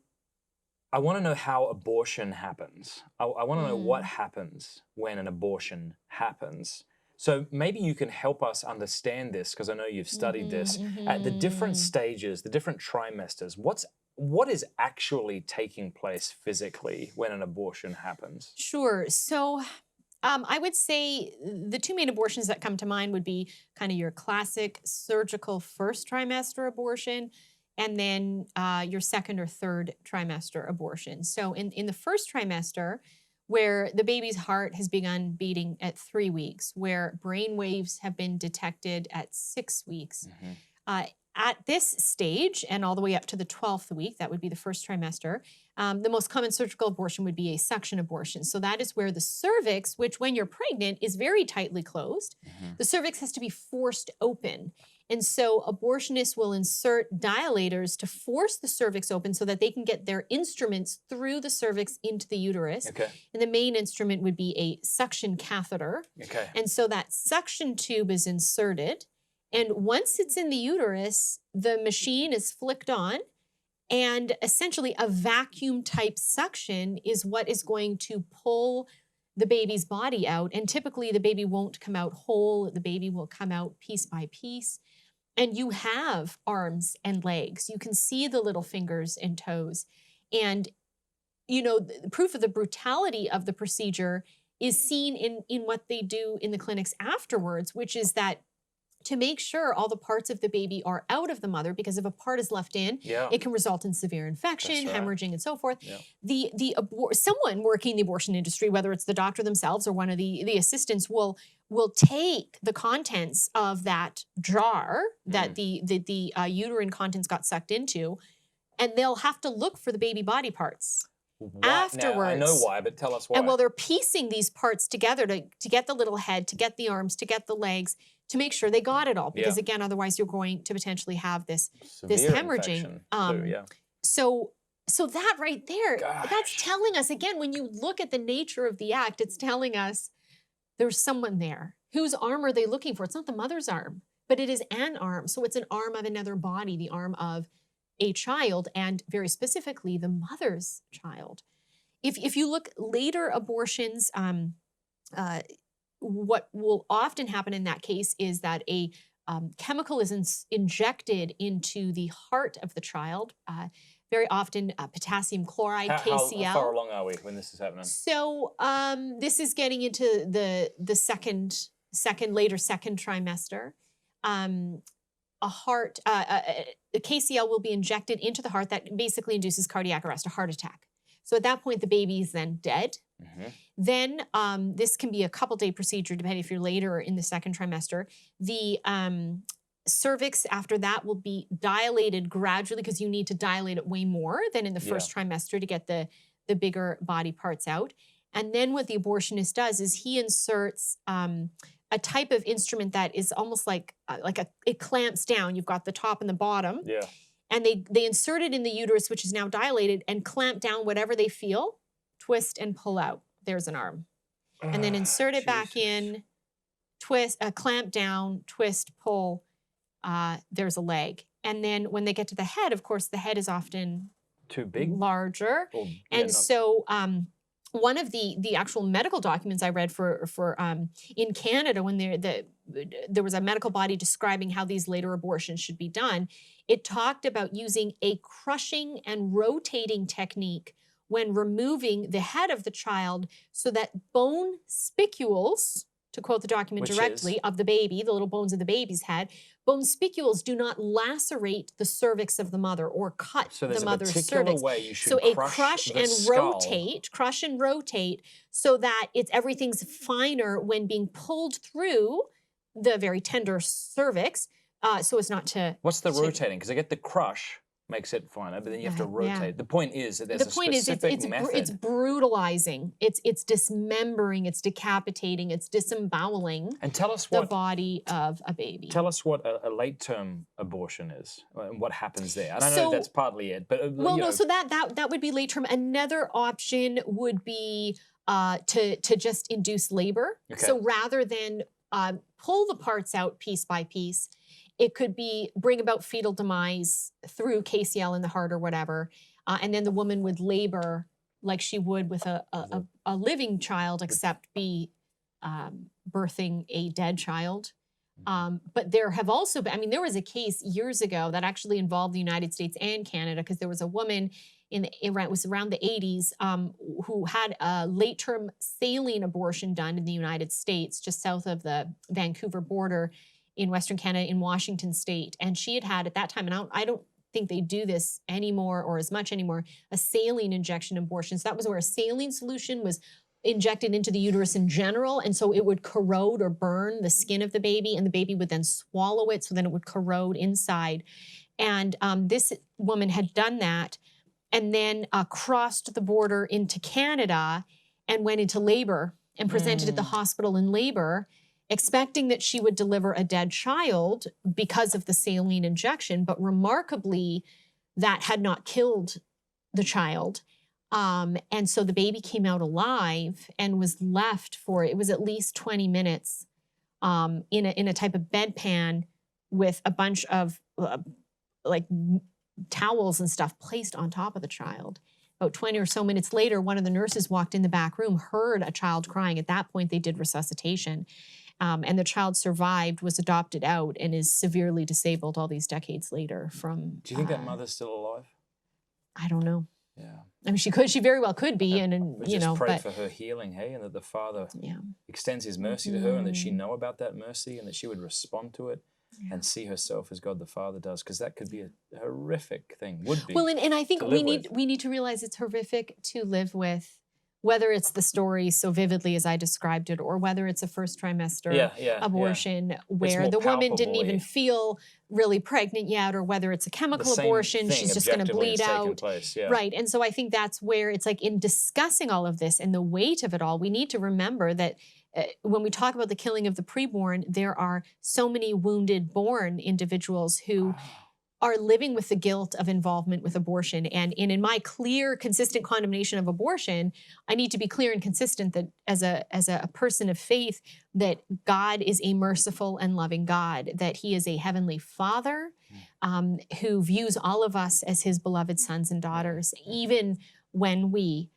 how abortion happens. I want to know what happens when an abortion happens. So maybe you can help us understand this, because I know you've studied this, at the different stages, the different trimesters. What is actually taking place physically when an abortion happens? Sure. So I would say the two main abortions that come to mind would be kind of your classic surgical first trimester abortion, and then your second or third trimester abortion. So in the first trimester, where the baby's heart has begun beating at 3 weeks, where brain waves have been detected at 6 weeks, at this stage and all the way up to the 12th week, that would be the first trimester, the most common surgical abortion would be a suction abortion. So that is where the cervix, which when you're pregnant is very tightly closed, the cervix has to be forced open. And so abortionists will insert dilators to force the cervix open so that they can get their instruments through the cervix into the uterus. And the main instrument would be a suction catheter. And so that suction tube is inserted. And once it's in the uterus, the machine is flicked on, and essentially a vacuum type suction is what is going to pull the baby's body out. And typically the baby won't come out whole. The baby will come out piece by piece. And you have arms and legs. You can see the little fingers and toes. And, you know, the proof of the brutality of the procedure is seen in what they do in the clinics afterwards, which is that to make sure all the parts of the baby are out of the mother, because if a part is left in, it can result in severe infection, hemorrhaging, and so forth. Someone working in the abortion industry, whether it's the doctor themselves or one of the assistants, will take the contents of that jar that the uterine contents got sucked into, and they'll have to look for the baby body parts. Afterwards. Now, I know why, but tell us why. And well, they're piecing these parts together to get the little head, to get the arms, to get the legs, to make sure they got it all. Because again, otherwise you're going to potentially have this hemorrhaging. So that right there, that's telling us, again, when you look at the nature of the act, it's telling us there's someone there. Whose arm are they looking for? It's not the mother's arm, but it is an arm. So it's an arm of another body, the arm of a child, and very specifically the mother's child. If you look later abortions, what will often happen in that case is that a chemical is injected into the heart of the child. Very often potassium chloride, KCl. How far along are we when this is happening? So this is getting into the later second trimester. The KCl will be injected into the heart that basically induces cardiac arrest, a heart attack. So at that point, the baby is then dead. Then this can be a couple-day procedure, depending if you're later or in the second trimester. The cervix after that will be dilated gradually, because you need to dilate it way more than in the first trimester to get the bigger body parts out. And then what the abortionist does is he inserts a type of instrument that is almost like it clamps down. You've got the top and the bottom. And they insert it in the uterus, which is now dilated, and clamp down whatever they feel, twist and pull out. There's an arm. And then insert it back in, twist, clamp down, twist, pull, there's a leg. And then when they get to the head, of course, the head is often too big, larger. So one of the actual medical documents I read for in Canada, when there was a medical body describing how these later abortions should be done, it talked about using a crushing and rotating technique when removing the head of the child, so that bone spicules to quote the document Which directly, is? of the baby, the little bones of the baby's head, bone spicules do not lacerate the cervix of the mother or cut So there's the a mother's particular cervix. way you should So a crush the and skull. crush and rotate, so that everything's finer when being pulled through the very tender cervix, so as not to. What's the rotating? Because I get the crush makes it finer, but then you have to rotate. Yeah. The point is that there's The a point is, specific method. it's brutalizing. It's dismembering. It's decapitating. It's disemboweling. And tell us the what body of a baby. Tell us what a late-term abortion is and what happens there. And I know So- that's partly it, but Well, you no. know, So that would be late term. Another option would be to just induce labor. Okay. So rather than pull the parts out piece by piece, it could be bring about fetal demise through KCL in the heart or whatever, and then the woman would labor like she would with a living child, except be birthing a dead child. But there have also been, I mean, there was a case years ago that actually involved the United States and Canada, because there was a woman it was around the 80s who had a late-term saline abortion done in the United States, just south of the Vancouver border in Western Canada, in Washington State. And she had at that time, and I don't think they do this anymore or as much anymore, a saline injection abortion. So that was where a saline solution was injected into the uterus in general, and so it would corrode or burn the skin of the baby, and the baby would then swallow it, so then it would corrode inside. And this woman had done that, and then crossed the border into Canada and went into labor and presented at the hospital in labor, expecting that she would deliver a dead child because of the saline injection, but remarkably, that had not killed the child. And so the baby came out alive and was left for, it was at least 20 minutes in a type of bedpan with a bunch of like towels and stuff placed on top of the child. About 20 or so minutes later, one of the nurses walked in the back room, heard a child crying. At that point, they did resuscitation. And the child survived, was adopted out, and is severely disabled all these decades later from... do you think that mother's still alive? I don't know. Yeah. I mean, she very well could be, and We you just know, pray but for her healing, hey, and that the Father yeah, extends his mercy to her, and that she know about that mercy, and that she would respond to it and see herself as God the Father does, because that could be a horrific thing. Would be. well, and I think to we live need to realize it's horrific to live with, whether it's the story so vividly as I described it, or whether it's a first trimester abortion where more the woman didn't palpable, even feel really pregnant yet, or whether it's a chemical abortion, she's just going to bleed out. Place, Right. And so I think that's where it's like, in discussing all of this and the weight of it all, we need to remember that when we talk about the killing of the preborn, there are so many wounded born individuals who are living with the guilt of involvement with abortion. And in my clear, consistent condemnation of abortion, I need to be clear and consistent that as a person of faith, that God is a merciful and loving God, that he is a heavenly Father who views all of us as his beloved sons and daughters, even when we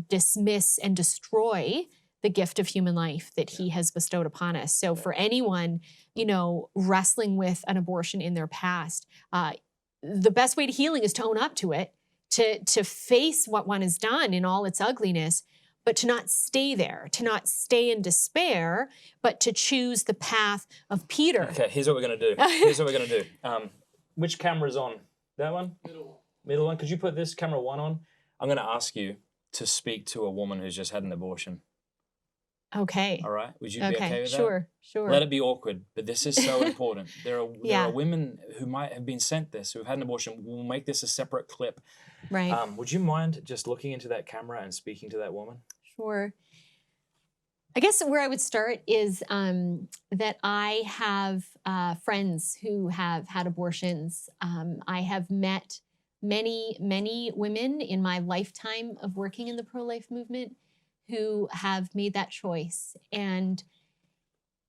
dismiss and destroy the gift of human life that he has bestowed upon us. So for anyone, wrestling with an abortion in their past, the best way to healing is to own up to it, to face what one has done in all its ugliness, but to not stay there, to not stay in despair, but to choose the path of Peter. Okay, here's what we're going to do. Which camera's on? That one? Middle one. Could you put this camera 1 on? I'm going to ask you to speak to a woman who's just had an abortion. Okay. All right. Would you be okay with that? Sure. Let it be awkward, but this is so important. There are women who might have been sent this, who have had an abortion. We'll make this a separate clip. Right. Would you mind just looking into that camera and speaking to that woman? Sure. I guess where I would start is that I have friends who have had abortions. I have met many women in my lifetime of working in the pro-life movement who have made that choice. And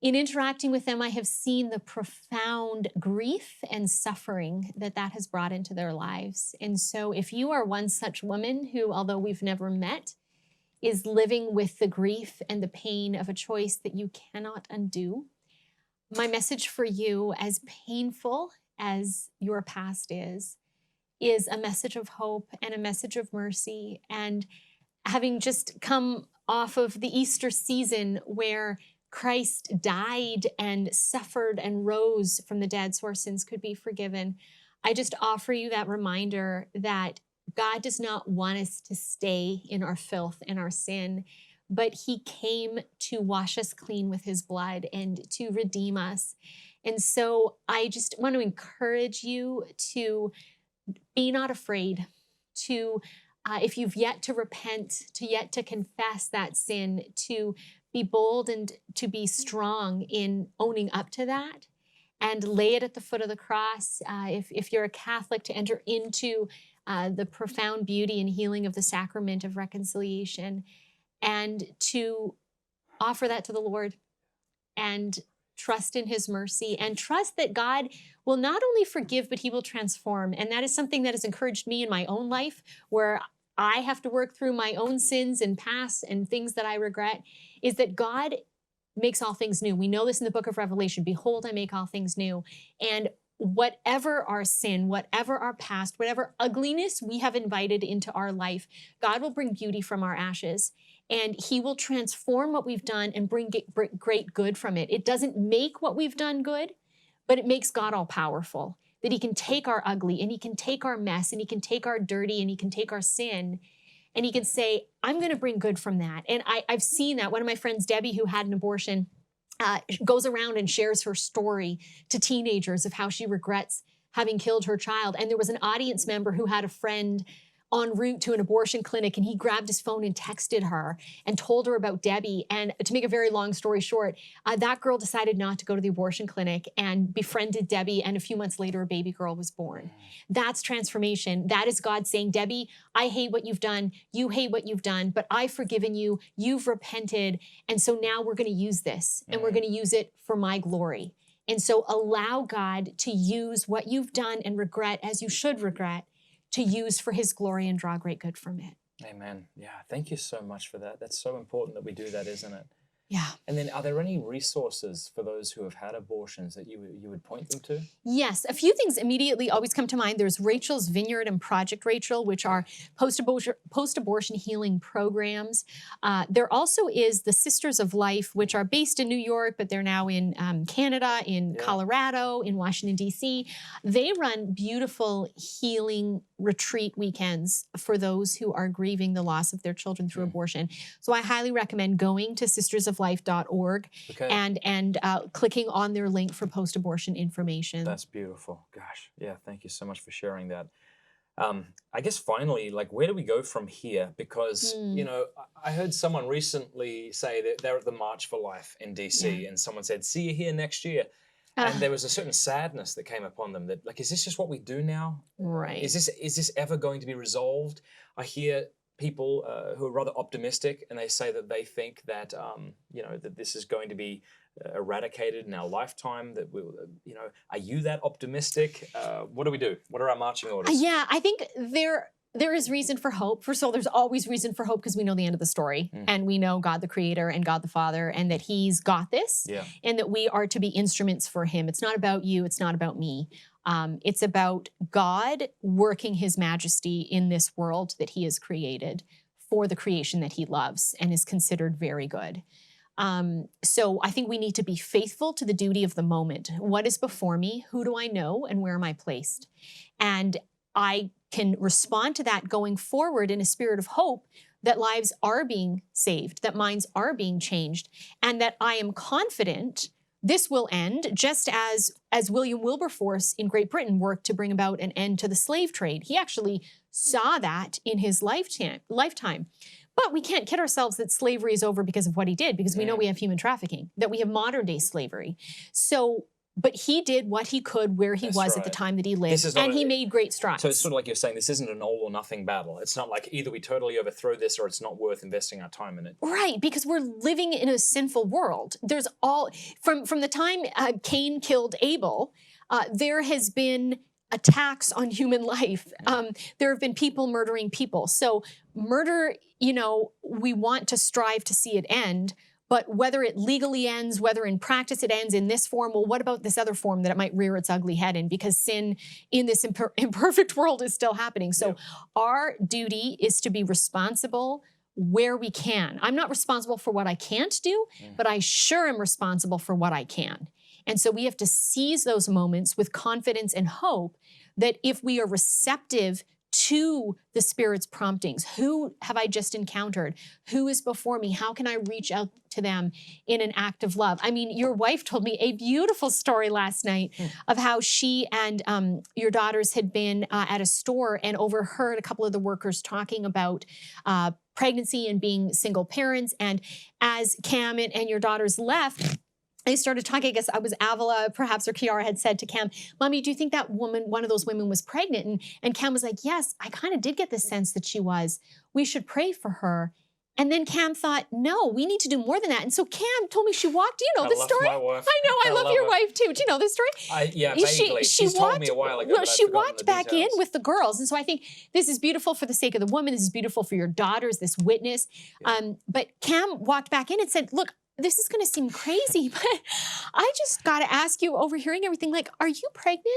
in interacting with them, I have seen the profound grief and suffering that has brought into their lives. And so if you are one such woman who, although we've never met, is living with the grief and the pain of a choice that you cannot undo, my message for you, as painful as your past is a message of hope and a message of mercy. And having just come off of the Easter season, where Christ died and suffered and rose from the dead so our sins could be forgiven. I just offer you that reminder that God does not want us to stay in our filth and our sin, but he came to wash us clean with his blood and to redeem us. And so I just want to encourage you to be not afraid, to, if you've yet to repent, to yet to confess that sin, to be bold and to be strong in owning up to that and lay it at the foot of the cross. If you're a Catholic, to enter into the profound beauty and healing of the sacrament of reconciliation and to offer that to the Lord and trust in his mercy and trust that God will not only forgive, but he will transform. And that is something that has encouraged me in my own life, where I have to work through my own sins and past and things that I regret, is that God makes all things new. We know this in the book of Revelation. Behold, I make all things new. And whatever our sin, whatever our past, whatever ugliness we have invited into our life, God will bring beauty from our ashes. And he will transform what we've done and bring great good from it. It doesn't make what we've done good, but it makes God all powerful. That he can take our ugly and he can take our mess and he can take our dirty and he can take our sin and he can say, I'm going to bring good from that. And I've seen that. One of my friends, Debbie, who had an abortion, goes around and shares her story to teenagers of how she regrets having killed her child. And there was an audience member who had a friend en route to an abortion clinic, and he grabbed his phone and texted her and told her about Debbie. And to make a very long story short, that girl decided not to go to the abortion clinic and befriended Debbie. And a few months later, a baby girl was born. That's transformation. That is God saying, Debbie, I hate what you've done. You hate what you've done, but I've forgiven you. You've repented. And so now we're going to use this and we're going to use it for my glory. And so allow God to use what you've done and regret, as you should regret, to use for his glory and draw great good from it. Amen. Yeah, thank you so much for that. That's so important that we do that, isn't it? Yeah. And then are there any resources for those who have had abortions that you would point them to? Yes, a few things immediately always come to mind. There's Rachel's Vineyard and Project Rachel, which are post-abortion healing programs. There also is the Sisters of Life, which are based in New York, but they're now in Canada, in Colorado, in Washington, D.C. They run beautiful healing retreat weekends for those who are grieving the loss of their children through abortion. So I highly recommend going to sistersoflife.org and clicking on their link for post-abortion information. That's beautiful. Gosh, yeah, thank you so much for sharing that. I guess finally, like, where do we go from here? Because, you know, I heard someone recently say that they're at the March for Life in DC and someone said, see you here next year. And there was a certain sadness that came upon them that, like, is this just what we do now? Right. Is this ever going to be resolved? I hear people who are rather optimistic, and they say that they think that, you know, that this is going to be eradicated in our lifetime. That we'll, you know, are you that optimistic? What do we do? What are our marching orders? Yeah, I think there is reason for hope. First of all, there's always reason for hope because we know the end of the story and we know God the Creator and God the Father and that he's got this and that we are to be instruments for him. It's not about you. It's not about me. It's about God working his majesty in this world that he has created for the creation that he loves and is considered very good. So I think we need to be faithful to the duty of the moment. What is before me? Who do I know? And where am I placed? And I can respond to that going forward in a spirit of hope that lives are being saved, that minds are being changed, and that I am confident this will end, just as William Wilberforce in Great Britain worked to bring about an end to the slave trade. He actually saw that in his lifetime. But we can't kid ourselves that slavery is over because of what he did, because we know we have human trafficking, that we have modern day slavery. So, but he did what he could where he was at the time that he lived, and he made great strides. So it's sort of like you're saying, this isn't an all or nothing battle. It's not like either we totally overthrow this or it's not worth investing our time in it. Right, because we're living in a sinful world. There's all, from the time Cain killed Abel, there has been attacks on human life. There have been people murdering people. So murder, you know, we want to strive to see it end, but whether it legally ends, whether in practice it ends in this form, well, what about this other form that it might rear its ugly head in? Because sin in this imperfect world is still happening. So our duty is to be responsible, where we can. I'm not responsible for what I can't do, but I sure am responsible for what I can. And so we have to seize those moments with confidence and hope that if we are receptive to the Spirit's promptings, who have I just encountered? Who is before me? How can I reach out to them in an act of love? I mean, your wife told me a beautiful story last night of how she and your daughters had been at a store and overheard a couple of the workers talking about pregnancy and being single parents. And as Cam and your daughters left, they started talking. I guess I was Avila, perhaps, or Kiara had said to Cam, Mommy, do you think that woman, one of those women, was pregnant? And Cam was like, yes, I kind of did get the sense that she was. We should pray for her. And then Cam thought, no, we need to do more than that. And so Cam told me she walked, you know the story? My wife. I know, I love your wife too. Do you know this story? Yeah, vaguely. She's told me a while ago. Well, she walked back in with the girls. And so I think this is beautiful for the sake of the woman. This is beautiful for your daughters, this witness. Yeah. But Cam walked back in and said, look, this is going to seem crazy, but I just got to ask you, overhearing everything, like, are you pregnant?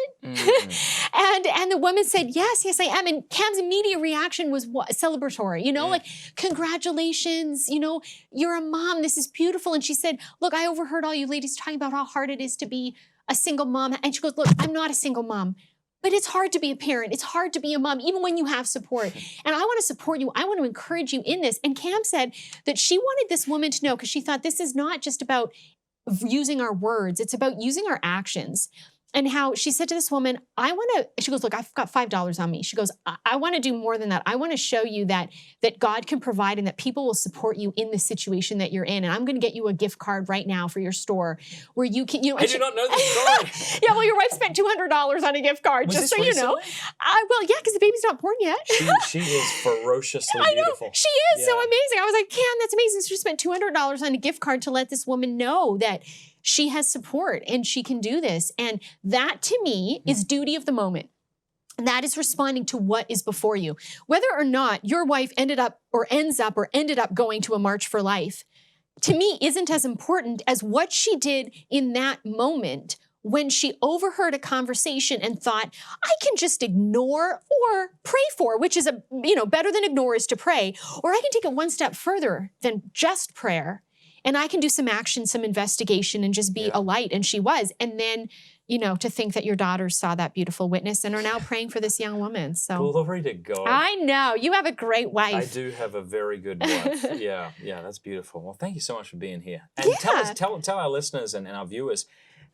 And the woman said, yes, I am. And Cam's immediate reaction was celebratory, you know, like, congratulations, you know, you're a mom. This is beautiful. And she said, look, I overheard all you ladies talking about how hard it is to be a single mom. And she goes, look, I'm not a single mom. But it's hard to be a parent. It's hard to be a mom, even when you have support. And I want to support you. I want to encourage you in this. And Cam said that she wanted this woman to know, because she thought this is not just about using our words. It's about using our actions. And how she said to this woman, she goes, look, I've got $5 on me. She goes, I want to do more than that. I want to show you that God can provide and that people will support you in the situation that you're in. And I'm going to get you a gift card right now for your store where you can, you know. I do not know this story. Yeah, well, your wife spent $200 on a gift card, Was just so recently? you know. Well, yeah, because the baby's not born yet. She is ferociously I know, beautiful. she is so amazing. I was like, Cam, that's amazing. So she spent $200 on a gift card to let this woman know that she has support and she can do this. And that, to me, is duty of the moment. That is responding to what is before you. Whether or not your wife ended up going to a March for Life, to me, isn't as important as what she did in that moment when she overheard a conversation and thought, I can just ignore or pray for, which is better than ignore is to pray, or I can take it one step further than just prayer. And I can do some action, some investigation, and just be a light. And she was. And then, to think that your daughters saw that beautiful witness and are now praying for this young woman. So glory to God. I know. You have a great wife. I do have a very good wife. Yeah, that's beautiful. Well, thank you so much for being here. And tell our listeners and our viewers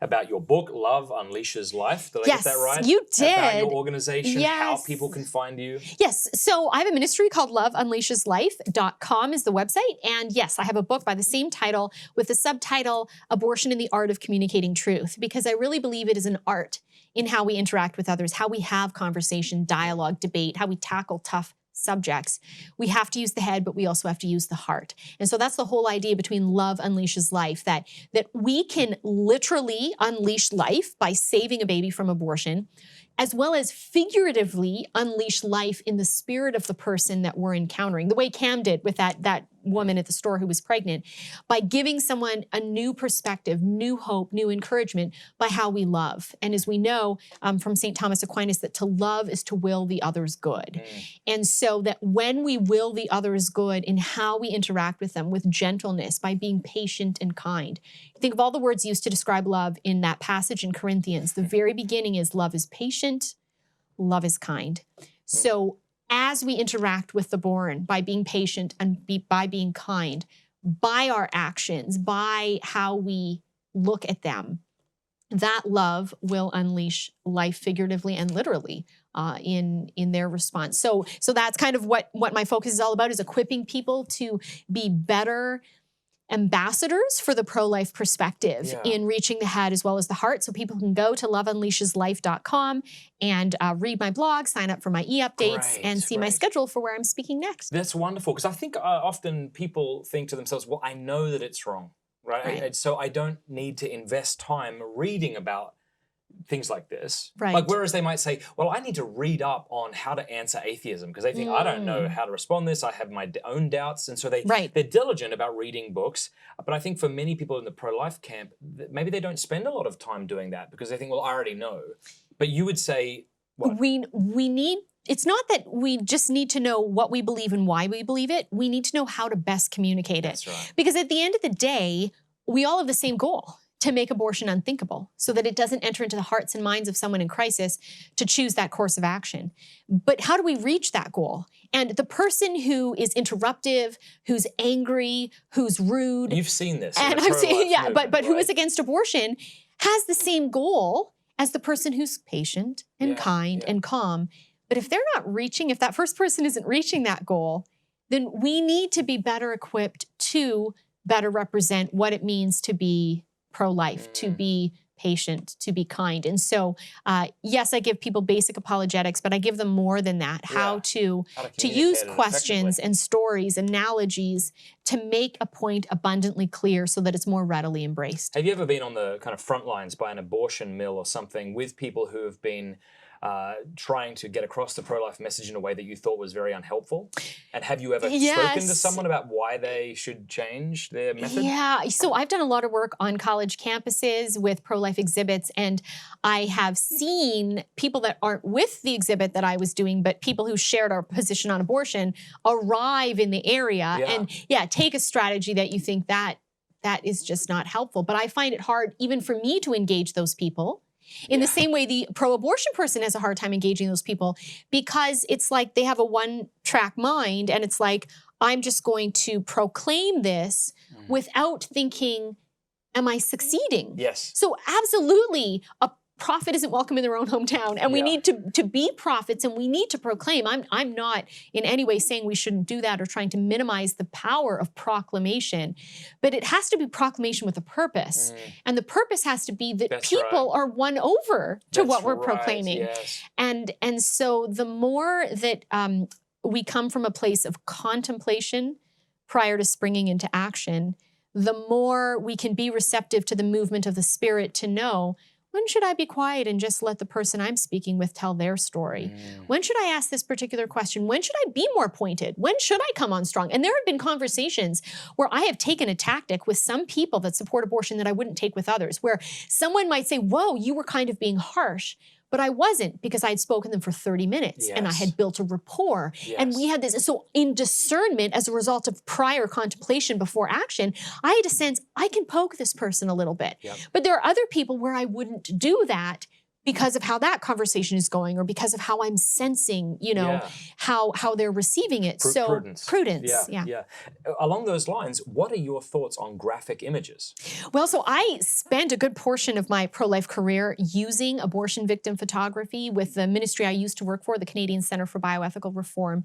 about your book, Love Unleashes Life. Did I get that right? Yes, you did. About your organization, how people can find you. Yes. So I have a ministry called loveunleasheslife.com is the website. And yes, I have a book by the same title with the subtitle, Abortion and the Art of Communicating Truth, because I really believe it is an art in how we interact with others, how we have conversation, dialogue, debate, how we tackle tough subjects. We have to use the head, but we also have to use the heart. And so that's the whole idea between Love Unleashes Life, that we can literally unleash life by saving a baby from abortion, as well as figuratively unleash life in the spirit of the person that we're encountering, the way Cam did with that woman at the store who was pregnant, by giving someone a new perspective, new hope, new encouragement by how we love. And as we know from St. Thomas Aquinas, that to love is to will the others good. And so that when we will the others good in how we interact with them, with gentleness, by being patient and kind. Think of all the words used to describe love in that passage in Corinthians. The very beginning is love is patient, love is kind. So as we interact with the born, by being patient and by being kind, by our actions, by how we look at them, that love will unleash life figuratively and literally in their response. So that's kind of what my focus is all about, is equipping people to be better ambassadors for the pro-life perspective in reaching the head as well as the heart. So people can go to loveunleasheslife.com and read my blog, sign up for my e-updates, and see my schedule for where I'm speaking next. That's wonderful, because I think often people think to themselves, well, I know that it's wrong, right? And so I don't need to invest time reading about things like this. Like, whereas they might say, well, I need to read up on how to answer atheism, because they think, I don't know how to respond to this. I have my own doubts. And so they're diligent about reading books. But I think for many people in the pro-life camp, maybe they don't spend a lot of time doing that because they think, well, I already know. But you would say, what? We need it's not that we just need to know what we believe and why we believe it. We need to know how to best communicate it. That's right. Because at the end of the day, we all have the same goal: to make abortion unthinkable so that it doesn't enter into the hearts and minds of someone in crisis to choose that course of action. But how do we reach that goal? And the person who is interruptive, who's angry, who's rude. You've seen this. And I'm saying, yeah, but who is against abortion has the same goal as the person who's patient and kind and calm. But if they're not reaching, if that first person isn't reaching that goal, then we need to be better equipped to better represent what it means to be pro-life, to be patient, to be kind. And so, yes, I give people basic apologetics, but I give them more than that, how to use questions and stories, analogies to make a point abundantly clear so that it's more readily embraced. Have you ever been on the kind of front lines by an abortion mill or something with people who have been trying to get across the pro-life message in a way that you thought was very unhelpful? And have you ever spoken to someone about why they should change their method? Yeah, so I've done a lot of work on college campuses with pro-life exhibits, and I have seen people that aren't with the exhibit that I was doing, but people who shared our position on abortion arrive in the area and take a strategy that you think that is just not helpful. But I find it hard even for me to engage those people. In the same way, the pro-abortion person has a hard time engaging those people because it's like they have a one-track mind, and it's like, I'm just going to proclaim this without thinking, am I succeeding? Yes. So absolutely, a prophet isn't welcome in their own hometown, and we need to be prophets, and we need to proclaim. I'm not in any way saying we shouldn't do that or trying to minimize the power of proclamation, but it has to be proclamation with a purpose. And the purpose has to be that people are won over to what we're proclaiming. Yes. And so the more that we come from a place of contemplation prior to springing into action, the more we can be receptive to the movement of the Spirit to know, when should I be quiet and just let the person I'm speaking with tell their story? When should I ask this particular question? When should I be more pointed? When should I come on strong? And there have been conversations where I have taken a tactic with some people that support abortion that I wouldn't take with others, where someone might say, whoa, you were kind of being harsh. But I wasn't, because I'd spoken to them for 30 minutes and I had built a rapport. And we had this. So in discernment, as a result of prior contemplation before action, I had a sense I can poke this person a little bit. But there are other people where I wouldn't do that because of how that conversation is going, or because of how I'm sensing, how they're receiving it. Prudence. Yeah. Along those lines, what are your thoughts on graphic images? Well, so I spent a good portion of my pro-life career using abortion victim photography with the ministry I used to work for, the Canadian Centre for Bioethical Reform,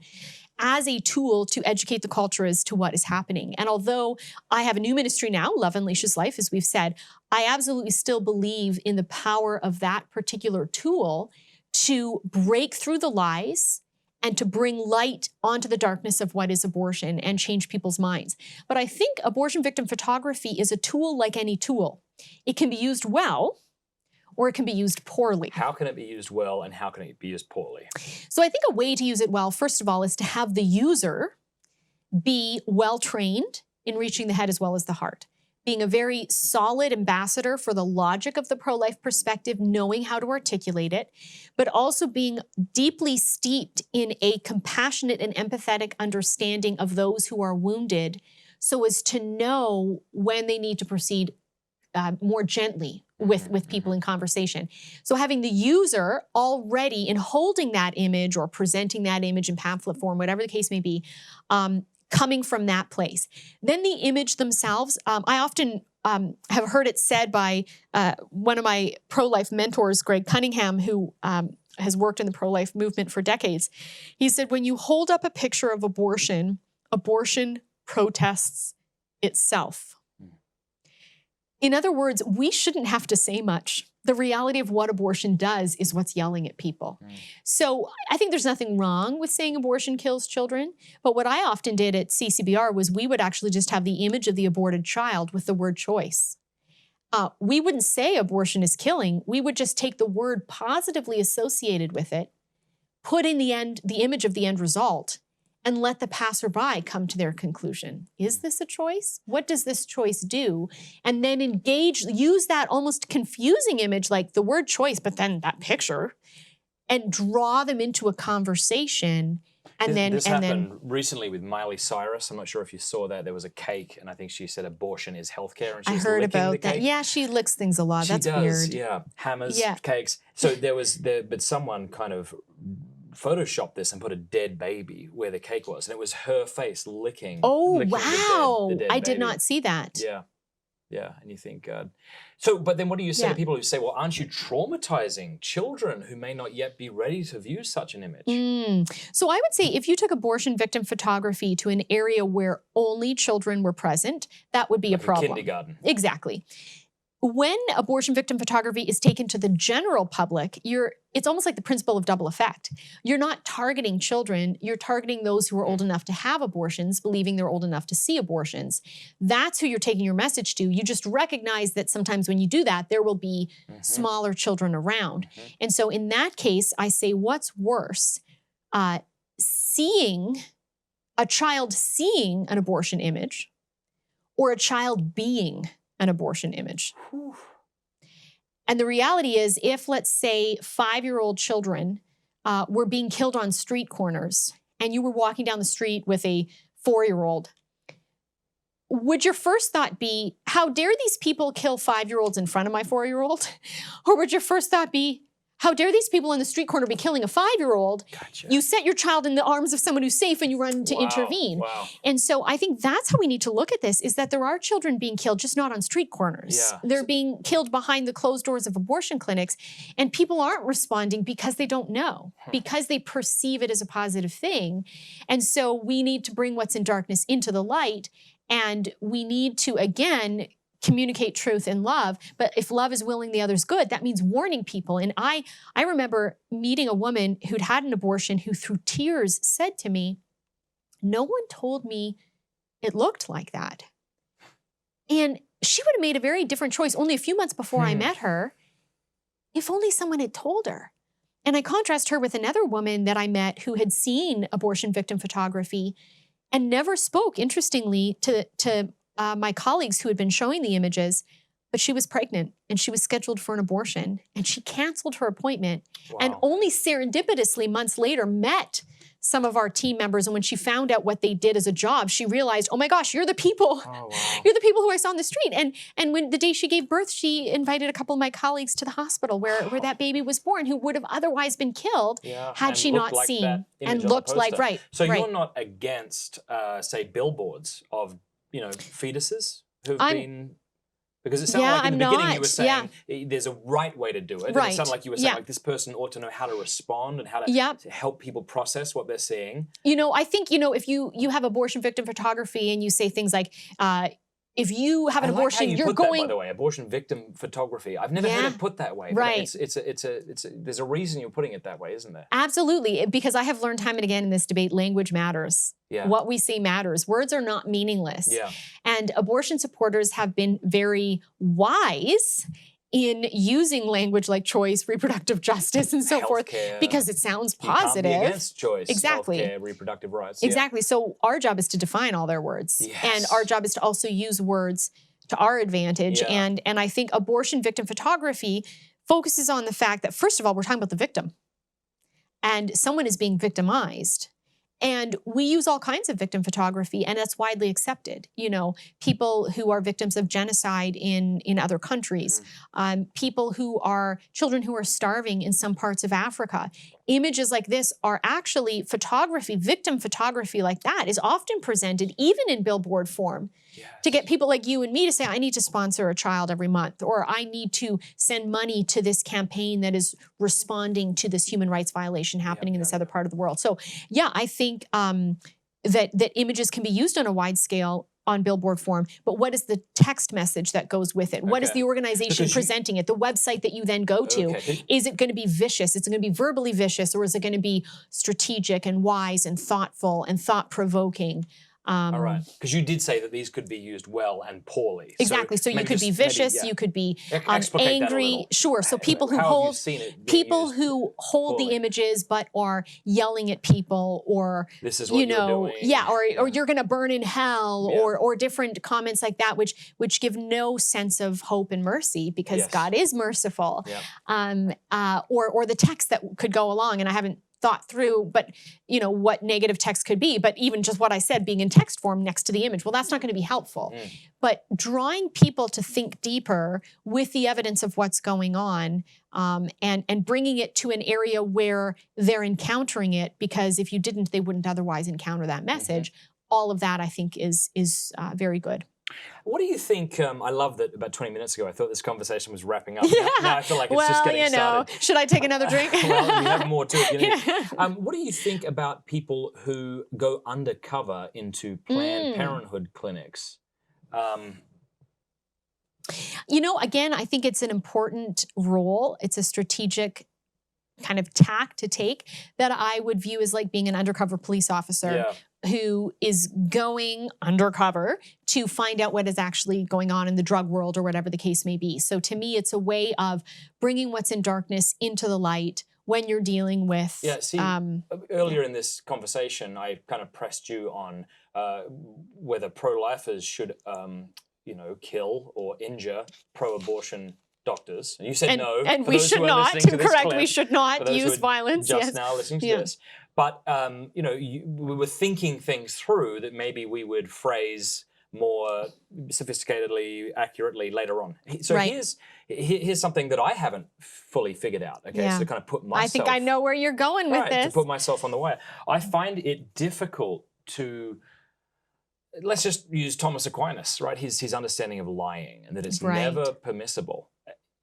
as a tool to educate the culture as to what is happening. And although I have a new ministry now, Love Unleashes Life, as we've said, I absolutely still believe in the power of that particular tool to break through the lies and to bring light onto the darkness of what is abortion and change people's minds. But I think abortion victim photography is a tool like any tool. It can be used well, or it can be used poorly. How can it be used well, and how can it be used poorly? So I think a way to use it well, first of all, is to have the user be well-trained in reaching the head as well as the heart, being a very solid ambassador for the logic of the pro-life perspective, knowing how to articulate it, but also being deeply steeped in a compassionate and empathetic understanding of those who are wounded, so as to know when they need to proceed more gently with people in conversation. So having the user already in holding that image or presenting that image in pamphlet form, whatever the case may be, coming from that place. Then the image themselves, I often have heard it said by one of my pro-life mentors, Greg Cunningham, who has worked in the pro-life movement for decades. He said, when you hold up a picture of abortion, abortion protests itself. In other words, we shouldn't have to say much. The reality of what abortion does is what's yelling at people. So I think there's nothing wrong with saying abortion kills children, but what I often did at CCBR was we would actually just have the image of the aborted child with the word choice. We wouldn't say abortion is killing. We would just take the word positively associated with it, put in the image of the end result, and let the passerby come to their conclusion. Is this a choice? What does this choice do? And then use that almost confusing image, like the word choice, but then that picture, and draw them into a conversation. And this happened recently with Miley Cyrus. I'm not sure if you saw that. There was a cake, and I think she said abortion is healthcare, and she was heard licking about the cake. that. Yeah, she licks things a lot. That's weird. Yeah, hammers, cakes. So but someone kind of photoshopped this and put a dead baby where the cake was, and it was her face licking. Oh, licking wow! the dead I baby. did not see that. Yeah. Yeah, and you think, but then what do you say to people who say, well, aren't you traumatizing children who may not yet be ready to view such an image? So I would say if you took abortion victim photography to an area where only children were present, that would be a problem. Kindergarten. Exactly. When abortion victim photography is taken to the general public, it's almost like the principle of double effect. You're not targeting children, you're targeting those who are old enough to have abortions, believing they're old enough to see abortions. That's who you're taking your message to. You just recognize that sometimes when you do that, there will be smaller children around. And so in that case, I say, what's worse? Seeing a child seeing an abortion image or a child being an abortion image. And the reality is, if let's say 5-year-old children were being killed on street corners and you were walking down the street with a 4-year-old, would your first thought be, how dare these people kill 5-year-olds in front of my 4-year-old? Or would your first thought be, how dare these people on the street corner be killing a 5-year-old? Gotcha. You set your child in the arms of someone who's safe and you run to intervene. Wow. And so I think that's how we need to look at this, is that there are children being killed, just not on street corners. Yeah. They're being killed behind the closed doors of abortion clinics, and people aren't responding because they don't know, because they perceive it as a positive thing. And so we need to bring what's in darkness into the light, and we need to, again, communicate truth and love. But if love is willing the other's good, that means warning people. And I remember meeting a woman who'd had an abortion who through tears said to me, no one told me it looked like that. And she would have made a very different choice only a few months before I met her, if only someone had told her. And I contrast her with another woman that I met who had seen abortion victim photography and never spoke, interestingly, to my colleagues who had been showing the images, but she was pregnant and she was scheduled for an abortion and she canceled her appointment and only serendipitously months later met some of our team members. And when she found out what they did as a job, she realized, oh my gosh, you're the people, you're the people who I saw on the street. And when the day she gave birth, she invited a couple of my colleagues to the hospital where that baby was born, who would have otherwise been killed had she not seen and looked like, So you're not against, say, billboards of fetuses who've been, because it sounded like in the beginning you were saying there's a right way to do it. And it sounded like you were saying like this person ought to know how to respond and how to help people process what they're seeing. I think, if you have abortion victim photography and you say things like, if you have an abortion, you're going. That, by the way, abortion victim photography. I've never heard it put that way. Right. There's a reason you're putting it that way, isn't there? Absolutely, because I have learned time and again in this debate, language matters. Yeah. What we say matters. Words are not meaningless. Yeah. And abortion supporters have been very wise in using language like choice, reproductive justice, and so forth, because it sounds positive. You can't be against choice, exactly. healthcare, reproductive rights. Exactly. So our job is to define all their words. Yes. And our job is to also use words to our advantage. Yeah. And I think abortion victim photography focuses on the fact that, first of all, we're talking about the victim. And someone is being victimized. And we use all kinds of victim photography, and that's widely accepted. People who are victims of genocide in other countries, people who are children who are starving in some parts of Africa. Images like this are actually photography, victim photography like that is often presented even in billboard form to get people like you and me to say, I need to sponsor a child every month, or I need to send money to this campaign that is responding to this human rights violation happening in this other part of the world. So I think that images can be used on a wide scale on billboard form, but what is the text message that goes with it? What is the organization presenting it? The website that you then go to, is it going to be vicious? Is it going to be verbally vicious, or is it going to be strategic and wise and thoughtful and thought-provoking? All right, because you did say that these could be used well and poorly. Exactly. So you could be vicious, you could be angry. Sure. So people who hold the images but are yelling at people, or this is what you're doing. or you're going to burn in hell, or different comments like that, which give no sense of hope and mercy, because God is merciful. Or the text that could go along, and I haven't thought through, but what negative text could be, but even just what I said being in text form next to the image, well, that's not going to be helpful. But drawing people to think deeper with the evidence of what's going on, and bringing it to an area where they're encountering it, because if you didn't, they wouldn't otherwise encounter that message. All of that, I think, is very good. What do you think? I love that about 20 minutes ago, I thought this conversation was wrapping up. Now I feel like it's just getting started. Should I take another drink? Well, we have more too if you need. What do you think about people who go undercover into Planned Parenthood clinics? Again, I think it's an important role. It's a strategic kind of tack to take that I would view as like being an undercover police officer who is going undercover to find out what is actually going on in the drug world, or whatever the case may be. So to me, it's a way of bringing what's in darkness into the light when you're dealing with... Earlier in this conversation, I kind of pressed you on whether pro-lifers should, kill or injure pro-abortion doctors. And you said no. And we should not, correct, we should not use violence. Just now listening to this. But, we were thinking things through that maybe we would phrase more sophisticatedly, accurately later on. So here's something that I haven't fully figured out, okay? So to kind of put myself... I think I know where you're going with this. To put myself on the wire. I find it difficult to... Let's just use Thomas Aquinas, right? His understanding of lying, and that it's never permissible.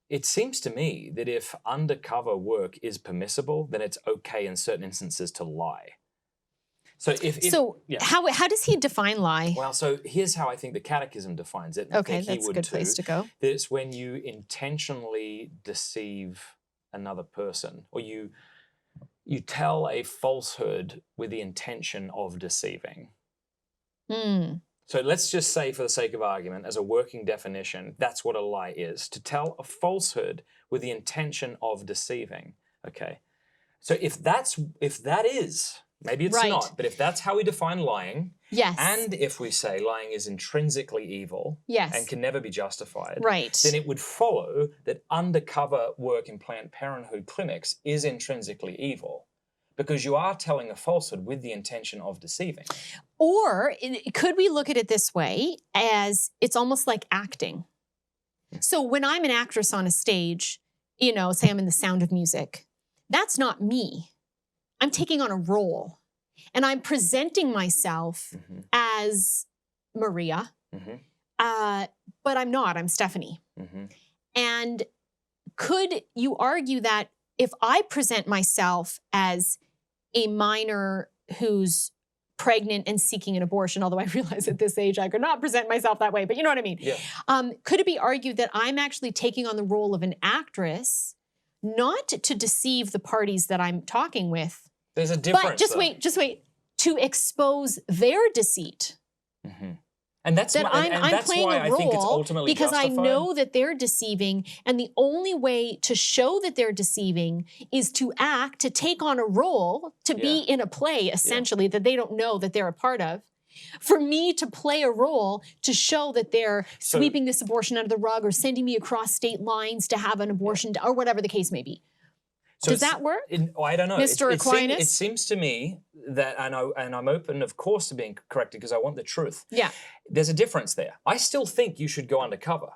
It seems to me that if undercover work is permissible, then it's okay in certain instances to lie. How does he define lie? Well, so here's how I think the Catechism defines it. Okay, that's a good place to go. That it's when you intentionally deceive another person, or you tell a falsehood with the intention of deceiving. So let's just say, for the sake of argument, as a working definition, that's what a lie is: to tell a falsehood with the intention of deceiving. Okay, so if that is, maybe it's not, but if that's how we define lying, and if we say lying is intrinsically evil, and can never be justified, then it would follow that undercover work in Planned Parenthood clinics is intrinsically evil, because you are telling a falsehood with the intention of deceiving. Or could we look at it this way, as it's almost like acting? So when I'm an actress on a stage, say I'm in The Sound of Music, that's not me. I'm taking on a role, and I'm presenting myself as Maria, but I'm not, I'm Stephanie. And could you argue that if I present myself as a minor who's pregnant and seeking an abortion, although I realize at this age I could not present myself that way, but you know what I mean? Could it be argued that I'm actually taking on the role of an actress, not to deceive the parties that I'm talking with? There's a difference. But just wait, to expose their deceit. And that's I'm playing why a role, I think it's ultimately because justified. I know that they're deceiving, and the only way to show that they're deceiving is to act, to take on a role, to be in a play, essentially, that they don't know that they're a part of. For me to play a role to show that they're sweeping this abortion under the rug, or sending me across state lines to have an abortion, or whatever the case may be. So does that work? I don't know. Mr. Aquinas? It seems to me that, and I'm open, of course, to being corrected, because I want the truth. There's a difference there. I still think you should go undercover.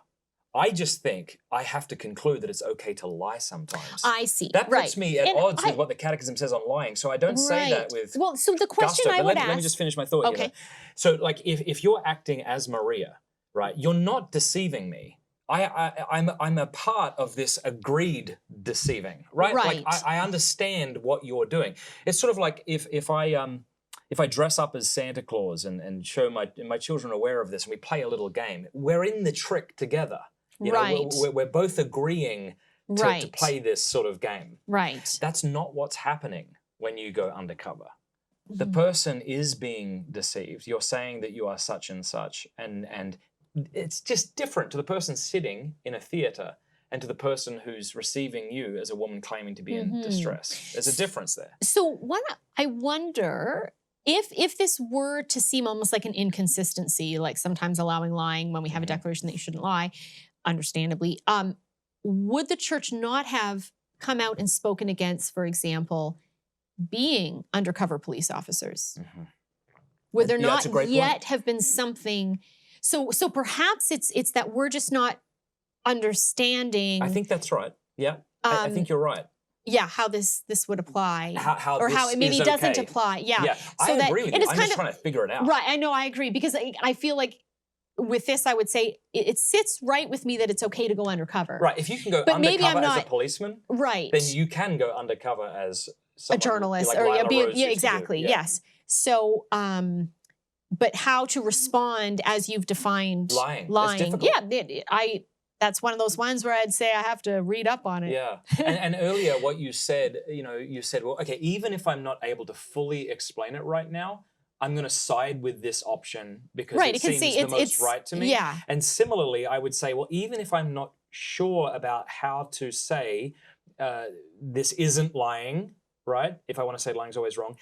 I just think I have to conclude that it's okay to lie sometimes. I see. That puts me at odds with what the Catechism says on lying. So I don't say that with so the question gusto, I would ask... Let me just finish my thought. Okay. So like if you're acting as Maria, right, you're not deceiving me. I'm a part of this agreed deceiving, right? Like I understand what you're doing. It's sort of like if I dress up as Santa Claus and show my children are aware of this, and we play a little game, we're in the trick together. You know, we're both agreeing to play this sort of game. That's not what's happening when you go undercover. the person is being deceived. You're saying that you are such and such, and it's just different to the person sitting in a theater and to the person who's receiving you as a woman claiming to be in distress. There's a difference there. So I wonder if this were to seem almost like an inconsistency, like sometimes allowing lying when we have a declaration that you shouldn't lie, understandably, would the church not have come out and spoken against, for example, being undercover police officers? Would there not yet have been something? So perhaps it's that we're just not understanding. I think that's right. Yeah, I think you're right. Yeah, how this would apply, how or this how it maybe is doesn't okay. apply. Yeah, Yeah, so I agree with you. I'm just trying to figure it out. Right, I know, I agree, because I feel like with this, I would say it sits right with me that it's okay to go undercover. Right, if you can go but maybe undercover I'm not, as a policeman, right, then you can go undercover as someone, a journalist, like or Lila Rose used to do. exactly, yes. So, but how to respond as you've defined lying. It's difficult. Yeah, that's one of those ones where I'd say I have to read up on it. Yeah, and earlier what you said, you said, well, okay, even if I'm not able to fully explain it right now, I'm going to side with this option because it seems the most right to me. Yeah. And similarly, I would say, well, even if I'm not sure about how to say this isn't lying, right? If I want to say lying is always wrong,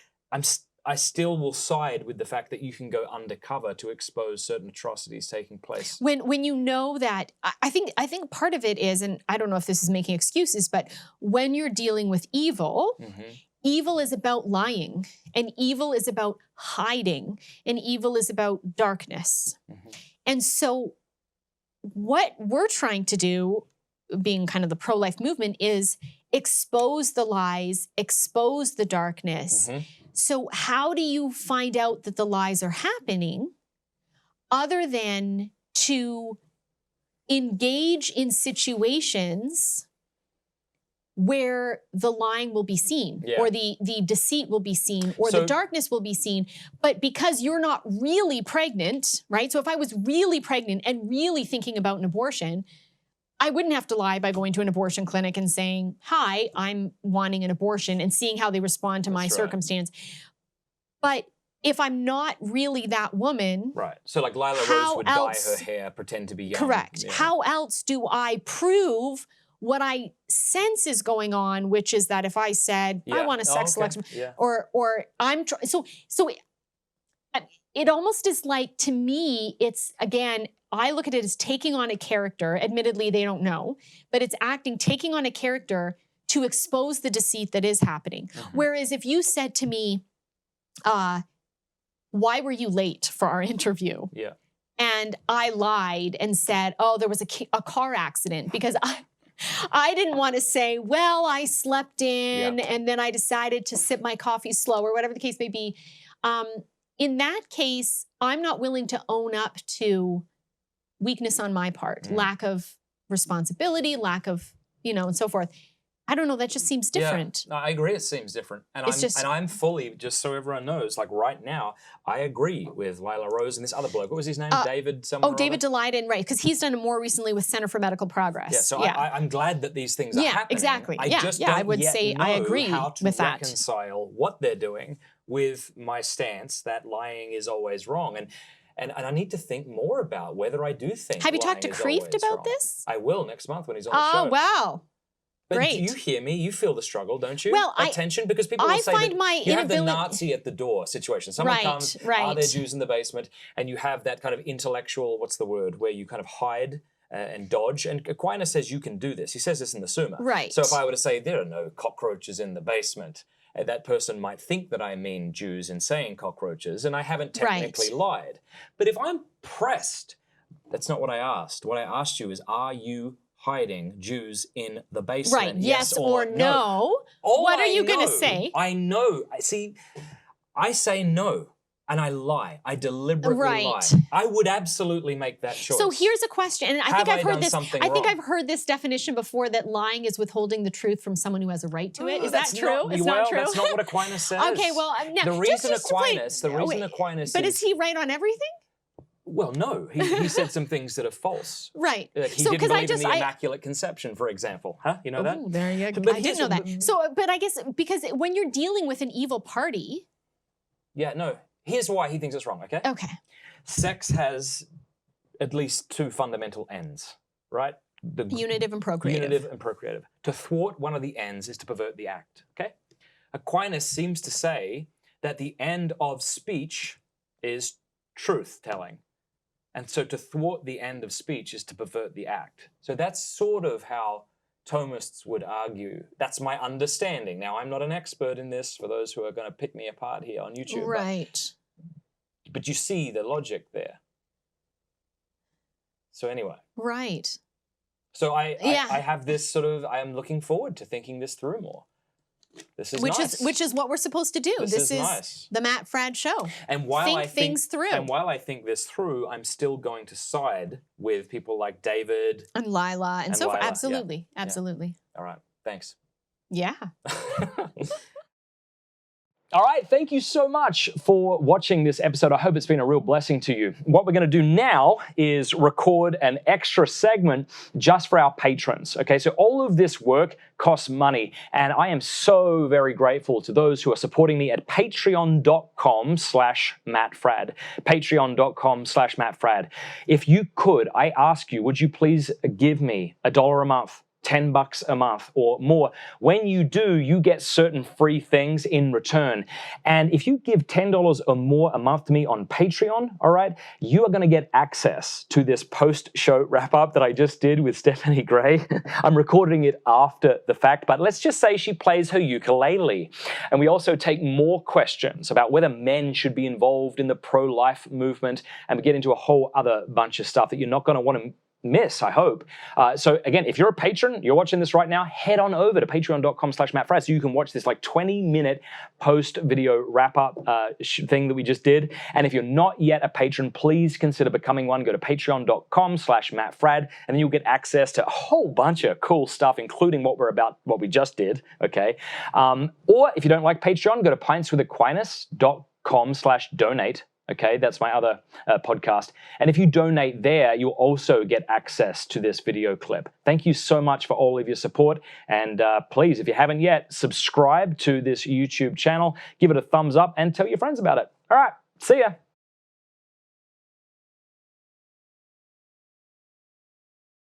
I still will side with the fact that you can go undercover to expose certain atrocities taking place. When you know that, I think part of it is, and I don't know if this is making excuses, but when you're dealing with evil, evil is about lying, and evil is about hiding, and evil is about darkness. And so what we're trying to do, being kind of the pro-life movement, is expose the lies, expose the darkness. So how do you find out that the lies are happening other than to engage in situations where the lying will be seen, or the deceit will be seen, or the darkness will be seen, but because you're not really pregnant, right? So if I was really pregnant and really thinking about an abortion, I wouldn't have to lie by going to an abortion clinic and saying, hi, I'm wanting an abortion, and seeing how they respond to my circumstance. But if I'm not really that woman. Right. So like Lila Rose would dye her hair, pretend to be young. Correct. Yeah. How else do I prove what I sense is going on, which is that if I said, I want a sex selection, or I'm, so it almost is like, to me, it's, again, I look at it as taking on a character. Admittedly, they don't know, but it's taking on a character to expose the deceit that is happening. Whereas if you said to me, why were you late for our interview? Yeah. And I lied and said, oh, there was a car accident, because I didn't want to say, well, I slept in and then I decided to sip my coffee slow, or whatever the case may be. In that case, I'm not willing to own up to weakness on my part, lack of responsibility, lack of, and so forth. I don't know, that just seems different. Yeah, no, I agree, it seems different. And I'm fully, just so everyone knows, like right now, I agree with Lila Rose and this other bloke. What was his name? David someone? Oh, David Daleiden, right, because he's done it more recently with Center for Medical Progress. Yeah, so I'm glad that these things are happening. Exactly. I just don't I would say I agree how to with that. reconcile what they're doing with my stance that lying is always wrong. And I need to think more about whether I do think. Have you talked to Kreeft about wrong. this? I will next month when he's on the show. Oh, wow. But Great. do you hear me? You feel the struggle, don't you? Well, tension, because people will say that you have the Nazi at the door situation. Someone comes, are there Jews in the basement? And you have that kind of intellectual, what's the word, where you kind of hide and dodge. And Aquinas says you can do this. He says this in the Summa. Right. So if I were to say there are no cockroaches in the basement, that person might think that I mean Jews in saying cockroaches, and I haven't technically lied. But if I'm pressed, that's not what I asked. What I asked you is, are you hiding Jews in the basement? Right, yes or no. What are you going to say? I know. See, I say no, and I lie. I deliberately lie. I would absolutely make that choice. So here's a question, and I think I've heard this. I think I've heard this definition before, that lying is withholding the truth from someone who has a right to it. Is that true? It's not true. That's not what Aquinas says. Okay, well, now, the reason Aquinas. But is he right on everything? Well, no. He said some things that are false. Right. He didn't believe in the Immaculate Conception, for example. Huh? You know that? There you go. I didn't know that. So, but I guess because when you're dealing with an evil party, Yeah, no. Here's why he thinks it's wrong, okay? Okay. Sex has at least two fundamental ends, right? The Unitive and procreative. Unitive and procreative. To thwart one of the ends is to pervert the act, okay? Aquinas seems to say that the end of speech is truth-telling. And so to thwart the end of speech is to pervert the act. So that's sort of how Thomists would argue. That's my understanding. Now, I'm not an expert in this for those who are going to pick me apart here on YouTube. Right. But you see the logic there. So anyway. Right. So I have this sort of, I am looking forward to thinking this through more. This is nice. Which is what we're supposed to do. This is nice. The Matt Fradd Show. And while think things through. And while I think this through, I'm still going to side with people like David and Lila and so forth. Absolutely. Yeah. Absolutely. Yeah. All right. Thanks. Yeah. All right, thank you so much for watching this episode. I hope it's been a real blessing to you. What we're going to do now is record an extra segment just for our patrons. Okay, so all of this work costs money, and I am so very grateful to those who are supporting me at patreon.com/MattFradd. Patreon.com/MattFradd. If you could, I ask you, would you please give me $1 a month? $10 a month or more. When you do, you get certain free things in return. And if you give $10 or more a month to me on Patreon, all right, you are going to get access to this post-show wrap-up that I just did with Stephanie Gray. I'm recording it after the fact, but let's just say she plays her ukulele. And we also take more questions about whether men should be involved in the pro-life movement, and we get into a whole other bunch of stuff that you're not going to want to miss, I hope. So again, if you're a patron, you're watching this right now, head on over to patreon.com/MattFradd so you can watch this like 20-minute post-video wrap-up thing that we just did. And if you're not yet a patron, please consider becoming one. Go to patreon.com/MattFradd, and then you'll get access to a whole bunch of cool stuff, including what we just did, okay? Or if you don't like Patreon, go to pintswithaquinas.com/donate. Okay, that's my other podcast. And if you donate there, you'll also get access to this video clip. Thank you so much for all of your support. And please, if you haven't yet, subscribe to this YouTube channel, give it a thumbs up, and tell your friends about it. All right, see ya.